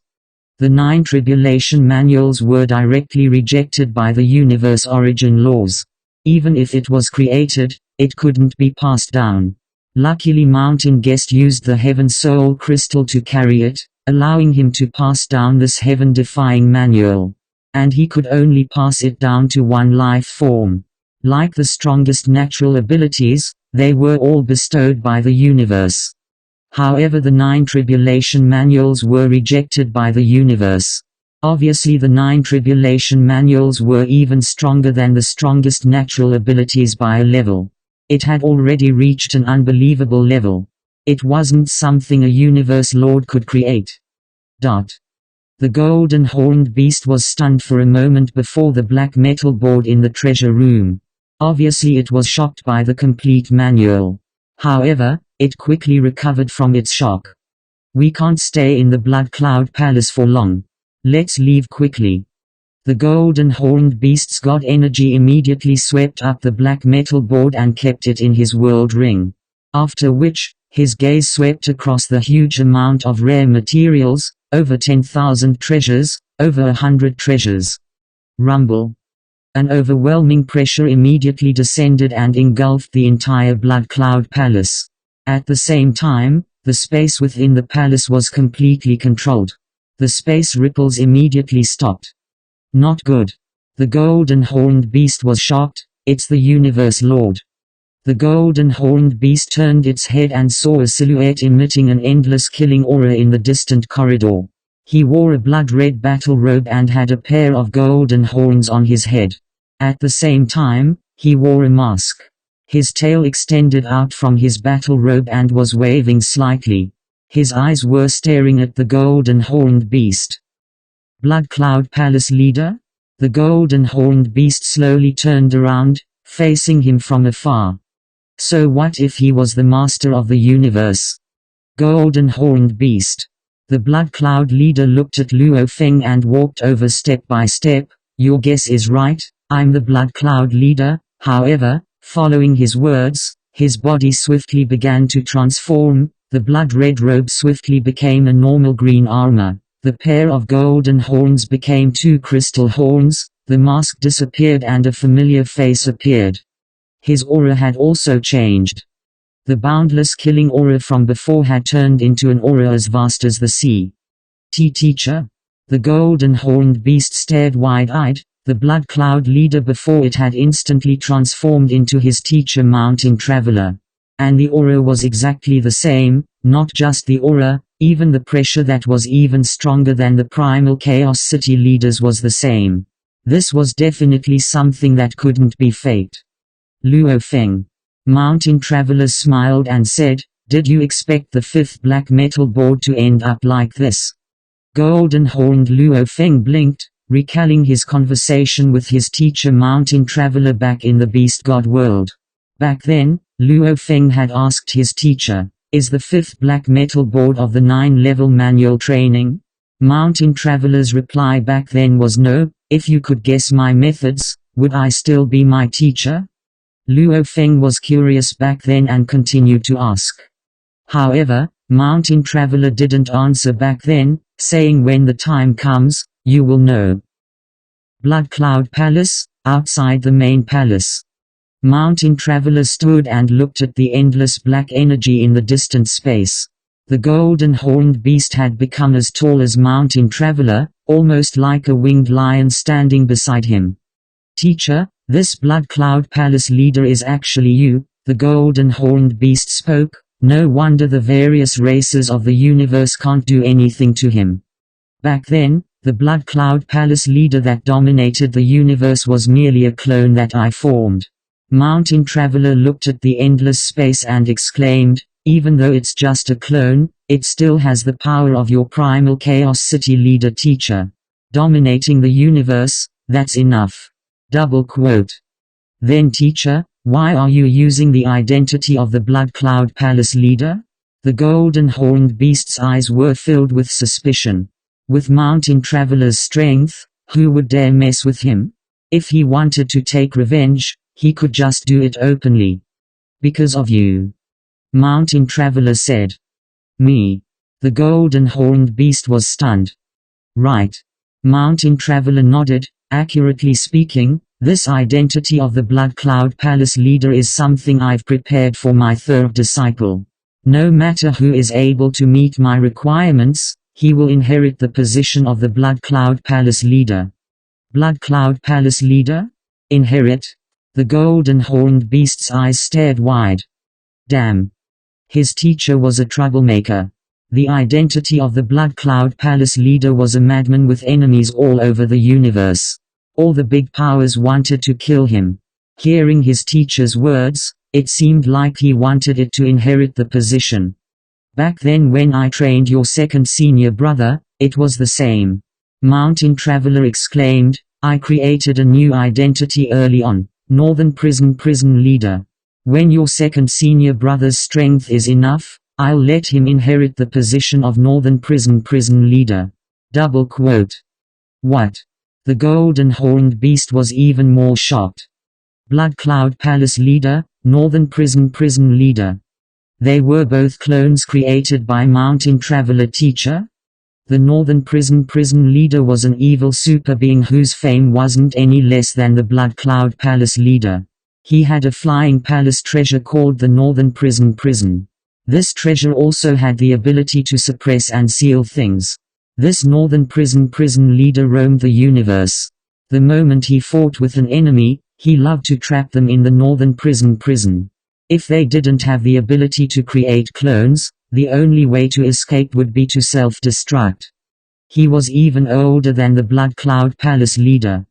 A: The 9 Tribulation manuals were directly rejected by the universe origin laws. Even if it was created, it couldn't be passed down. Luckily Mountain Guest used the Heaven Soul Crystal to carry it, allowing him to pass down this heaven-defying manual. And he could only pass it down to one life form. Like the strongest natural abilities, they were all bestowed by the universe. However, the 9 Tribulation manuals were rejected by the universe. Obviously the 9 Tribulation manuals were even stronger than the strongest natural abilities by a level. It had already reached an unbelievable level. It wasn't something a universe lord could create. The golden horned beast was stunned for a moment before the black metal board in the treasure room. Obviously it was shocked by the complete manual. However, it quickly recovered from its shock. We can't stay in the Blood Cloud Palace for long. Let's leave quickly. The golden horned beast's god energy immediately swept up the black metal board and kept it in his world ring. After which, his gaze swept across the huge amount of rare materials, over 10,000 treasures, over 100 treasures. Rumble. An overwhelming pressure immediately descended and engulfed the entire Blood Cloud Palace. At the same time, the space within the palace was completely controlled. The space ripples immediately stopped. Not good. The golden horned beast was shocked. It's the universe lord. The golden horned beast turned its head and saw a silhouette emitting an endless killing aura in the distant corridor. He wore a blood-red battle robe and had a pair of golden horns on his head. At the same time, he wore a mask. His tail extended out from his battle robe and was waving slightly. His eyes were staring at the golden horned beast. Blood Cloud Palace leader? The golden horned beast slowly turned around, facing him from afar. So what if he was the master of the universe? Golden horned beast. The Blood Cloud leader looked at Luo Feng and walked over step by step. Your guess is right, I'm the Blood Cloud leader. However, following his words, his body swiftly began to transform. The blood-red robe swiftly became a normal green armor. The pair of golden horns became 2 crystal horns. The mask disappeared and a familiar face appeared. His aura had also changed. The boundless killing aura from before had turned into an aura as vast as the sea. Teacher? The golden horned beast stared wide-eyed. The Blood Cloud leader before it had instantly transformed into his teacher Mountain Traveler. And the aura was exactly the same, not just the aura, even the pressure that was even stronger than the primal Chaos City leaders was the same. This was definitely something that couldn't be faked. Luo Feng. Mountain Traveler smiled and said, did you expect the 5th black metal board to end up like this? Golden horned Luo Feng blinked, recalling his conversation with his teacher Mountain Traveler back in the Beast God world. Back then, Luo Feng had asked his teacher, is the 5th black metal board of the 9-level manual training? Mountain Traveler's reply back then was no. If you could guess my methods, would I still be my teacher? Luo Feng was curious back then and continued to ask. However, Mountain Traveler didn't answer back then, saying when the time comes, you will know. Blood Cloud Palace, outside the main palace. Mountain Traveler stood and looked at the endless black energy in the distant space. The golden horned beast had become as tall as Mountain Traveler, almost like a winged lion standing beside him. Teacher, this Blood Cloud Palace leader is actually you, the golden horned beast spoke. No wonder the various races of the universe can't do anything to him. Back then, the Blood Cloud Palace leader that dominated the universe was merely a clone that I formed. Mountain Traveler looked at the endless space and exclaimed, even though it's just a clone, it still has the power of your primal Chaos City leader teacher. Dominating the universe, that's enough. Double quote. Then teacher, why are you using the identity of the Blood Cloud Palace leader? The golden horned beast's eyes were filled with suspicion. With Mountain Traveler's strength, who would dare mess with him? If he wanted to take revenge, he could just do it openly. Because of you. Mountain Traveler said. Me. The golden horned beast was stunned. Right. Mountain Traveler nodded. Accurately speaking, this identity of the Blood Cloud Palace leader is something I've prepared for my third disciple. No matter who is able to meet my requirements, he will inherit the position of the Blood Cloud Palace leader. Blood Cloud Palace leader? Inherit? The golden horned beast's eyes stared wide. Damn. His teacher was a troublemaker. The identity of the Blood Cloud Palace leader was a madman with enemies all over the universe. All the big powers wanted to kill him. Hearing his teacher's words, it seemed like he wanted it to inherit the position. Back then when I trained your second senior brother, it was the same. Mountain Traveler exclaimed, I created a new identity early on, Northern Prison leader. When your second senior brother's strength is enough, I'll let him inherit the position of Northern Prison leader. Double quote. What? The golden horned beast was even more shocked. Blood Cloud Palace leader, Northern Prison leader. They were both clones created by Mountain Traveler teacher? The Northern Prison leader was an evil super being whose fame wasn't any less than the Blood Cloud Palace leader. He had a flying palace treasure called the Northern Prison. This treasure also had the ability to suppress and seal things. This Northern Prison leader roamed the universe. The moment he fought with an enemy, he loved to trap them in the Northern Prison. If they didn't have the ability to create clones, the only way to escape would be to self-destruct. He was even older than the Blood Cloud Palace leader.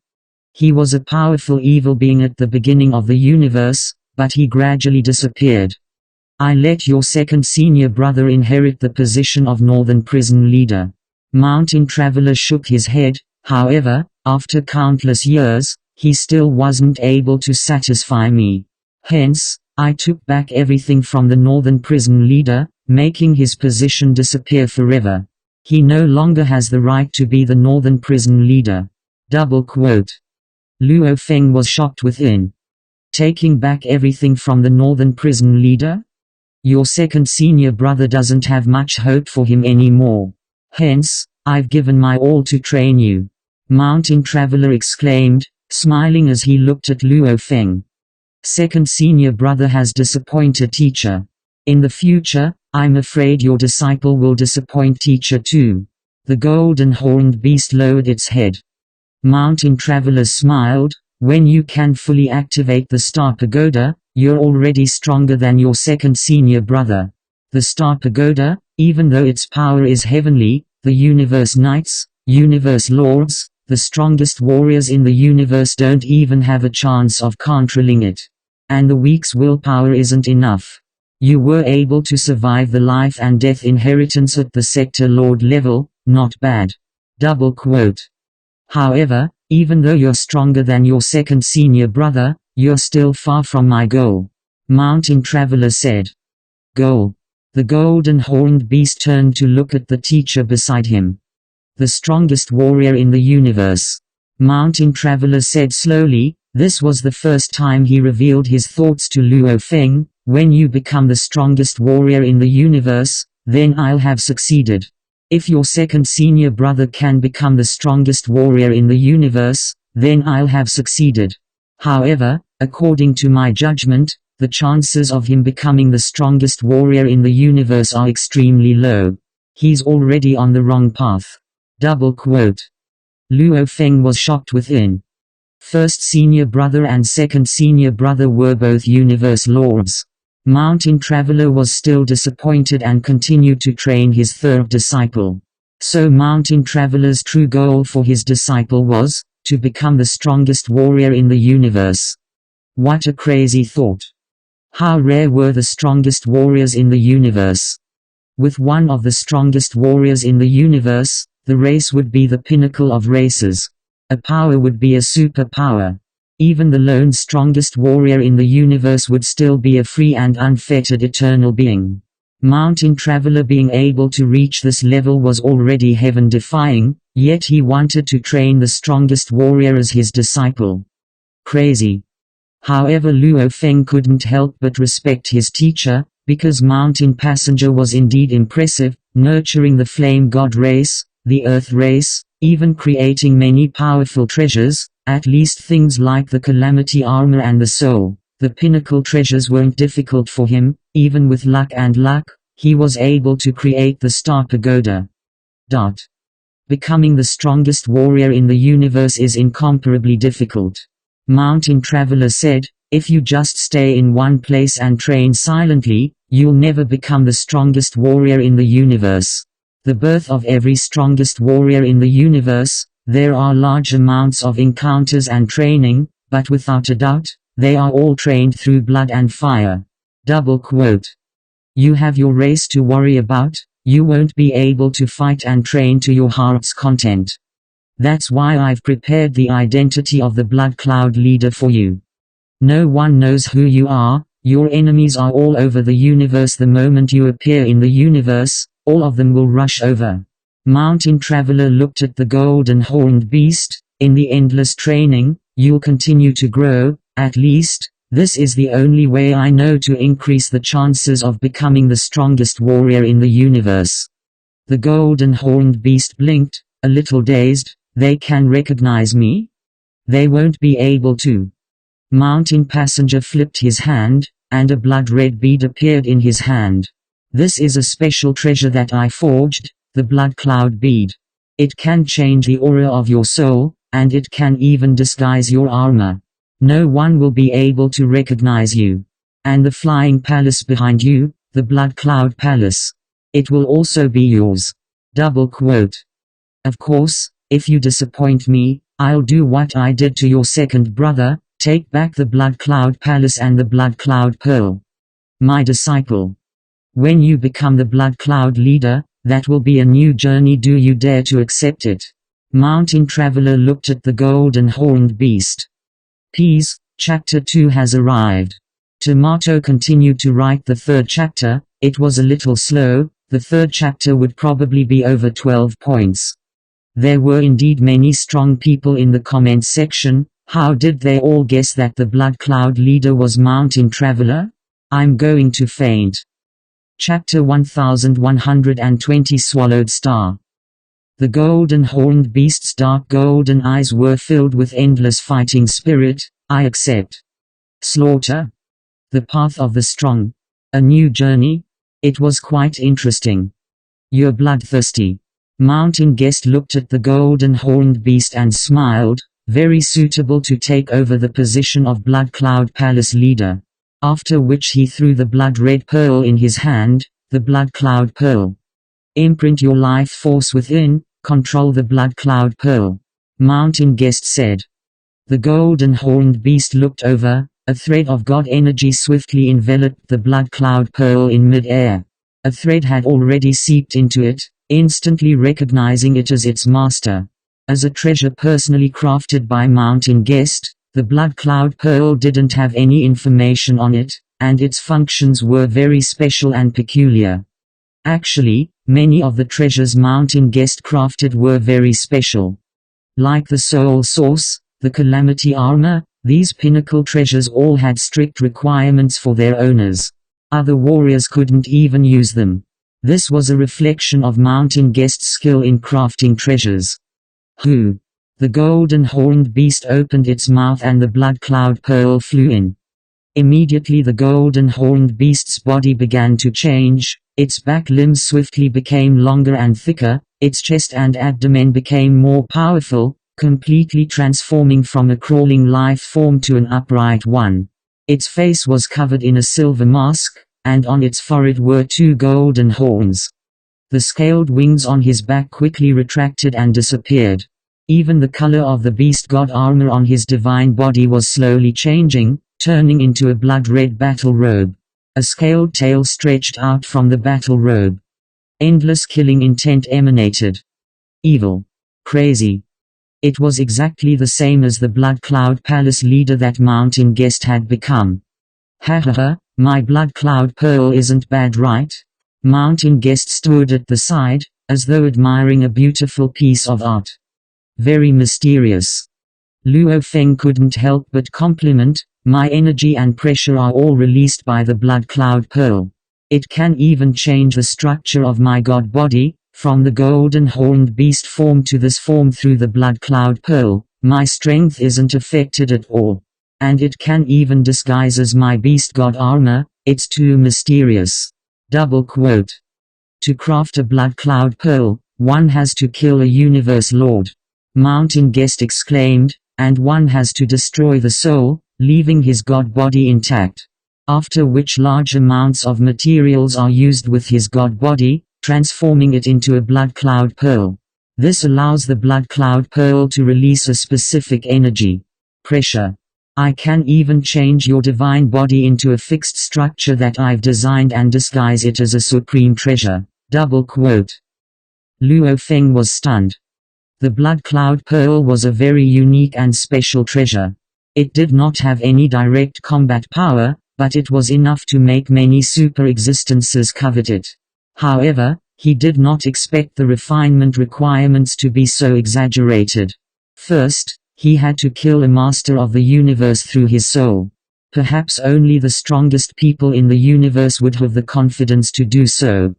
A: He was a powerful evil being at the beginning of the universe, but he gradually disappeared. I let your second senior brother inherit the position of Northern Prison leader. Mountain Traveler shook his head. However, after countless years, he still wasn't able to satisfy me. Hence, I took back everything from the Northern Prison leader, making his position disappear forever. He no longer has the right to be the Northern Prison leader. Double quote. Luo Feng was shocked within. Taking back everything from the Northern Prison leader? Your second senior brother doesn't have much hope for him anymore. Hence, I've given my all to train you. Mountain Traveler exclaimed, smiling as he looked at Luo Feng. Second senior brother has disappointed teacher. In the future, I'm afraid your disciple will disappoint teacher too. The golden horned beast lowered its head. Mountain Traveler smiled. When you can fully activate the Star Pagoda, you're already stronger than your second senior brother. The Star Pagoda, even though its power is heavenly, the Universe Knights, Universe Lords, the strongest warriors in the universe don't even have a chance of controlling it. And the weak's willpower isn't enough. You were able to survive the life and death inheritance at the Sector Lord level, not bad. Double quote. However, even though you're stronger than your second senior brother, you're still far from my goal. Mountain Traveler said. Goal. The golden horned beast turned to look at the teacher beside him. The strongest warrior in the universe. Mountain Traveler said slowly. This was the first time he revealed his thoughts to Luo Feng. When you become the strongest warrior in the universe, then I'll have succeeded. If your second senior brother can become the strongest warrior in the universe, then I'll have succeeded. However, according to my judgment, the chances of him becoming the strongest warrior in the universe are extremely low. He's already on the wrong path. Double quote. Luo Feng was shocked within. First senior brother and second senior brother were both universe lords. Mountain Traveler was still disappointed and continued to train his third disciple. So Mountain Traveler's true goal for his disciple was to become the strongest warrior in the universe. What a crazy thought. How rare were the strongest warriors in the universe. With one of the strongest warriors in the universe, the race would be the pinnacle of races. A power would be a superpower. Even the lone strongest warrior in the universe would still be a free and unfettered eternal being. Mountain Traveler being able to reach this level was already heaven-defying, yet he wanted to train the strongest warrior as his disciple. Crazy. However, Luo Feng couldn't help but respect his teacher, because Mountain Passenger was indeed impressive, nurturing the Flame God race, the Earth race, even creating many powerful treasures, at least things like the Calamity Armor and the Soul. The pinnacle treasures weren't difficult for him, even with luck, he was able to create the Star Pagoda. Becoming the strongest warrior in the universe is incomparably difficult. Mountain Traveler said, if you just stay in one place and train silently, you'll never become the strongest warrior in the universe. The birth of every strongest warrior in the universe, there are large amounts of encounters and training, but without a doubt, they are all trained through blood and fire. Double quote. You have your race to worry about, you won't be able to fight and train to your heart's content. That's why I've prepared the identity of the Blood Cloud leader for you. No one knows who you are, your enemies are all over the universe. The moment you appear in the universe, all of them will rush over. Mountain Traveler looked at the golden horned beast. In the endless training, you'll continue to grow, at least, this is the only way I know to increase the chances of becoming the strongest warrior in the universe. The golden horned beast blinked, a little dazed. They can recognize me? They won't be able to. Mountain Passenger flipped his hand, and a blood-red bead appeared in his hand. This is a special treasure that I forged, the Blood Cloud bead. It can change the aura of your soul, and it can even disguise your armor. No one will be able to recognize you. And the flying palace behind you, the Blood Cloud Palace. It will also be yours. Double quote. Of course, if you disappoint me, I'll do what I did to your second brother, take back the Blood Cloud Palace and the Blood Cloud Pearl. My disciple. When you become the Blood Cloud leader, that will be a new journey. Do you dare to accept it? Mountain Traveler looked at the golden horned beast. Peas, Chapter 2 has arrived. Tomato continued to write the third chapter. It was a little slow. The third chapter would probably be over 12 points. There were indeed many strong people in the comments section. How did they all guess that the Blood Cloud leader was Mountain Traveler? I'm going to faint. Chapter 1120 Swallowed Star. The golden horned beast's dark golden eyes were filled with endless fighting spirit. I accept. Slaughter. The path of the strong. A new journey. It was quite interesting. You're bloodthirsty. Mountain Guest looked at the golden horned beast and smiled, very suitable to take over the position of Blood Cloud Palace leader. After which he threw the blood red pearl in his hand, the Blood Cloud Pearl. Imprint your life force within, control the Blood Cloud Pearl. Mountain Guest said. The golden horned beast looked over, a thread of God energy swiftly enveloped the Blood Cloud Pearl in mid-air. A thread had already seeped into it, instantly recognizing it as its master. As a treasure personally crafted by Mountain Guest, the Blood Cloud Pearl didn't have any information on it, and its functions were very special and peculiar. Actually, many of the treasures Mountain Guest crafted were very special. Like the Soul Source, the Calamity Armor, these pinnacle treasures all had strict requirements for their owners. Other warriors couldn't even use them. This was a reflection of Mountain Guest's skill in crafting treasures. Who The golden horned beast opened its mouth and the blood cloud pearl flew in. Immediately the golden horned beast's body began to change, its back limbs swiftly became longer and thicker, its chest and abdomen became more powerful, completely transforming from a crawling life form to an upright one. Its face was covered in a silver mask, and on its forehead were 2 golden horns. The scaled wings on his back quickly retracted and disappeared. Even the color of the beast god armor on his divine body was slowly changing, turning into a blood-red battle robe. A scaled tail stretched out from the battle robe. Endless killing intent emanated. Evil. Crazy. It was exactly the same as the Blood Cloud Palace leader that Mountain Guest had become. Ha ha ha, my Blood Cloud Pearl isn't bad, right? Mountain Guest stood at the side, as though admiring a beautiful piece of art. Very mysterious. Luo Feng couldn't help but compliment, my energy and pressure are all released by the Blood Cloud Pearl. It can even change the structure of my god body, from the golden horned beast form to this form through the Blood Cloud Pearl. My strength isn't affected at all. And it can even disguise as my beast god armor, it's too mysterious. Double quote. To craft a Blood Cloud Pearl, one has to kill a universe lord. Mountain Guest exclaimed, and one has to destroy the soul, leaving his god body intact. After which large amounts of materials are used with his god body, transforming it into a Blood Cloud Pearl. This allows the Blood Cloud Pearl to release a specific energy. Pressure. I can even change your divine body into a fixed structure that I've designed and disguise it as a supreme treasure. Double quote. Luo Feng was stunned. The Blood Cloud Pearl was a very unique and special treasure. It did not have any direct combat power, but it was enough to make many super existences covet it. However, he did not expect the refinement requirements to be so exaggerated. First, he had to kill a master of the universe through his soul. Perhaps only the strongest people in the universe would have the confidence to do so.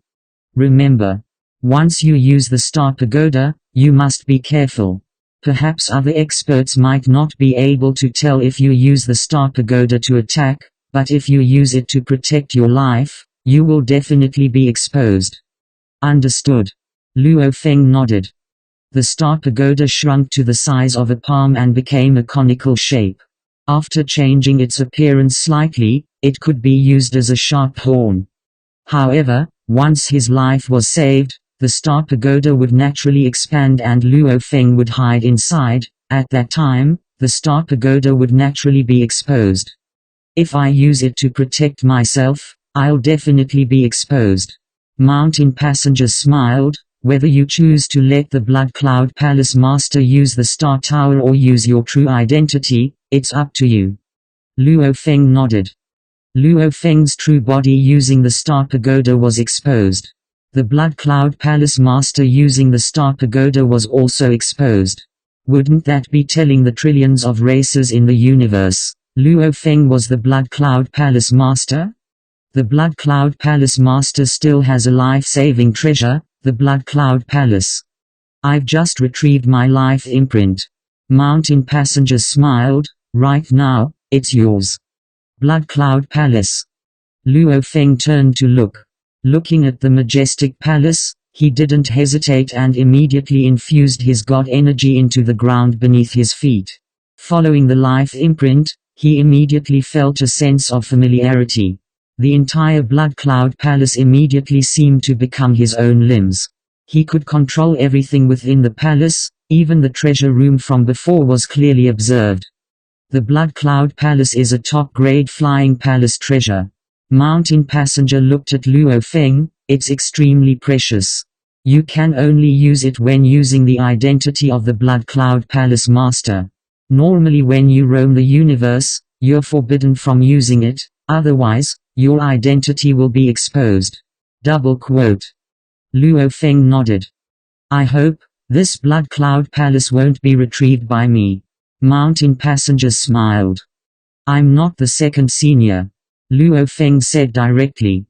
A: Remember, once you use the Star Pagoda, you must be careful. Perhaps other experts might not be able to tell if you use the Star Pagoda to attack, but if you use it to protect your life, you will definitely be exposed. Understood. Luo Feng nodded. The Star Pagoda shrunk to the size of a palm and became a conical shape. After changing its appearance slightly, it could be used as a sharp horn. However, once his life was saved, the Star Pagoda would naturally expand and Luo Feng would hide inside. At that time, the Star Pagoda would naturally be exposed. If I use it to protect myself, I'll definitely be exposed. Mountain Passenger smiled. Whether you choose to let the Blood Cloud Palace Master use the Star Tower or use your true identity, it's up to you. Luo Feng nodded. Luo Feng's true body using the Star Pagoda was exposed. The Blood Cloud Palace Master using the Star Pagoda was also exposed. Wouldn't that be telling the trillions of races in the universe? Luo Feng was the Blood Cloud Palace Master? The Blood Cloud Palace Master still has a life-saving treasure, the Blood Cloud Palace. I've just retrieved my life imprint. Mountain Passenger smiled. Right now, it's yours. Blood Cloud Palace. Luo Feng turned to look. Looking at the majestic palace, he didn't hesitate and immediately infused his god energy into the ground beneath his feet. Following the life imprint, he immediately felt a sense of familiarity. The entire Blood Cloud Palace immediately seemed to become his own limbs. He could control everything within the palace, even the treasure room from before was clearly observed. The Blood Cloud Palace is a top-grade flying palace treasure. Mountain Passenger looked at Luo Feng. It's extremely precious. You can only use it when using the identity of the Blood Cloud Palace Master. Normally when you roam the universe, you're forbidden from using it, otherwise, your identity will be exposed. Double quote. Luo Feng nodded. I hope this Blood Cloud Palace won't be retrieved by me. Mountain Passenger smiled. I'm not the second senior. Luo Feng said directly.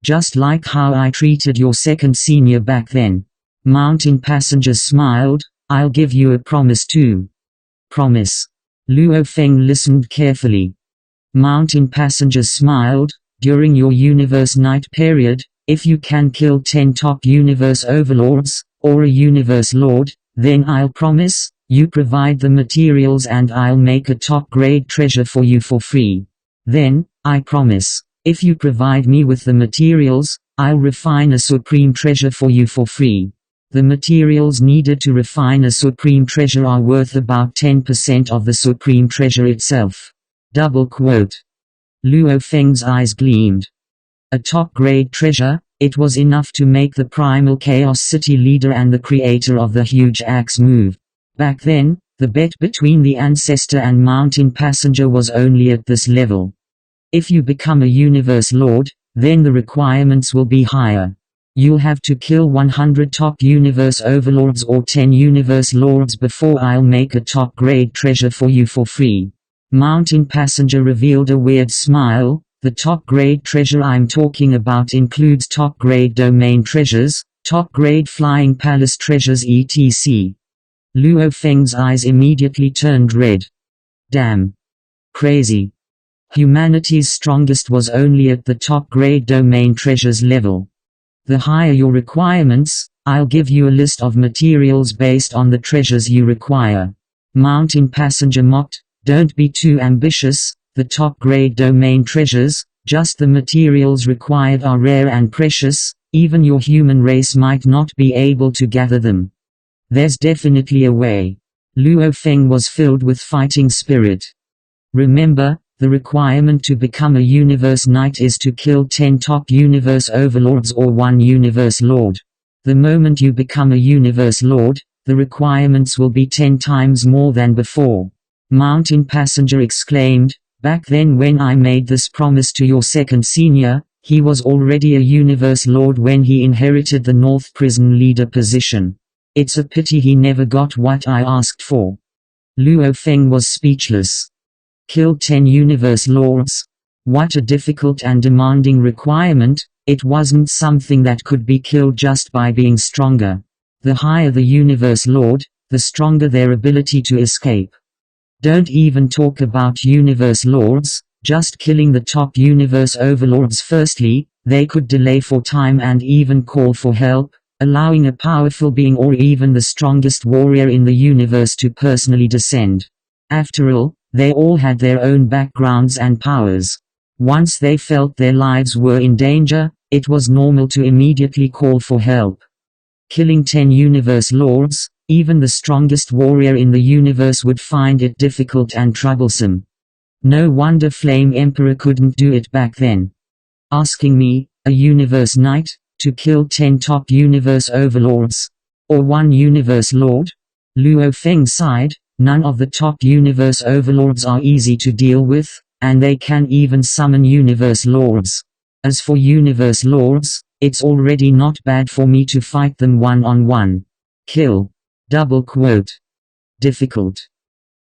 A: Just like how I treated your second senior back then. Mountain Passenger smiled. I'll give you a promise too. Promise. Luo Feng listened carefully. Mountain Passenger smiled. During your universe night period, if you can kill 10 top universe overlords, or a universe lord, then I'll promise, you provide the materials and I'll make a top grade treasure for you for free. Then, I promise, if you provide me with the materials, I'll refine a supreme treasure for you for free. The materials needed to refine a supreme treasure are worth about 10% of the supreme treasure itself. Double quote. Luo Feng's eyes gleamed. A top-grade treasure, it was enough to make the primal Chaos City leader and the creator of the huge axe move. Back then, the bet between the Ancestor and Mountain Passenger was only at this level. If you become a Universe Lord, then the requirements will be higher. You'll have to kill 100 top Universe Overlords or 10 Universe Lords before I'll make a top-grade treasure for you for free. Mountain Passenger revealed a weird smile. The top-grade treasure I'm talking about includes top-grade domain treasures, top-grade flying palace treasures etc. Luo Feng's eyes immediately turned red. Damn. Crazy. Humanity's strongest was only at the top-grade domain treasures level. The higher your requirements, I'll give you a list of materials based on the treasures you require. Mountain Passenger mocked. Don't be too ambitious. The top-grade domain treasures, just the materials required are rare and precious, even your human race might not be able to gather them. There's definitely a way. Luo Feng was filled with fighting spirit. Remember, the requirement to become a Universe Knight is to kill 10 top Universe Overlords or 1 Universe Lord. The moment you become a Universe Lord, the requirements will be 10 times more than before. Mountain Passenger exclaimed, back then when I made this promise to your second senior, he was already a Universe Lord when he inherited the North Prison leader position. It's a pity he never got what I asked for. Luo Feng was speechless. Kill 10 Universe Lords? What a difficult and demanding requirement. It wasn't something that could be killed just by being stronger. The higher the Universe Lord, the stronger their ability to escape. Don't even talk about Universe Lords, just killing the top Universe Overlords firstly, they could delay for time and even call for help, allowing a powerful being or even the strongest warrior in the universe to personally descend. After all, they all had their own backgrounds and powers. Once they felt their lives were in danger, it was normal to immediately call for help. Killing 10 Universe Lords, even the strongest warrior in the universe would find it difficult and troublesome. No wonder Flame Emperor couldn't do it back then. Asking me, a Universe Knight, to kill 10 top Universe Overlords? Or 1 Universe Lord? Luo Feng sighed. None of the top Universe Overlords are easy to deal with, and they can even summon Universe Lords. As for Universe Lords, it's already not bad for me to fight them one-on-one. Kill. Double quote. Difficult.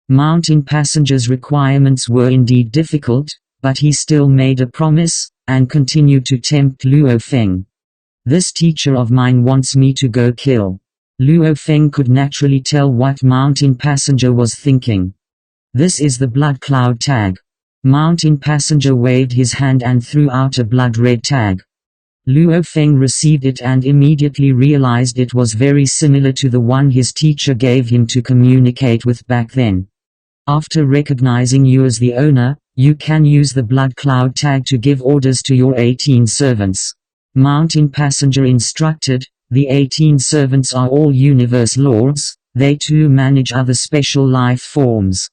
A: Mountain Passenger's requirements were indeed difficult, but he still made a promise, and continued to tempt Luo Feng. This teacher of mine wants me to go kill. Luo Feng could naturally tell what Mountain Passenger was thinking. This is the blood cloud tag. Mountain Passenger waved his hand and threw out a blood-red tag. Luo Feng received it and immediately realized it was very similar to the one his teacher gave him to communicate with back then. After recognizing you as the owner, you can use the blood cloud tag to give orders to your 18 servants. Mountain Passenger instructed, the 18 servants are all Universe Lords, they too manage other special life forms.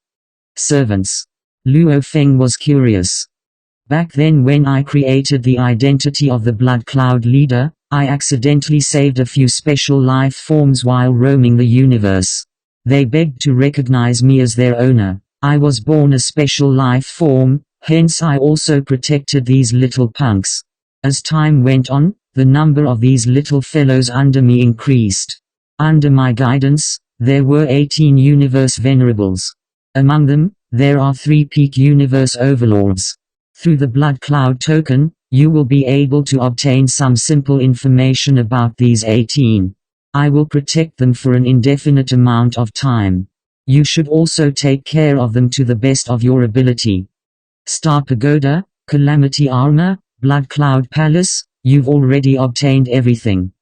A: Servants. Luo Feng was curious. Back then when I created the identity of the Blood Cloud leader, I accidentally saved a few special life forms while roaming the universe. They begged to recognize me as their owner. I was born a special life form, hence I also protected these little punks. As time went on, the number of these little fellows under me increased. Under my guidance, there were 18 Universe Venerables. Among them, there are 3 peak Universe Overlords. Through the Blood Cloud token, you will be able to obtain some simple information about these 18. I will protect them for an indefinite amount of time. You should also take care of them to the best of your ability. Star Pagoda, Calamity Armor, Blood Cloud Palace, you've already obtained everything.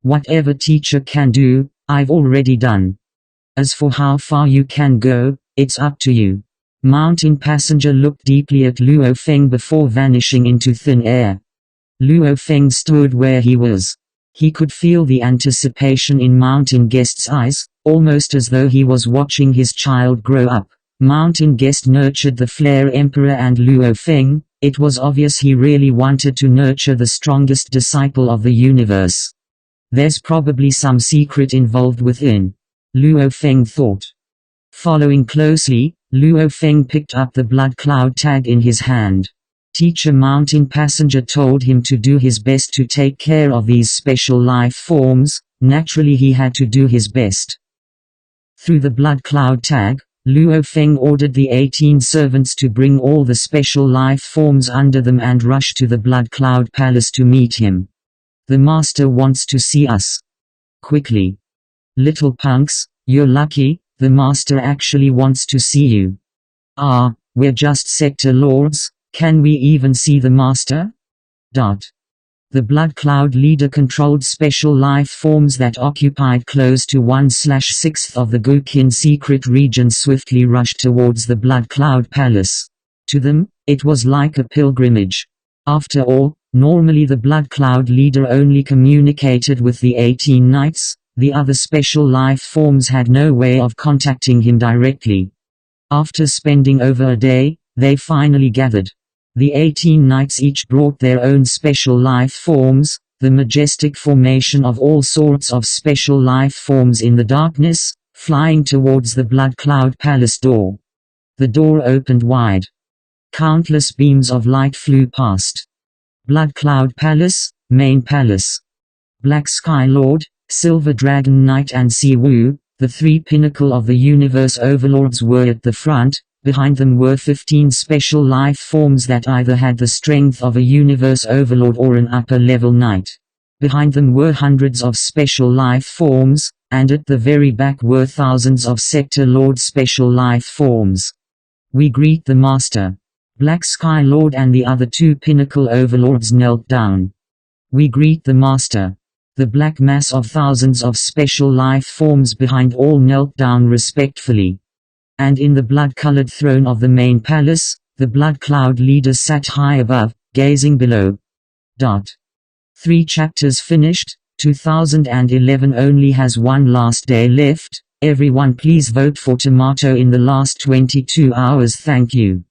A: Whatever teacher can do, I've already done. As for how far you can go, it's up to you. Mountain Passenger looked deeply at Luo Feng before vanishing into thin air. Luo Feng stood where he was. He could feel the anticipation in Mountain Guest's eyes, almost as though he was watching his child grow up. Mountain Guest nurtured the Flare Emperor and Luo Feng. It was obvious he really wanted to nurture the strongest disciple of the universe. There's probably some secret involved within, Luo Feng thought. Following closely, Luo Feng picked up the blood cloud tag in his hand. Teacher Mountain Passenger told him to do his best to take care of these special life forms. Naturally he had to do his best. Through the blood cloud tag, Luo Feng ordered the 18 servants to bring all the special life forms under them and rush to the blood cloud palace to meet him. The master wants to see us. Quickly. Little punks, you're lucky, the master actually wants to see you. Ah, we're just sector lords, can we even see the master? The blood cloud leader controlled special life forms that occupied close to 1/6 of the Guqin secret region swiftly rushed towards the blood cloud palace. To them, it was like a pilgrimage. After all, normally the blood cloud leader only communicated with the 18 knights. The other special life forms had no way of contacting him directly. After spending over a day, they finally gathered. The 18 knights each brought their own special life forms, the majestic formation of all sorts of special life forms in the darkness, flying towards the blood cloud palace door. The door opened wide. Countless beams of light flew past. Blood Cloud Palace, Main Palace. Black Sky Lord, Silver Dragon Knight and Siwu, the three pinnacle of the universe overlords were at the front. Behind them were 15 special life forms that either had the strength of a universe overlord or an upper-level knight. Behind them were hundreds of special life forms, and at the very back were thousands of sector lord special life forms. We greet the master. Black Sky Lord and the other two pinnacle overlords knelt down. We greet the master. The black mass of thousands of special life forms behind all knelt down respectfully. And in the blood-colored throne of the main palace, the blood cloud leader sat high above, gazing below. 3 chapters finished. 2011 only has one last day left. Everyone please vote for Tomato in the last 22 hours. Thank you.